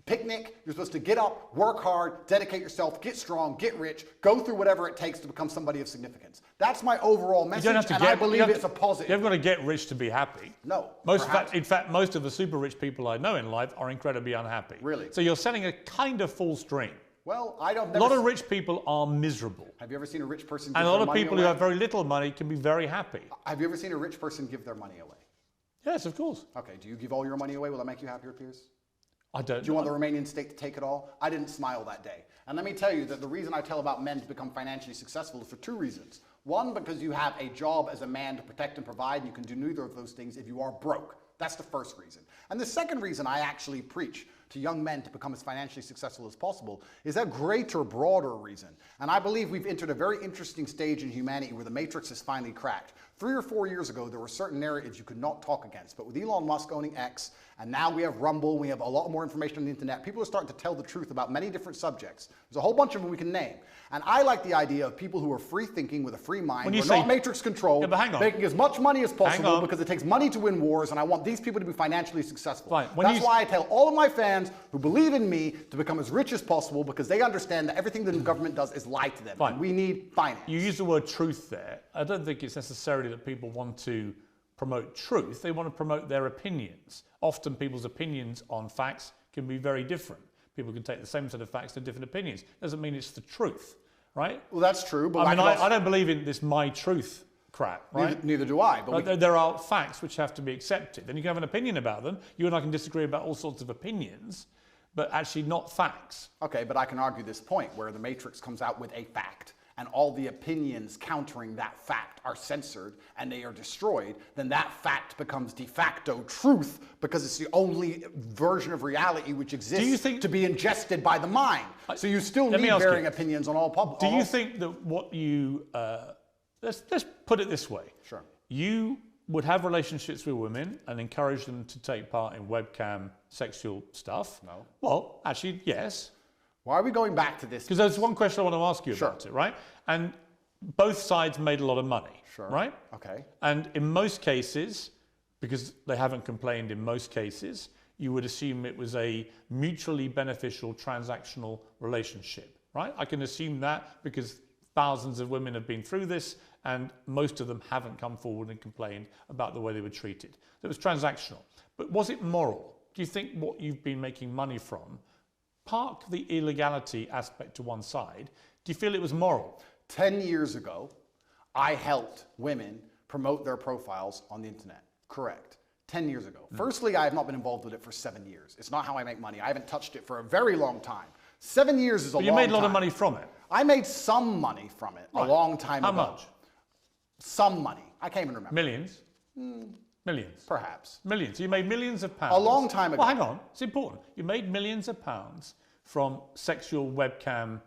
picnic. You're supposed to get up, work hard, dedicate yourself, get strong, get rich, go through whatever it takes to become somebody of significance. That's my overall message, and I believe it's a positive. You haven't got to get rich to be happy. No. In fact, most of the super rich people I know in life are incredibly unhappy. Really? So you're setting a kind of false dream. Well, a lot of rich people are miserable. Have you ever seen a rich person give and a their lot of money people away? who have very little money can be very happy. Have you ever seen a rich person give their money away? Yes, of course. Okay, do you give all your money away? Will that make you happier, Piers? I don't. Do you want the Romanian state to take it all? I didn't smile that day. And let me tell you that the reason I tell about men to become financially successful is for two reasons. One, because you have a job as a man to protect and provide, and you can do neither of those things if you are broke. That's the first reason. And the second reason I actually preach to young men to become as financially successful as possible is a greater, broader reason. And I believe we've entered a very interesting stage in humanity where the matrix is finally cracked. 3 or 4 years ago, there were certain narratives you could not talk against. But with Elon Musk owning X, and now we have Rumble, we have a lot more information on the internet, people are starting to tell the truth about many different subjects. There's a whole bunch of them we can name. And I like the idea of people who are free thinking with a free mind, who are not matrix controlled, making as much money as possible because it takes money to win wars, and I want these people to be financially successful. That's why I tell all of my fans who believe in me to become as rich as possible, because they understand that everything the government does is lie to them. And we need finance. You use the word truth there. I don't think it's necessarily that people want to promote truth. They want to promote their opinions. Often people's opinions on facts can be very different. People can take the same set of facts to different opinions. Doesn't mean it's the truth, right? Well, that's true. But I don't believe in this my truth crap, right? Neither do I. But there are facts which have to be accepted. And you can have an opinion about them. You and I can disagree about all sorts of opinions, but actually not facts. Okay, but I can argue this point where the matrix comes out with a fact, and all the opinions countering that fact are censored and they are destroyed, then that fact becomes de facto truth because it's the only version of reality which exists to be ingested by the mind. So you still need varying opinions on all public. Do you think that what you, let's put it this way. Sure. You would have relationships with women and encourage them to take part in webcam sexual stuff? No. Well, actually, yes. Why are we going back to this? Because there's one question I want to ask you about it, right? And both sides made a lot of money, right? Okay. And in most cases, because they haven't complained in most cases, you would assume it was a mutually beneficial transactional relationship, right? I can assume that because thousands of women have been through this and most of them haven't come forward and complained about the way they were treated. It was transactional. But was it moral? Do you think what you've been making money from, park the illegality aspect to one side, do you feel it was moral? 10 years ago, I helped women promote their profiles on the internet. Correct. 10 years ago. Firstly, I have not been involved with it for 7 years. It's not how I make money. I haven't touched it for a very long time. 7 years is a long time. You made a lot of money from it. I made some money from it a long time ago. How much? Some money. I can't even remember. Millions? Millions? Perhaps. Millions. You made millions of pounds. A long time ago. Well, hang on. It's important. You made millions of pounds from sexual webcam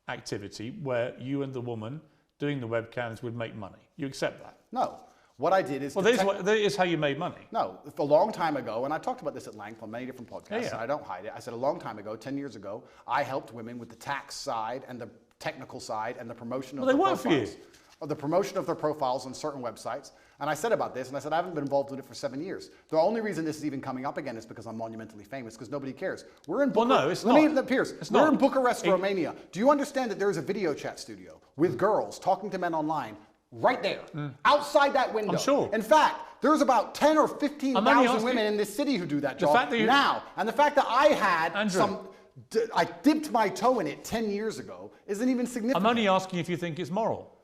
activity where you and the woman doing the webcams would make money. You accept that? No. What I did is... Well, that is how you made money. No. A long time ago, and I talked about this at length on many different podcasts, and I don't hide it. I said a long time ago, 10 years ago, I helped women with the tax side and the technical side and the promotion of their profiles. Well, they work for you. The promotion of their profiles on certain websites. And I said about this, and I said I haven't been involved with it for 7 years. The only reason this is even coming up again is because I'm monumentally famous, because nobody cares. We're in Bucharest. Well, no, it's not. Piers, we're in Bucharest, Romania. Do you understand that there is a video chat studio with girls talking to men online right there, outside that window? I'm sure. In fact, there's about 10 or 15,000 women in this city who do that job now. And the fact that I had I dipped my toe in it 10 years ago isn't even significant. I'm only asking if you think it's moral.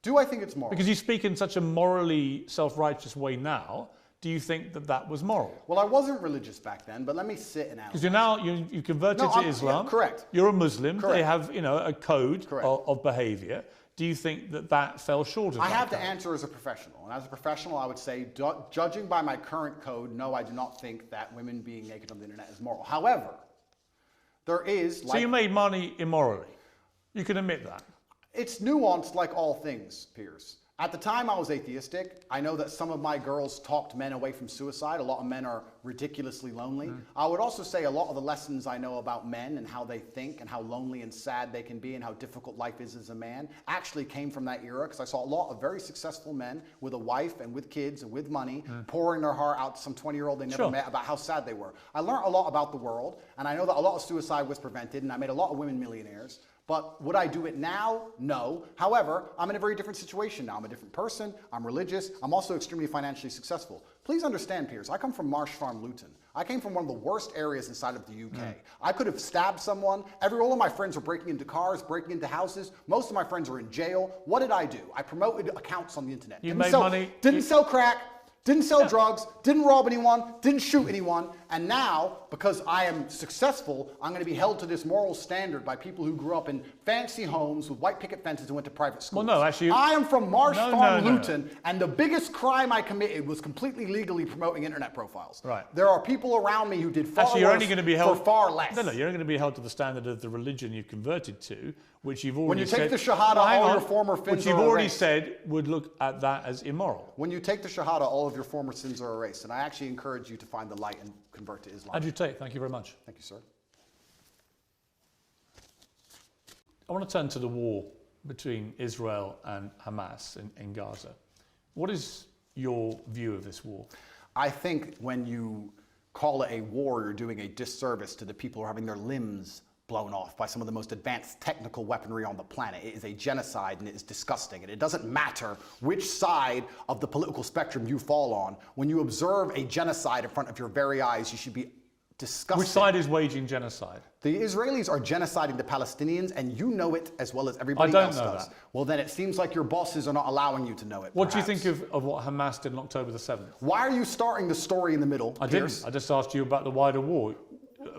Do I think it's moral? Because you speak in such a morally self-righteous way now. do you think that that was moral? Well, I wasn't religious back then, but let me sit and Because analyze. you're now, you converted to Islam. Yeah, correct. You're a Muslim. Correct. They have, a code Correct. of behavior. Do you think that that fell short of I that have to code? answer as a professional. And as a professional, I would say, judging by my current code, no, I do not think that women being naked on the internet is moral. However, there is... So you made money immorally. You can admit that. It's nuanced like all things, Piers. At the time I was atheistic. I know that some of my girls talked men away from suicide. A lot of men are ridiculously lonely. I would also say a lot of the lessons I know about men and how they think and how lonely and sad they can be and how difficult life is as a man actually came from that era, because I saw a lot of very successful men with a wife and with kids and with money pouring their heart out to some 20-year-old they never met about how sad they were. I learned a lot about the world, and I know that a lot of suicide was prevented, and I made a lot of women millionaires. But would I do it now? No. However, I'm in a very different situation now. I'm a different person. I'm religious. I'm also extremely financially successful. Please understand, Piers, I come from Marsh Farm, Luton. I came from one of the worst areas inside of the UK. I could have stabbed someone. All of my friends were breaking into cars, breaking into houses. Most of my friends are in jail. What did I do? I promoted accounts on the internet. You made money. Didn't sell crack. Didn't sell drugs, didn't rob anyone, didn't shoot anyone, and now, because I am successful, I'm going to be held to this moral standard by people who grew up in fancy homes with white picket fences and went to private schools. Well, no, actually... I am from Marsh Farm, Luton, and the biggest crime I committed was completely legally promoting internet profiles. Right. There are people around me who did far Actually, you're worse only going to be held for far less. No, you're only going to be held to the standard of the religion you've converted to, which you've already When you take said, the Shahada, all your former sins which you've are already erased. said would look at that as immoral. When you take the Shahada, all of your former sins are erased, and I actually encourage you to find the light and convert to Islam. Andrew Tate, thank you very much. Thank you, sir. I want to turn to the war between Israel and Hamas in Gaza. What is your view of this war? I think when you call it a war, you're doing a disservice to the people who are having their limbs blown off by some of the most advanced technical weaponry on the planet. It is a genocide, and it is disgusting. And it doesn't matter which side of the political spectrum you fall on. When you observe a genocide in front of your very eyes, you should be disgusted. Which side is waging genocide? The Israelis are genociding the Palestinians, and you know it as well as everybody else does. That. Well, then it seems like your bosses are not allowing you to know it. What do you think of what Hamas did on October the 7th? Why are you starting the story in the middle, Piers? Didn't. I just asked you about the wider war.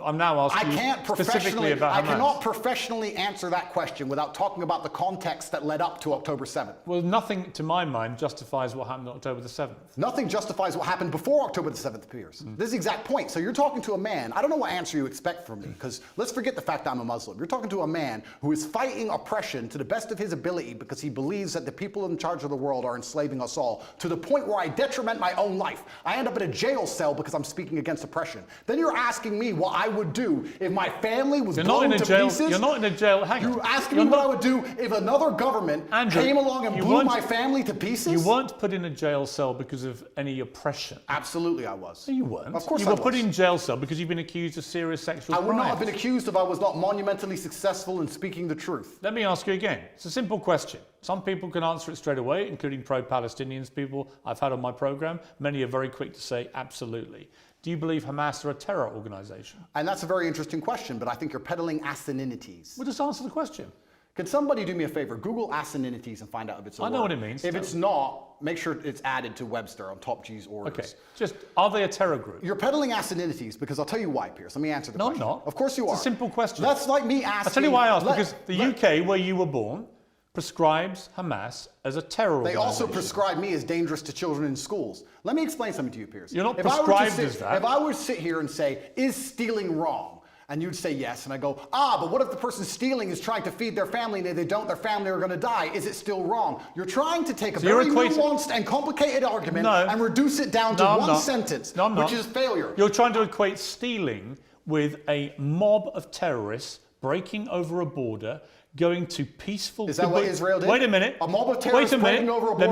I'm now asking you specifically about Hamas. I cannot professionally answer that question without talking about the context that led up to October 7th. Well, nothing, to my mind, justifies what happened on October the 7th. Nothing justifies what happened before October the 7th, Piers. This is the exact point. So you're talking to a man, I don't know what answer you expect from me, because let's forget the fact that I'm a Muslim. You're talking to a man who is fighting oppression to the best of his ability because he believes that the people in charge of the world are enslaving us all, to the point where I detriment my own life. I end up in a jail cell because I'm speaking against oppression. Then you're asking me what I would do if my family was blown to pieces. You're not in a jail. Hang on. You're asking me what I would do if another government came along and blew my family to pieces? You weren't put in a jail cell because of any oppression. Absolutely I was. No, you weren't. Of course you I were was. put in jail cell because you've been accused of serious sexual crimes. I would not have been accused if I was not monumentally successful in speaking the truth. Let me ask you again. It's a simple question. Some people can answer it straight away, including pro-Palestinians people I've had on my program. Many are very quick to say absolutely. Do you believe Hamas are a terror organization? And that's a very interesting question, but I think you're peddling asininities. Well, just answer the question. Can somebody do me a favor? Google asininities and find out if it's a word. I know what it means. If it's not, make sure it's added to Webster on Top G's orders. Okay. Just, are they a terror group? You're peddling asininities because I'll tell you why, Piers. Let me answer the question. No, I'm not. Of course you are. It's a simple question. That's like me asking... I'll tell you why I asked. Because the UK, where you were born, prescribes Hamas as a terror They organization. also prescribe me as dangerous to children in schools. Let me explain something to you, Piers. You're not prescribed as that. If I were to sit here and say, is stealing wrong? And you'd say yes, and I go, but what if the person stealing is trying to feed their family, and if they don't, their family are going to die? Is it still wrong? You're trying to take a very nuanced and complicated argument and reduce it down to one sentence, which is failure. You're trying to equate stealing with a mob of terrorists breaking over a border, going to peaceful... Is that what Israel did? Wait a minute. A mob of terrorists breaking over a border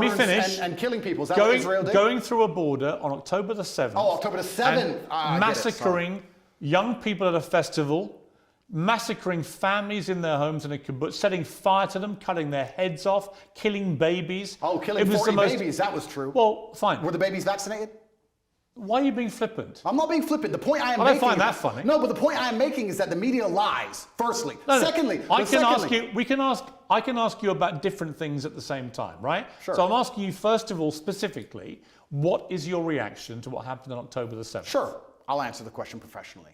and killing people. Is that what Israel did? Going through a border on October the 7th. Oh, October the 7th. Massacring young people at a festival, massacring families in their homes in a kibbutz, setting fire to them, cutting their heads off, killing babies. Oh, killing 40 babies. That was true. Well, fine. Were the babies vaccinated? Why are you being flippant? I'm not being flippant. The point I am I making... don't find that funny. No, but the point I am making is that the media lies, firstly. No, Secondly... I can ask you about different things at the same time, right? Sure. So I'm asking you, first of all, specifically, what is your reaction to what happened on October the 7th? Sure. I'll answer the question professionally.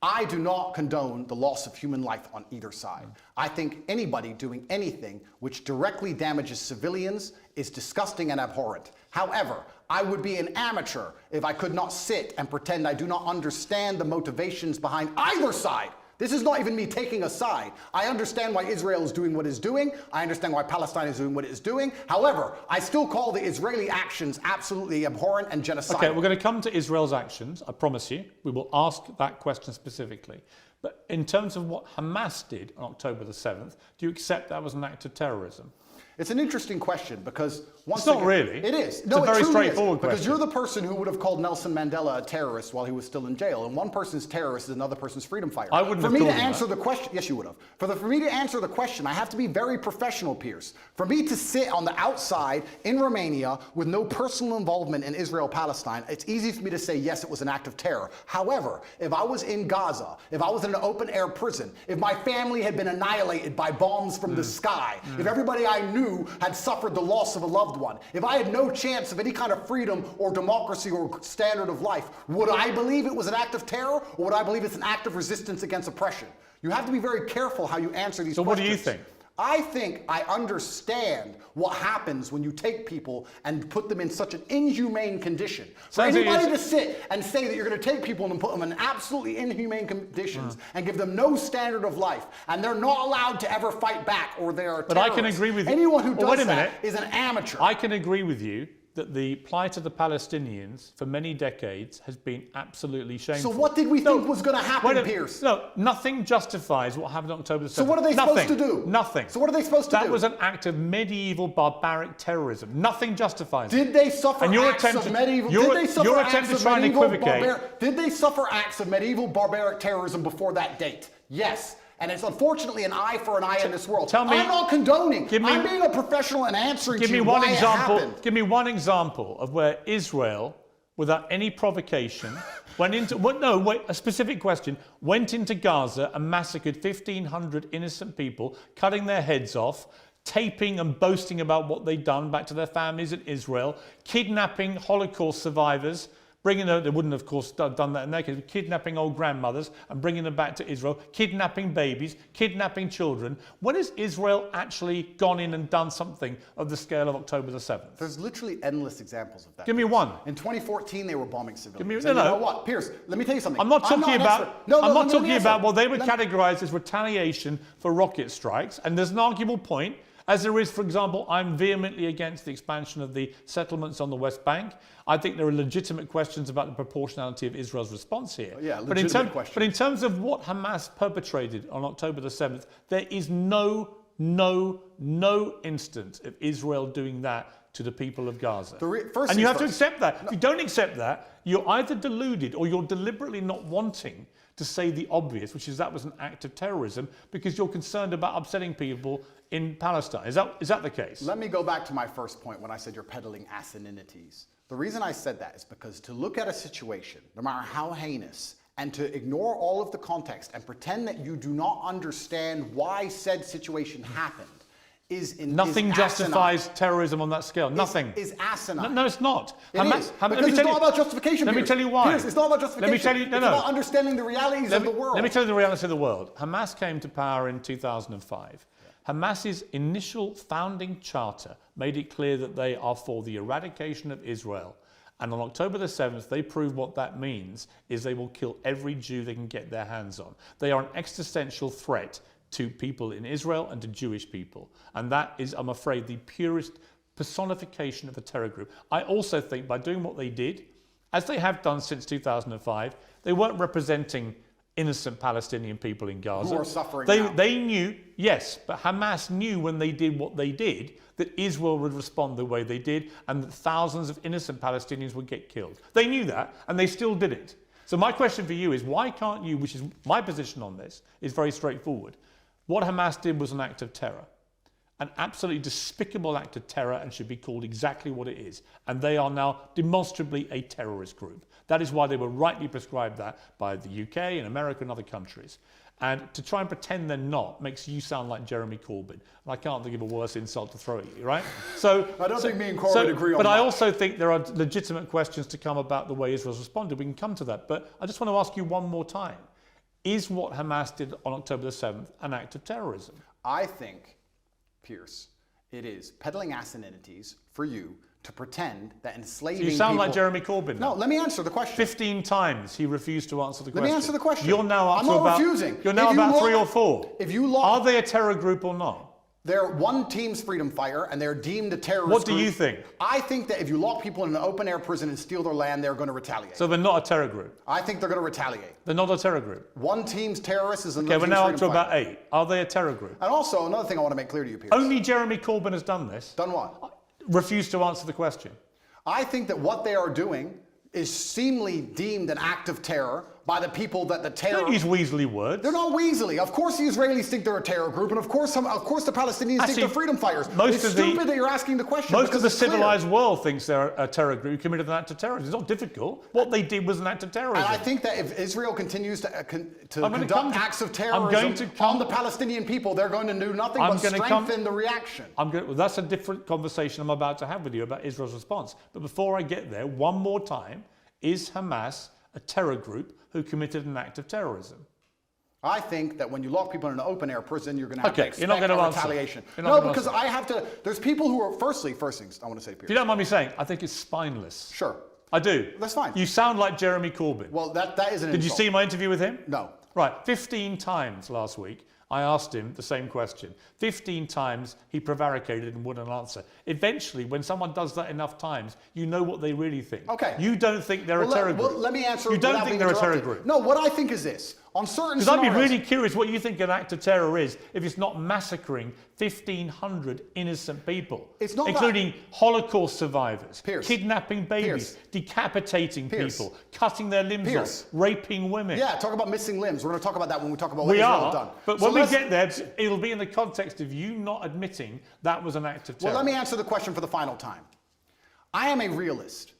I do not condone the loss of human life on either side. I think anybody doing anything which directly damages civilians is disgusting and abhorrent. However, I would be an amateur if I could not sit and pretend I do not understand the motivations behind either side. This is not even me taking a side. I understand why Israel is doing what it's doing. I understand why Palestine is doing what it is doing. However, I still call the Israeli actions absolutely abhorrent and genocidal. Okay, we're going to come to Israel's actions, I promise you. We will ask that question specifically. But in terms of what Hamas did on October the 7th, do you accept that was an act of terrorism? It's an interesting question because once it's not really. It is. It's a very straightforward question. Because you're the person who would have called Nelson Mandela a terrorist while he was still in jail, and one person's terrorist is another person's freedom fighter. I wouldn't have For me called to him answer that. the question, yes, you would have. For me to answer the question, I have to be very professional, Piers. For me to sit on the outside in Romania with no personal involvement in Israel-Palestine, it's easy for me to say yes, it was an act of terror. However, if I was in Gaza, if I was in an open-air prison, if my family had been annihilated by bombs from the sky, if everybody I knew had suffered the loss of a loved one, if I had no chance of any kind of freedom or democracy or standard of life, would I believe it was an act of terror, or would I believe it's an act of resistance against oppression? You have to be very careful how you answer these questions. So what do you think? I think I understand what happens when you take people and put them in such an inhumane condition. For anybody to sit and say that you're going to take people and put them in absolutely inhumane conditions and give them no standard of life, and they're not allowed to ever fight back, or they are terrorists. But I can agree with you. Anyone who does that is an amateur. I can agree with you that the plight of the Palestinians for many decades has been absolutely shameful. So what did we think was going to happen, Piers? No, nothing justifies what happened on October the 7th. So what are they supposed to do? Nothing. So what are they supposed to do? That was an act of medieval barbaric terrorism. Nothing justifies it. Did they suffer acts of medieval? Your attempt to try and equivocate. Did they suffer acts of medieval barbaric terrorism before that date? Yes. And it's unfortunately an eye for an eye in this world. Tell me, I'm not condoning. I'm being a professional and answering to you why it happened. Give me one example of where Israel, without any provocation, went into... a specific question. Went into Gaza and massacred 1,500 innocent people, cutting their heads off, taping and boasting about what they'd done back to their families in Israel, kidnapping Holocaust survivors, bringing them, they wouldn't, of course, done that in their case, kidnapping old grandmothers and bringing them back to Israel, kidnapping babies, kidnapping children. When has Israel actually gone in and done something of the scale of October the 7th? There's literally endless examples of that. Give me one. In 2014, they were bombing civilians. You know what, Piers, let me tell you something. I'm not talking about, well, they were categorized as retaliation for rocket strikes, and there's an arguable point. As there is, for example, I'm vehemently against the expansion of the settlements on the West Bank. I think there are legitimate questions about the proportionality of Israel's response here. Yeah, legitimate questions. But in terms of what Hamas perpetrated on October the 7th, there is no instance of Israel doing that to the people of Gaza. And you have to accept that. No. If you don't accept that, you're either deluded or you're deliberately not wanting to say the obvious, which is that was an act of terrorism, because you're concerned about upsetting people in Palestine. Is that the case? Let me go back to my first point when I said you're peddling asininities. The reason I said that is because to look at a situation, no matter how heinous, and to ignore all of the context and pretend that you do not understand why said situation happened Nothing justifies terrorism on that scale. Nothing. Is asinine. No, it's not. Because it's not about justification. Let me tell you why. Piers, it's not about justification. Let me tell you, it's about understanding the realities of the world. Let me tell you the reality of the world. Hamas came to power in 2005. Hamas's initial founding charter made it clear that they are for the eradication of Israel. And on October the 7th, they prove what that means is they will kill every Jew they can get their hands on. They are an existential threat to people in Israel and to Jewish people. And that is, I'm afraid, the purest personification of a terror group. I also think by doing what they did, as they have done since 2005, they weren't representing innocent Palestinian people in Gaza. Who are suffering now. They knew, yes, but Hamas knew when they did what they did that Israel would respond the way they did and that thousands of innocent Palestinians would get killed. They knew that, and they still did it. So my question for you is, why can't you, which is my position on this, is very straightforward. What Hamas did was an act of terror. an absolutely despicable act of terror and should be called exactly what it is. And they are now demonstrably a terrorist group. That is why they were rightly prescribed that by the UK and America and other countries. And to try and pretend they're not makes you sound like Jeremy Corbyn. And I can't think of a worse insult to throw at you, right? So I don't think me and Corbyn agree on that. But I also think there are legitimate questions to come about the way Israel's responded. We can come to that. But I just want to ask you one more time. Is what Hamas did on October the 7th an act of terrorism? I think, Piers, it is peddling asininities for you to pretend that enslaving So you sound people... like Jeremy Corbyn now. No, let me answer the question. 15 times he refused to answer the question. Let me answer the question. You're now up I'm to not about... refusing. You're now about 3 or 4. If you look... Are they a terror group or not? They're one team's freedom fighter, and they're deemed a terrorist What do group. you think? I think that if you lock people in an open-air prison and steal their land, they're going to retaliate. So they're not a terror group? I think they're going to retaliate. They're not a terror group? One team's terrorist is another Okay, we're team's now up freedom to fighter. about 8. Are they a terror group? And also, another thing I want to make clear to you, Piers. Only Jeremy Corbyn has done this. Done what? Refused to answer the question. I think that what they are doing is seemingly deemed an act of terror by the people that the terror... Don't use weaselly words. They're not weaselly. Of course the Israelis think they're a terror group, and of course the Palestinians think they're freedom fighters. It's stupid that you're asking the question. Most of the civilized world thinks they're a terror group who committed an act of terrorism. It's not difficult. What they did was an act of terrorism. And I think that if Israel continues to conduct acts of terrorism on the Palestinian people, they're going to do nothing but strengthen the reaction. Well, that's a different conversation I'm about to have with you about Israel's response. But before I get there, one more time, is Hamas a terror group who committed an act of terrorism? I think that when you lock people in an open-air prison, you're going to have to expect you're not going to retaliation. No, because I have to... There's people who are... First things I want to say, Piers. If you don't mind me saying, I think it's spineless. Sure. I do. That's fine. You sound like Jeremy Corbyn. Well, that is an insult. Did you see my interview with him? No. Right. 15 times last week, I asked him the same question. 15 times he prevaricated and wouldn't answer. Eventually, when someone does that enough times, you know what they really think. Okay. You don't think they're a terror group. Well, let me answer. You don't think they're a terror group. No, what I think is this. On certain Because I'd be really curious what you think an act of terror is if it's not massacring 1,500 innocent people, it's not including Holocaust survivors, Piers. Kidnapping babies, decapitating Piers. people, cutting their limbs off, raping women. Yeah, talk about missing limbs. We're going to talk about that when we talk about we what Israel are, has done. But when we get there, it'll be in the context of you not admitting that was an act of terror. Well, let me answer the question for the final time. I am a realist.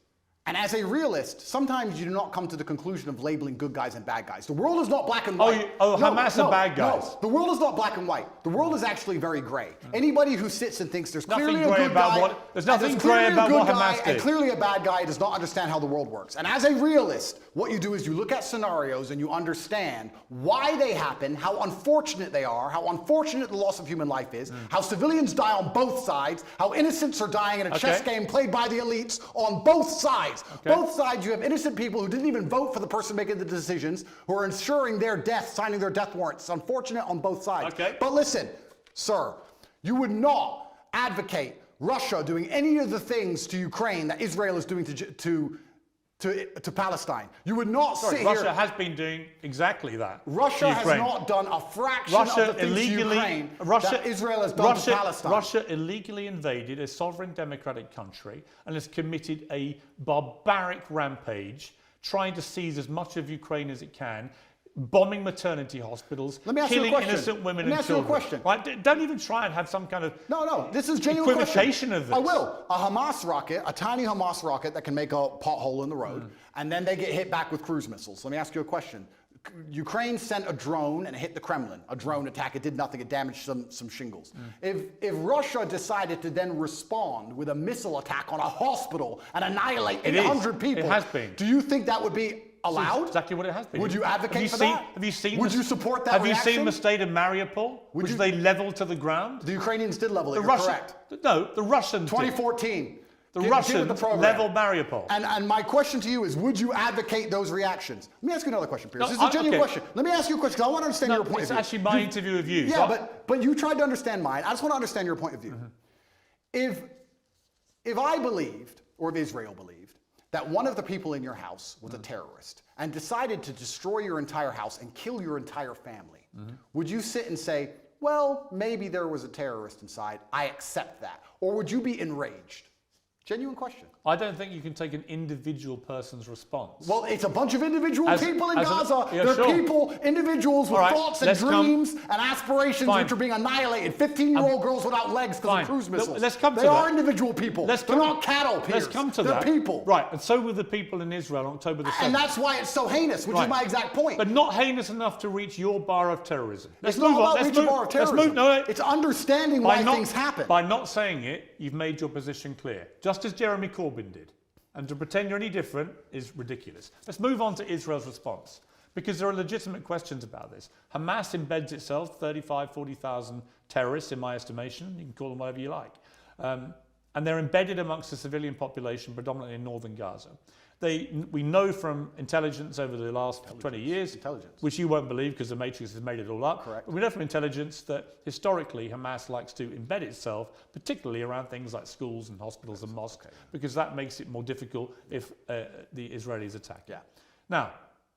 And as a realist, sometimes you do not come to the conclusion of labeling good guys and bad guys. The world is not black and white. Hamas are bad guys. No, the world is not black and white. The world is actually very gray. Anybody who sits and thinks there's clearly a good guy, there's nothing grey about what Hamas did, and clearly a bad guy does not understand how the world works. And as a realist, what you do is you look at scenarios and you understand why they happen, how unfortunate they are, how unfortunate the loss of human life is, how civilians die on both sides, how innocents are dying in a chess game played by the elites on both sides. Both sides, you have innocent people who didn't even vote for the person making the decisions, who are ensuring their death, signing their death warrants. It's unfortunate on both sides. But listen, sir, you would not advocate Russia doing any of the things to Ukraine that Israel is doing to Palestine. You would not sit here... Russia has been doing exactly that. Russia has not done a fraction of the things to Ukraine that Israel has done to Palestine. Russia illegally invaded a sovereign democratic country and has committed a barbaric rampage, trying to seize as much of Ukraine as it can, bombing maternity hospitals, killing innocent women and children. Let me ask you a question. Right? Don't even try and have some kind of this is genuine equivocation of this. I will. A Hamas rocket, a tiny Hamas rocket that can make a pothole in the road, and then they get hit back with cruise missiles. Let me ask you a question. Ukraine sent a drone and it hit the Kremlin. A drone attack. It did nothing. It damaged some shingles. If Russia decided to then respond with a missile attack on a hospital and annihilate 800 people, it has been. Do you think that would be allowed? That's exactly what it has been. Would you advocate for that? Have you seen? Would you support that Have reaction? you seen the state of Mariupol, which they leveled to the ground? The Ukrainians did level it. You're correct. No, the Russians 2014. The Russians leveled Mariupol. And my question to you is, would you advocate those reactions? Let me ask you another question, Piers. This is a genuine question. Let me ask you a question, because I want to understand your point of view. It's actually my interview of you. Yeah, but you tried to understand mine. I just want to understand your point of view. If I believed, or if Israel believed, that one of the people in your house was a terrorist and decided to destroy your entire house and kill your entire family, would you sit and say, well, maybe there was a terrorist inside, I accept that? Or would you be enraged? Genuine question. I don't think you can take an individual person's response. Well, it's a bunch of individual people in Gaza. Yeah, They're sure. people, individuals with thoughts and dreams and aspirations Fine. which are being annihilated. 15-year-old girls without legs because of cruise missiles. Let's come to they that. are individual people. They're not cattle, Piers. Let's come to They're that. people. Right, and so were the people in Israel on October the 7th. And that's why it's so heinous, which is my exact point. But not heinous enough to reach your bar of terrorism. It's not about reaching bar of terrorism. It's understanding why things happen. By not saying it, you've made your position clear. Just as Jeremy Corbyn did. And to pretend you're any different is ridiculous. Let's move on to Israel's response, because there are legitimate questions about this. Hamas embeds itself, 40,000 terrorists in my estimation. You can call them whatever you like. And they're embedded amongst the civilian population, predominantly in northern Gaza. We know from intelligence over the last 20 years, which you won't believe because the Matrix has made it all up. Correct. But we know from intelligence that historically Hamas likes to embed itself, particularly around things like schools and hospitals and mosques, because that makes it more difficult if the Israelis attack. Yeah. Now,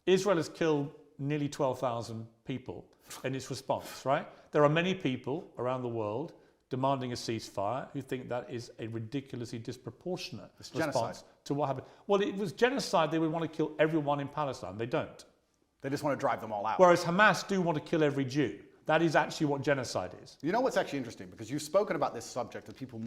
Israel has killed nearly 12,000 people in its response, right? There are many people around the world demanding a ceasefire who think that is a ridiculously disproportionate response to what happened. Well, it was genocide. They would want to kill everyone in Palestine. They don't. They just want to drive them all out. Whereas Hamas do want to kill every Jew. That is actually what genocide is. You know what's actually interesting? Because you've spoken about this subject with people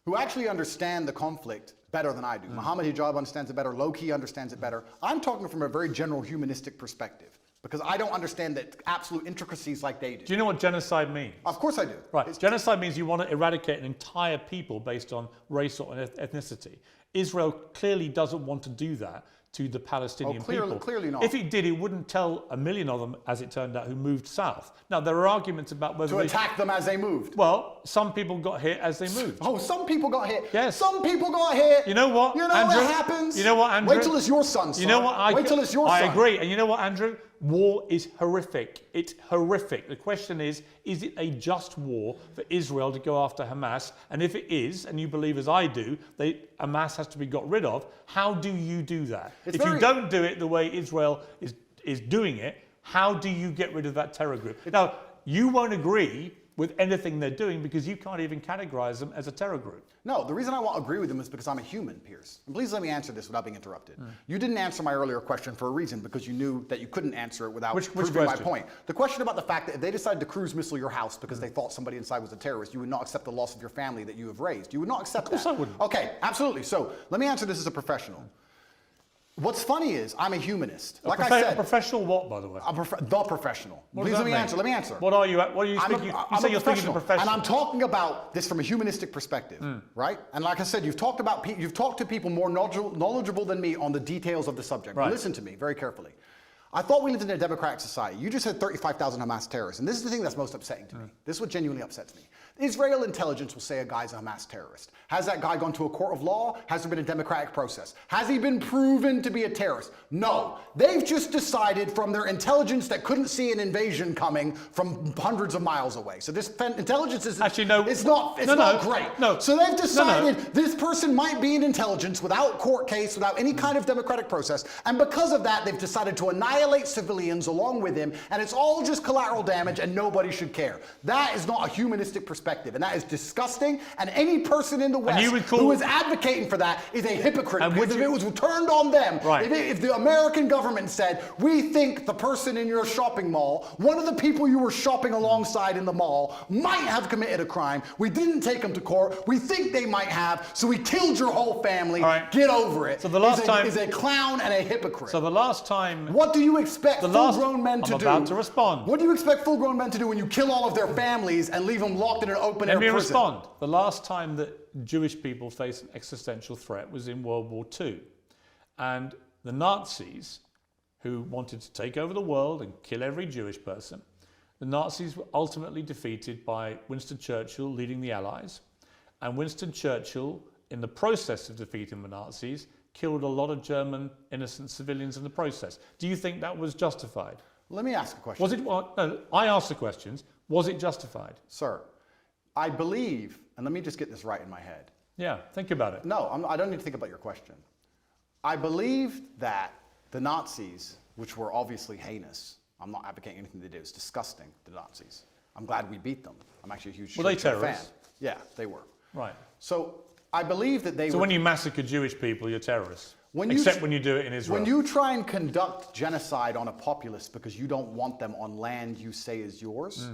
who actually understand the conflict better than I do. Mohammed Hijab understands it better. Loki understands it better. I'm talking from a very general humanistic perspective, because I don't understand the absolute intricacies like they do. Do you know what genocide means? Of course I do. Right. Genocide means you want to eradicate an entire people based on race or ethnicity. Israel clearly doesn't want to do that to the Palestinian people. Clearly not. If it did, it wouldn't tell a million of them, as it turned out, who moved south. Now, there are arguments about whether to attack them as they moved. Well, some people got hit as they moved. Oh, some people got hit. Yes. Some people got hit. You know what, You know Andrew? what happens? You know what, Andrew? Wait till it's your son, son. You know what? Wait till it's your son. I agree. And you know what, Andrew? War is horrific. It's horrific. The question is it a just war for Israel to go after Hamas? And if it is, and you believe as I do, Hamas has to be got rid of, how do you do that? If you don't do it the way Israel is doing it, how do you get rid of that terror group? Now, you won't agree with anything they're doing because you can't even categorize them as a terror group. No, the reason I won't agree with them is because I'm a human, Piers. And please let me answer this without being interrupted. You didn't answer my earlier question for a reason, because you knew that you couldn't answer it without proving my point. The question about the fact that if they decided to cruise missile your house because they thought somebody inside was a terrorist, you would not accept the loss of your family that you have raised. You would not accept that. Of course I wouldn't. Okay, absolutely. So let me answer this as a professional. What's funny is I'm a humanist. Like I said, a professional what, by the way? The professional. Please let me answer. Let me answer. What are you? What are you thinking? You say you're thinking the professional, and I'm talking about this from a humanistic perspective, right? And like I said, you've talked to people more knowledgeable than me on the details of the subject. Right. Listen to me very carefully. I thought we lived in a democratic society. You just said 35,000 Hamas terrorists, and this is the thing that's most upsetting to me. This is what genuinely upsets me. Israel intelligence will say a guy's a Hamas terrorist. Has that guy gone to a court of law? Has there been a democratic process? Has he been proven to be a terrorist? No. They've just decided from their intelligence that couldn't see an invasion coming from hundreds of miles away. So this intelligence is actually no. It's not great. No. So they've decided this person might be in intelligence without court case, without any kind of democratic process, and because of that, they've decided to annihilate civilians along with him, and it's all just collateral damage, and nobody should care. That is not a humanistic perspective, and that is disgusting. And any person in the West who is advocating for that is a hypocrite. Because if it was turned on them, if the American government said, we think the person in your shopping mall, one of the people you were shopping alongside in the mall, might have committed a crime. We didn't take them to court. We think they might have, so we killed your whole family. Get over it. So the last time is a clown and a hypocrite. So the last time, what do you expect full-grown men to do? I'm about to respond. What do you expect full-grown men to do when you kill all of their families and leave them locked in an open-air prison? Let me respond. The last time that Jewish people faced an existential threat was in World War II. And the Nazis, who wanted to take over the world and kill every Jewish person, the Nazis were ultimately defeated by Winston Churchill leading the Allies. And Winston Churchill, in the process of defeating the Nazis, killed a lot of German innocent civilians in the process. Do you think that was justified? Let me ask a question. Was it? Well, no, I asked the questions. Was it justified? Sir, I believe, and let me just get this right in my head. Yeah, think about it. No, I don't need to think about your question. I believe that the Nazis, which were obviously heinous, I'm not advocating anything they did, it's disgusting, the Nazis. I'm glad we beat them. I'm actually a huge fan. Were they terrorists? Yeah, they were. Right. So I believe that they So were... when you massacre Jewish people, you're terrorists. When you do it in Israel. When you try and conduct genocide on a populace because you don't want them on land you say is yours,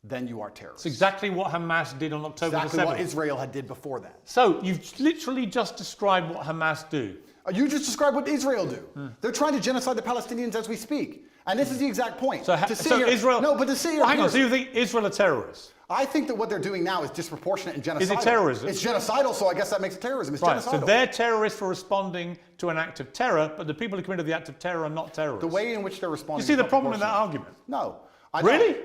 then you are terrorists. It's exactly what Hamas did on October the 7th. Exactly what Israel had did before that. So you've literally just described what Hamas do. You just described what Israel do. They're trying to genocide the Palestinians as we speak. And this is the exact point. So Israel... No, but to sit here... Well, hang on, so you think Israel are terrorists? I think that what they're doing now is disproportionate and genocidal. Is it terrorism? It's genocidal, so I guess that makes it terrorism. It's right, genocidal. so they're terrorists for responding to an act of terror, but the people who committed the act of terror are not terrorists. The way in which they're responding... You see the problem in that argument? No. Really?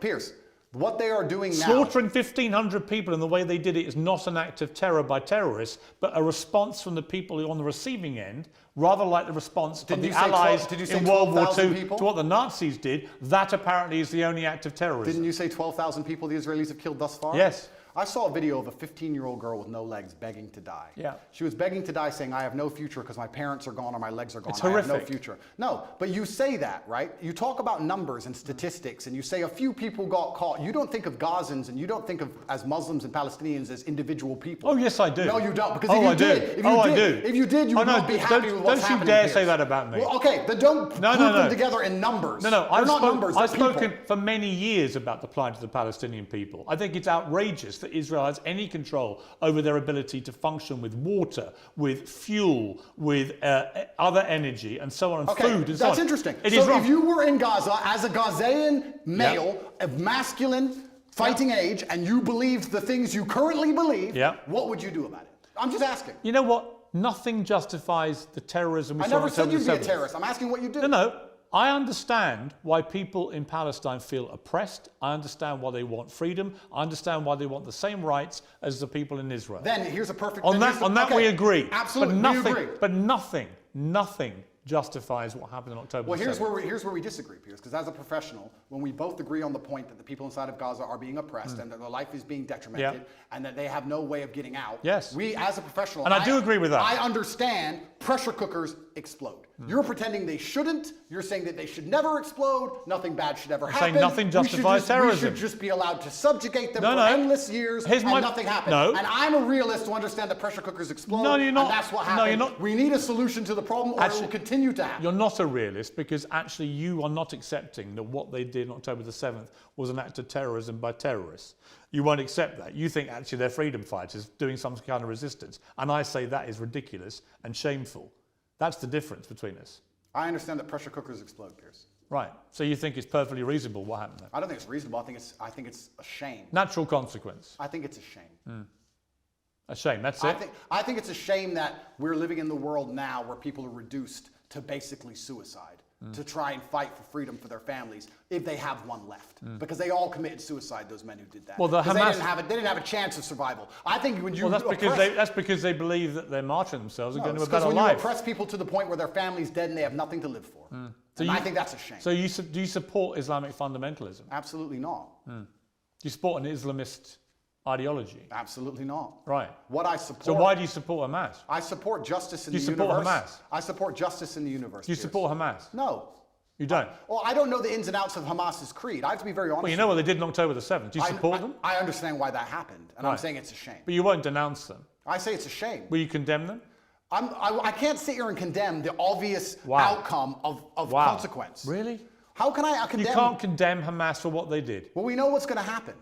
Piers, what they are doing now... Slaughtering 1,500 people in the way they did it is not an act of terror by terrorists, but a response from the people who are on the receiving end, rather like the response of the Allies in World War II to what the Nazis did. That apparently is the only act of terrorism. Didn't you say 12,000 people the Israelis have killed thus far? Yes. I saw a video of a 15-year-old girl with no legs begging to die. Yeah. She was begging to die saying, I have no future because my parents are gone or my legs are gone. It's I horrific. have no future. No, but you say that, right? You talk about numbers and statistics and you say a few people got caught. You don't think of Gazans and you don't think of as Muslims and Palestinians as individual people. Oh, yes, I do. No, you don't. Because if you did, you would not be happy with what's happening. Don't you dare say that about me. Well, okay, then don't group them together in numbers. No, they're not numbers, they're I've spoken people. for many years about the plight of the Palestinian people. I think it's outrageous that Israel has any control over their ability to function with water, with fuel, with other energy, and so on, and food, and so on. That's interesting. So if you were in Gaza as a Gazan male of masculine fighting age, and you believed the things you currently believe, what would you do about it? I'm just asking. You know what? Nothing justifies the terrorism we saw. I never said you'd be a terrorist. I'm asking what you do. No. I understand why people in Palestine feel oppressed. I understand why they want freedom. I understand why they want the same rights as the people in Israel. Then here's a perfect... On that we agree. Absolutely, we agree. But nothing justifies what happened in October. Well, here's where we disagree, Piers, because as a professional, when we both agree on the point that the people inside of Gaza are being oppressed and that their life is being detrimented and that they have no way of getting out, we, as a professional... And I do agree with that. I understand pressure cookers explode. You're pretending they shouldn't. You're saying that they should never explode. Nothing bad should ever happen. Saying nothing justifies terrorism. We should just be allowed to subjugate them for endless years and nothing happens. And I'm a realist to understand that pressure cookers explode. No, you're not. And that's what happened. No, you're not. We need a solution to the problem or it will continue to happen. You're not a realist because actually you are not accepting that what they did on October the 7th was an act of terrorism by terrorists. You won't accept that. You think actually they're freedom fighters doing some kind of resistance. And I say that is ridiculous and shameful. That's the difference between us. I understand that pressure cookers explode, Piers. Right. So you think it's perfectly reasonable what happened there? I don't think it's reasonable. I think it's a shame. Natural consequence. I think it's a shame. A shame. That's it. I think it's a shame that we're living in the world now where people are reduced to basically suicide to try and fight for freedom for their families if they have one left, because they all committed suicide. Those men who did that. Well, the Hamas, they didn't have a chance of survival. I think when you that's because they believe that they're martyring themselves and going to a better life. life. You oppress people to the point where their family's dead and they have nothing to live for. I think that's a shame. So do you support Islamic fundamentalism? Absolutely not. Do you support an Islamist ideology? Absolutely not. Right. What I support. So why do you support Hamas? I support justice in the universe. Do you support Hamas? I support justice in the universe. Do you support Hamas? No. You don't? Well, I don't know the ins and outs of Hamas's creed. I have to be very honest. Well, you know what they did on October the 7th. Do you support them? I understand why that happened, and I'm saying it's a shame. But you won't denounce them? I say it's a shame. Will you condemn them? I can't sit here and condemn the obvious outcome of consequence. Really? How can I condemn? You can't condemn Hamas for what they did. Well, we know what's going to happen,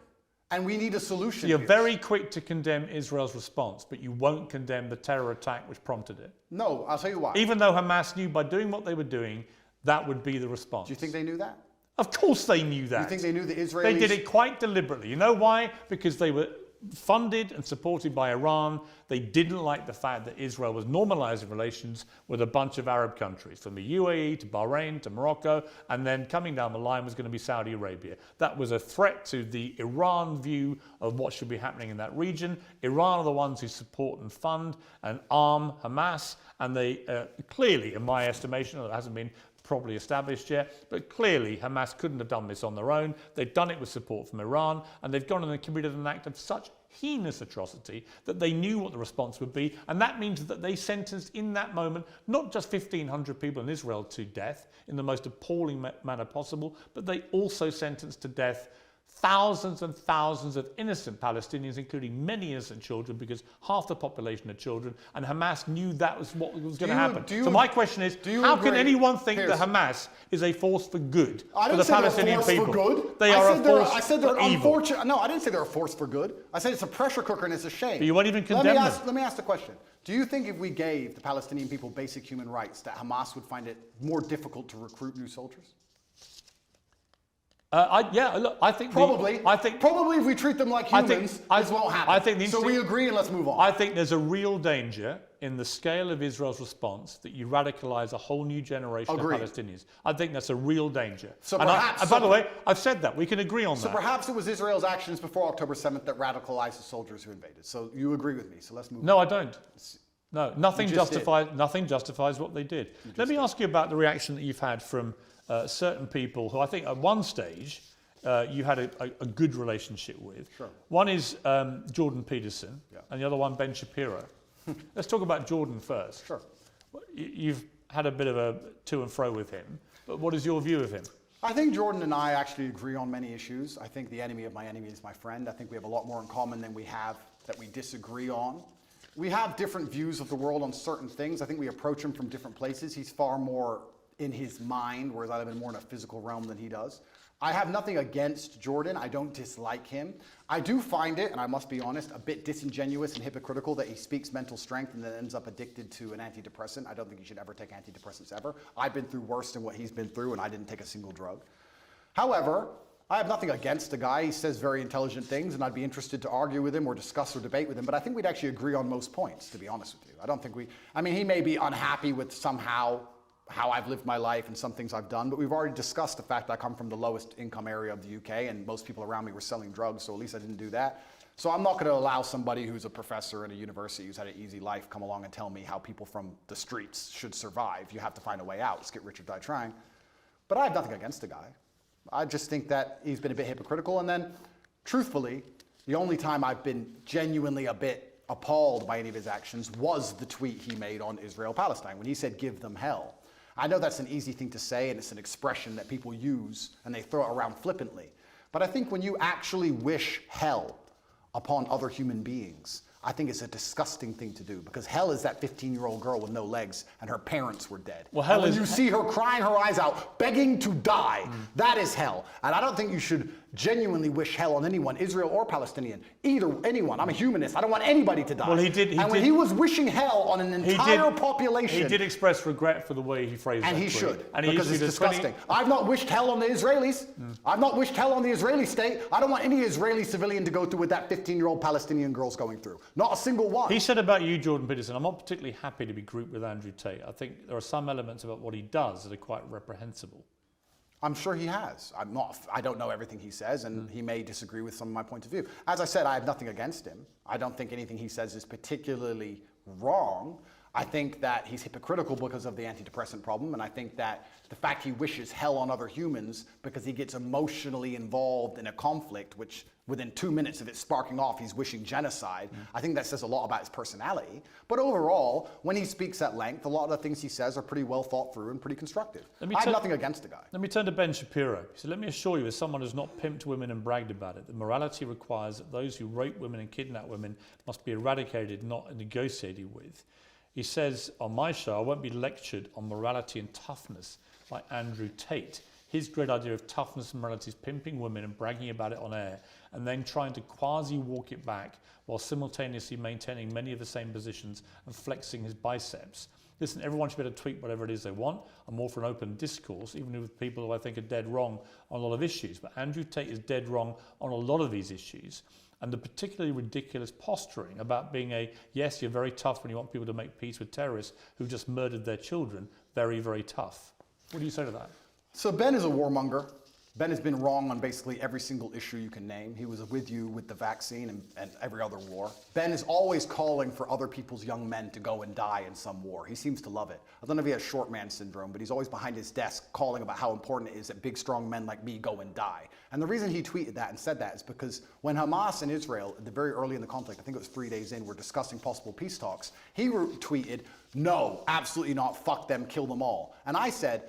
and we need a solution. So you're very quick to condemn Israel's response, but you won't condemn the terror attack which prompted it. No, I'll tell you why. Even though Hamas knew by doing what they were doing, that would be the response. Do you think they knew that? Of course they knew that. You think they knew the Israelis? They did it quite deliberately. You know why? Because they were funded and supported by Iran. They didn't like the fact that Israel was normalizing relations with a bunch of Arab countries, from the UAE to Bahrain to Morocco, and then coming down the line was going to be Saudi Arabia. That was a threat to the Iran view of what should be happening in that region. Iran are the ones who support and fund and arm Hamas, and they clearly, in my estimation, it hasn't been properly established yet, but clearly Hamas couldn't have done this on their own. They've done it with support from Iran, and they've gone and committed an act of such heinous atrocity that they knew what the response would be, and that means that they sentenced in that moment not just 1,500 people in Israel to death in the most appalling manner possible, but they also sentenced to death thousands and thousands of innocent Palestinians, including many innocent children, because half the population are children, and Hamas knew that was what was going to happen. So my question is, how can anyone think that Hamas is a force for good for the Palestinian people? They are a force I said they're for evil. unfortunate. No, I didn't say they're a force for good. I said it's a pressure cooker and it's a shame. But you won't even condemn them. Let me ask the question. Do you think if we gave the Palestinian people basic human rights, that Hamas would find it more difficult to recruit new soldiers? I think probably. Probably if we treat them like humans, this won't happen. So we agree and let's move on. I think there's a real danger in the scale of Israel's response that you radicalize a whole new generation of Palestinians. I think that's a real danger. So by the way, I've said that. We can agree on that. So perhaps it was Israel's actions before October 7th that radicalized the soldiers who invaded. So you agree with me. So let's move on. No, I don't. No, nothing justifies what they did. Let me ask you about the reaction that you've had from certain people who I think at one stage you had a good relationship with. Sure. One is Jordan Peterson, and the other one Ben Shapiro. Let's talk about Jordan first. Sure. You've had a bit of a to and fro with him, but what is your view of him? I think Jordan and I actually agree on many issues. I think the enemy of my enemy is my friend. I think we have a lot more in common than we have that we disagree on. We have different views of the world on certain things. I think we approach him from different places. He's far more in his mind, whereas I live in more in a physical realm than he does. I have nothing against Jordan. I don't dislike him. I do find it, and I must be honest, a bit disingenuous and hypocritical that he speaks mental strength and then ends up addicted to an antidepressant. I don't think he should ever take antidepressants ever. I've been through worse than what he's been through, and I didn't take a single drug. However, I have nothing against the guy. He says very intelligent things, and I'd be interested to argue with him or discuss or debate with him, but I think we'd actually agree on most points, to be honest with you. I don't think he may be unhappy with somehow how I've lived my life and some things I've done, but we've already discussed the fact that I come from the lowest income area of the UK and most people around me were selling drugs, so at least I didn't do that. So I'm not going to allow somebody who's a professor in a university who's had an easy life come along and tell me how people from the streets should survive. You have to find a way out. Let's get rich or die trying. But I have nothing against the guy. I just think that he's been a bit hypocritical, and then truthfully, the only time I've been genuinely a bit appalled by any of his actions was the tweet he made on Israel-Palestine when he said, "Give them hell." I know that's an easy thing to say, and it's an expression that people use, and they throw it around flippantly. But I think when you actually wish hell upon other human beings, I think it's a disgusting thing to do, because hell is that 15-year-old girl with no legs, and her parents were dead. Well, hell and when you see her crying her eyes out, begging to die, that is hell. And I don't think you should genuinely wish hell on anyone, Israel or Palestinian, anyone. I'm a humanist. I don't want anybody to die. Well, he did. When he was wishing hell on an entire population, he did express regret for the way he phrased it. And he should, because it's disgusting. I've not wished hell on the Israelis. I've not wished hell on the Israeli state. I don't want any Israeli civilian to go through what that 15-year-old Palestinian girl's going through. Not a single one. He said about you, Jordan Peterson, I'm not particularly happy to be grouped with Andrew Tate. I think there are some elements about what he does that are quite reprehensible. I'm sure he has. I don't know everything he says, and he may disagree with some of my point of view. As I said, I have nothing against him. I don't think anything he says is particularly wrong. I think that he's hypocritical because of the antidepressant problem, and I think that the fact he wishes hell on other humans because he gets emotionally involved in a conflict, which within 2 minutes of it sparking off, he's wishing genocide. I think that says a lot about his personality. But overall, when he speaks at length, a lot of the things he says are pretty well thought through and pretty constructive. I have nothing against the guy. Let me turn to Ben Shapiro. He said, "Let me assure you, as someone who's not pimped women and bragged about it, that morality requires that those who rape women and kidnap women must be eradicated, not negotiated with." He says, on my show, I won't be lectured on morality and toughness by Andrew Tate. His great idea of toughness and morality is pimping women and bragging about it on air, and then trying to quasi-walk it back while simultaneously maintaining many of the same positions and flexing his biceps. Listen, everyone should be able to tweet whatever it is they want. I'm all for an open discourse, even with people who I think are dead wrong on a lot of issues. But Andrew Tate is dead wrong on a lot of these issues. And the particularly ridiculous posturing about being yes, you're very tough when you want people to make peace with terrorists who just murdered their children, very, very tough. What do you say to that? So Ben is a warmonger. Ben has been wrong on basically every single issue you can name. He was with you with the vaccine and every other war. Ben is always calling for other people's young men to go and die in some war. He seems to love it. I don't know if he has short man syndrome, but he's always behind his desk calling about how important it is that big, strong men like me go and die. And the reason he tweeted that and said that is because when Hamas and Israel, at the very early in the conflict, I think it was 3 days in, were discussing possible peace talks, he tweeted, "No, absolutely not, fuck them, kill them all." And I said,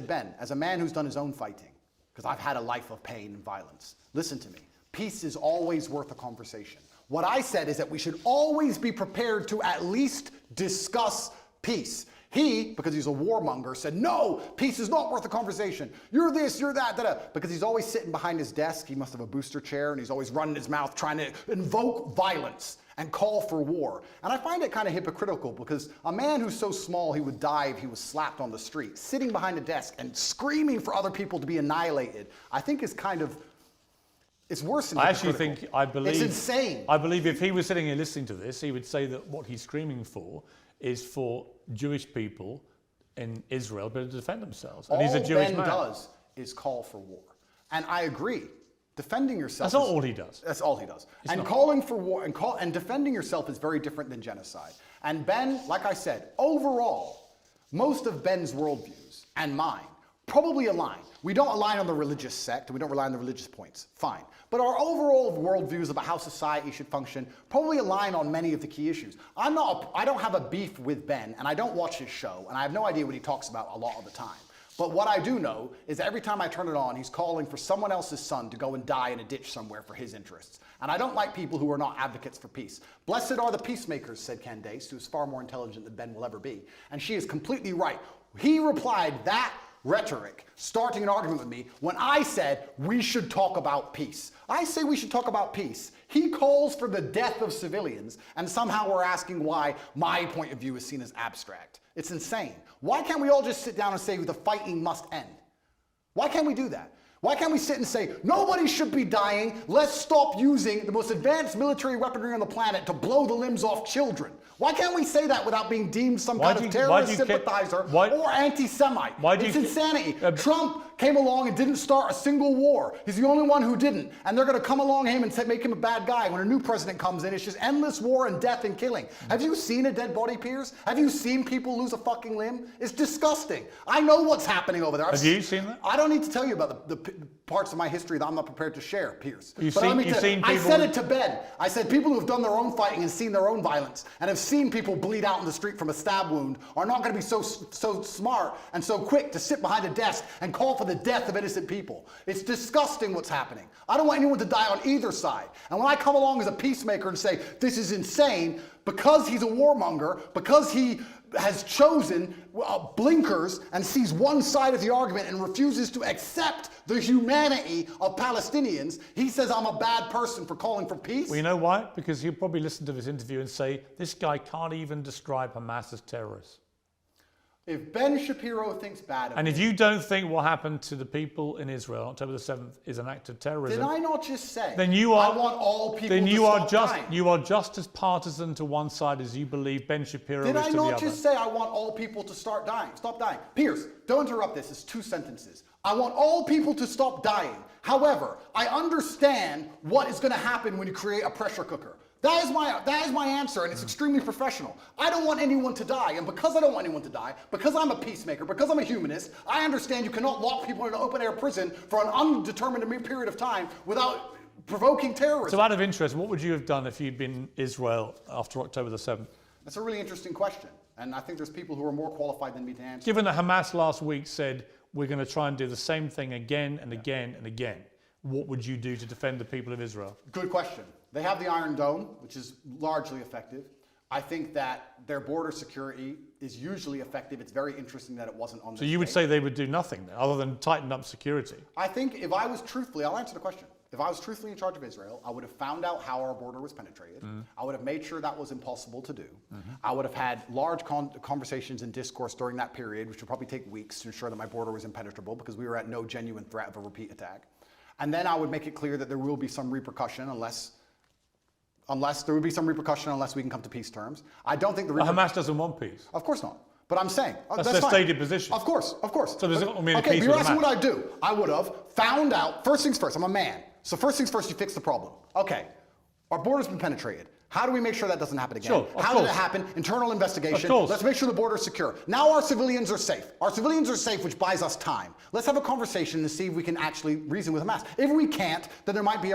Ben, as a man who's done his own fighting, because I've had a life of pain and violence. Listen to me. Peace is always worth a conversation. What I said is that we should always be prepared to at least discuss peace. He, because he's a warmonger, said, no, peace is not worth a conversation. You're this, you're that, da-da. Because he's always sitting behind his desk. He must have a booster chair, and he's always running his mouth trying to invoke violence and call for war. And I find it kind of hypocritical, because a man who's so small he would die if he was slapped on the street, sitting behind a desk and screaming for other people to be annihilated, I think is kind of, it's worse than hypocritical. I believe... It's insane. I believe if he was sitting here listening to this, he would say that what he's screaming for is for Jewish people in Israel to defend themselves. And he's a Jewish man. All Ben does is call for war. And I agree. Defending yourself... That's not all he does. That's all he does. It's and not. Calling for war and defending yourself is very different than genocide. And Ben, like I said, overall, most of Ben's worldviews and mine probably align. We don't align on the religious sect, and we don't rely on the religious points. Fine. But our overall worldviews about how society should function probably align on many of the key issues. I don't have a beef with Ben, and I don't watch his show, and I have no idea what he talks about a lot of the time. But what I do know is every time I turn it on, he's calling for someone else's son to go and die in a ditch somewhere for his interests. And I don't like people who are not advocates for peace. Blessed are the peacemakers, said Candace, who is far more intelligent than Ben will ever be. And she is completely right. He replied that rhetoric, starting an argument with me, when I said we should talk about peace. I say we should talk about peace. He calls for the death of civilians, and somehow we're asking why my point of view is seen as abstract. It's insane. Why can't we all just sit down and say the fighting must end? Why can't we do that? Why can't we sit and say, nobody should be dying, let's stop using the most advanced military weaponry on the planet to blow the limbs off children? Why can't we say that without being deemed some kind of terrorist sympathizer or anti-Semite? It's insanity. Trump came along and didn't start a single war. He's the only one who didn't. And they're going to come along him and make him a bad guy. When a new president comes in, it's just endless war and death and killing. Have you seen a dead body, Piers? Have you seen people lose a fucking limb? It's disgusting. I know what's happening over there. Have you seen that? I don't need to tell you about the parts of my history that I'm not prepared to share, Piers. You've seen people... I said it to Ben. I said people who have done their own fighting and seen their own violence and have seen people bleed out in the street from a stab wound are not going to be so smart and so quick to sit behind a desk and call for the death of innocent people. It's disgusting what's happening. I don't want anyone to die on either side. And when I come along as a peacemaker and say, this is insane, because he's a warmonger, because he has chosen blinkers and sees one side of the argument and refuses to accept the humanity of Palestinians, he says I'm a bad person for calling for peace. Well, you know why? Because he'll probably listen to this interview and say, this guy can't even describe Hamas as terrorists. If Ben Shapiro thinks bad of And if you don't think what happened to the people in Israel on October the 7th is an act of terrorism... Did I not just say, then you are, I want all people then to you stop are just dying? You are just as partisan to one side as you believe Ben Shapiro is to the other. Did I not just say I want all people to stop dying? Piers, don't interrupt this. It's 2 sentences. I want all people to stop dying. However, I understand what is going to happen when you create a pressure cooker. That is my answer, and it's extremely professional. I don't want anyone to die, and because I don't want anyone to die, because I'm a peacemaker, because I'm a humanist, I understand you cannot lock people in an open-air prison for an undetermined period of time without provoking terrorism. So out of interest, what would you have done if you'd been in Israel after October the 7th? That's a really interesting question, and I think there's people who are more qualified than me to answer. Given that Hamas last week said, we're going to try and do the same thing again and again and again, what would you do to defend the people of Israel? Good question. They have the Iron Dome, which is largely effective. I think that their border security is usually effective. It's very interesting that it wasn't on this So you would day. say they would do nothing then, other than tighten up security? I think if I was truthfully, I'll answer the question. If I was truthfully in charge of Israel, I would have found out how our border was penetrated. I would have made sure that was impossible to do. I would have had large conversations and discourse during that period, which would probably take weeks to ensure that my border was impenetrable because we were at no genuine threat of a repeat attack. And then I would make it clear that there will be some repercussion unless we can come to peace terms. I don't think Hamas doesn't want peace. Of course not. But I'm saying that's their fine. stated position. Of course. So there's not mean okay, peace you're with asking Hamas. what I'd do. I would have found out. First things first. I'm a man. So first things first, you fix the problem. Okay, our border's been penetrated. How do we make sure that doesn't happen again? Sure, How did it happen? Internal investigation. Of course. Let's make sure the border's secure. Now our civilians are safe. Our civilians are safe, which buys us time. Let's have a conversation and see if we can actually reason with Hamas. If we can't, then there might be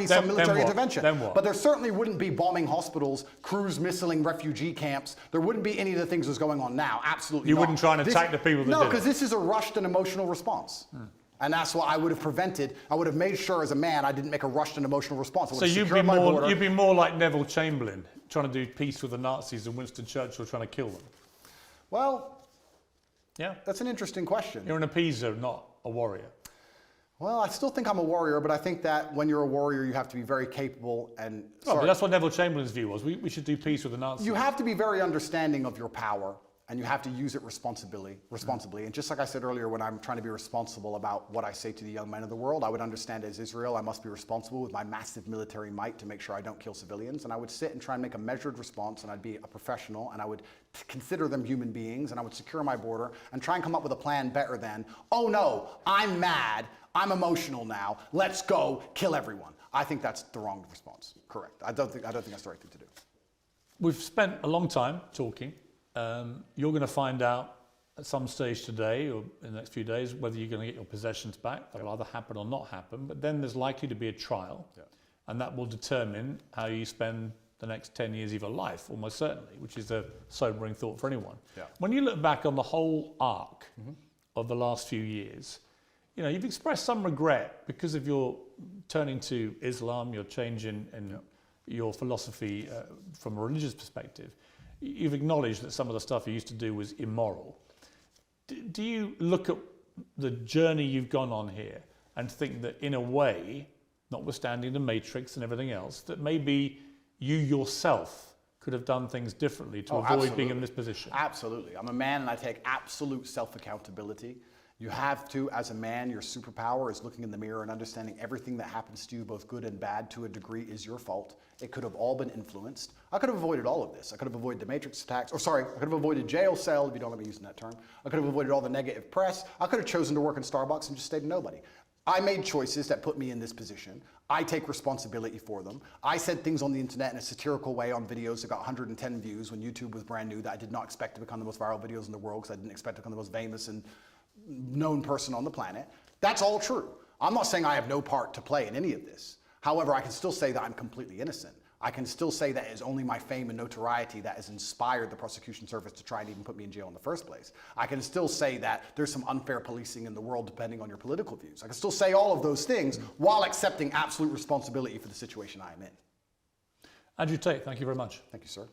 some military intervention. Then what? But there certainly wouldn't be bombing hospitals, cruise missiling refugee camps. There wouldn't be any of the things that's going on now. Absolutely You not. wouldn't try and attack the people that No, did it. because this is a rushed and emotional response. And that's what I would have prevented. I would have made sure as a man I didn't make a rushed and emotional response. I would So have you'd secured be my more border. you'd be more like Neville Chamberlain trying to do peace with the Nazis than Winston Churchill trying to kill them. Well, Yeah. that's an interesting question. You're an appeaser, not a warrior. Well, I still think I'm a warrior, but I think that when you're a warrior, you have to be very capable and... Well, but that's what Neville Chamberlain's view was. We should do peace with the Nazis. You have to be very understanding of your power, and you have to use it responsibly. And just like I said earlier, when I'm trying to be responsible about what I say to the young men of the world, I would understand as Israel, I must be responsible with my massive military might to make sure I don't kill civilians. And I would sit and try and make a measured response, and I'd be a professional, and I would consider them human beings, and I would secure my border and try and come up with a plan better than, oh no, I'm mad, I'm emotional now, let's go kill everyone. I think that's the wrong response. Correct. I don't think that's the right thing to do. We've spent a long time talking. You're going to find out at some stage today or in the next few days whether you're going to get your possessions back. That'll either happen or not happen. But then there's likely to be a trial, and that will determine how you spend the next 10 years of your life, almost certainly, which is a sobering thought for anyone. Yeah. When you look back on the whole arc of the last few years, you know, you've expressed some regret because of your turning to Islam, your change in your philosophy from a religious perspective. You've acknowledged that some of the stuff you used to do was immoral. Do you look at the journey you've gone on here and think that in a way, notwithstanding the Matrix and everything else, that maybe you yourself could have done things differently to avoid being in this position? Absolutely. I'm a man and I take absolute self-accountability. You have to, as a man, your superpower is looking in the mirror and understanding everything that happens to you, both good and bad, to a degree is your fault. It could have all been influenced. I could have avoided all of this. I could have avoided the Matrix attacks, I could have avoided jail cell, if you don't let me use that term. I could have avoided all the negative press. I could have chosen to work in Starbucks and just stayed a nobody. I made choices that put me in this position. I take responsibility for them. I said things on the internet in a satirical way on videos that got 110 views when YouTube was brand new that I did not expect to become the most viral videos in the world because I didn't expect to become the most famous and known person on the planet. That's all true. I'm not saying I have no part to play in any of this. However, I can still say that I'm completely innocent. I can still say that it is only my fame and notoriety that has inspired the prosecution service to try and even put me in jail in the first place. I can still say that there's some unfair policing in the world depending on your political views. I can still say all of those things while accepting absolute responsibility for the situation I am in. Andrew Tate, thank you very much. Thank you, sir.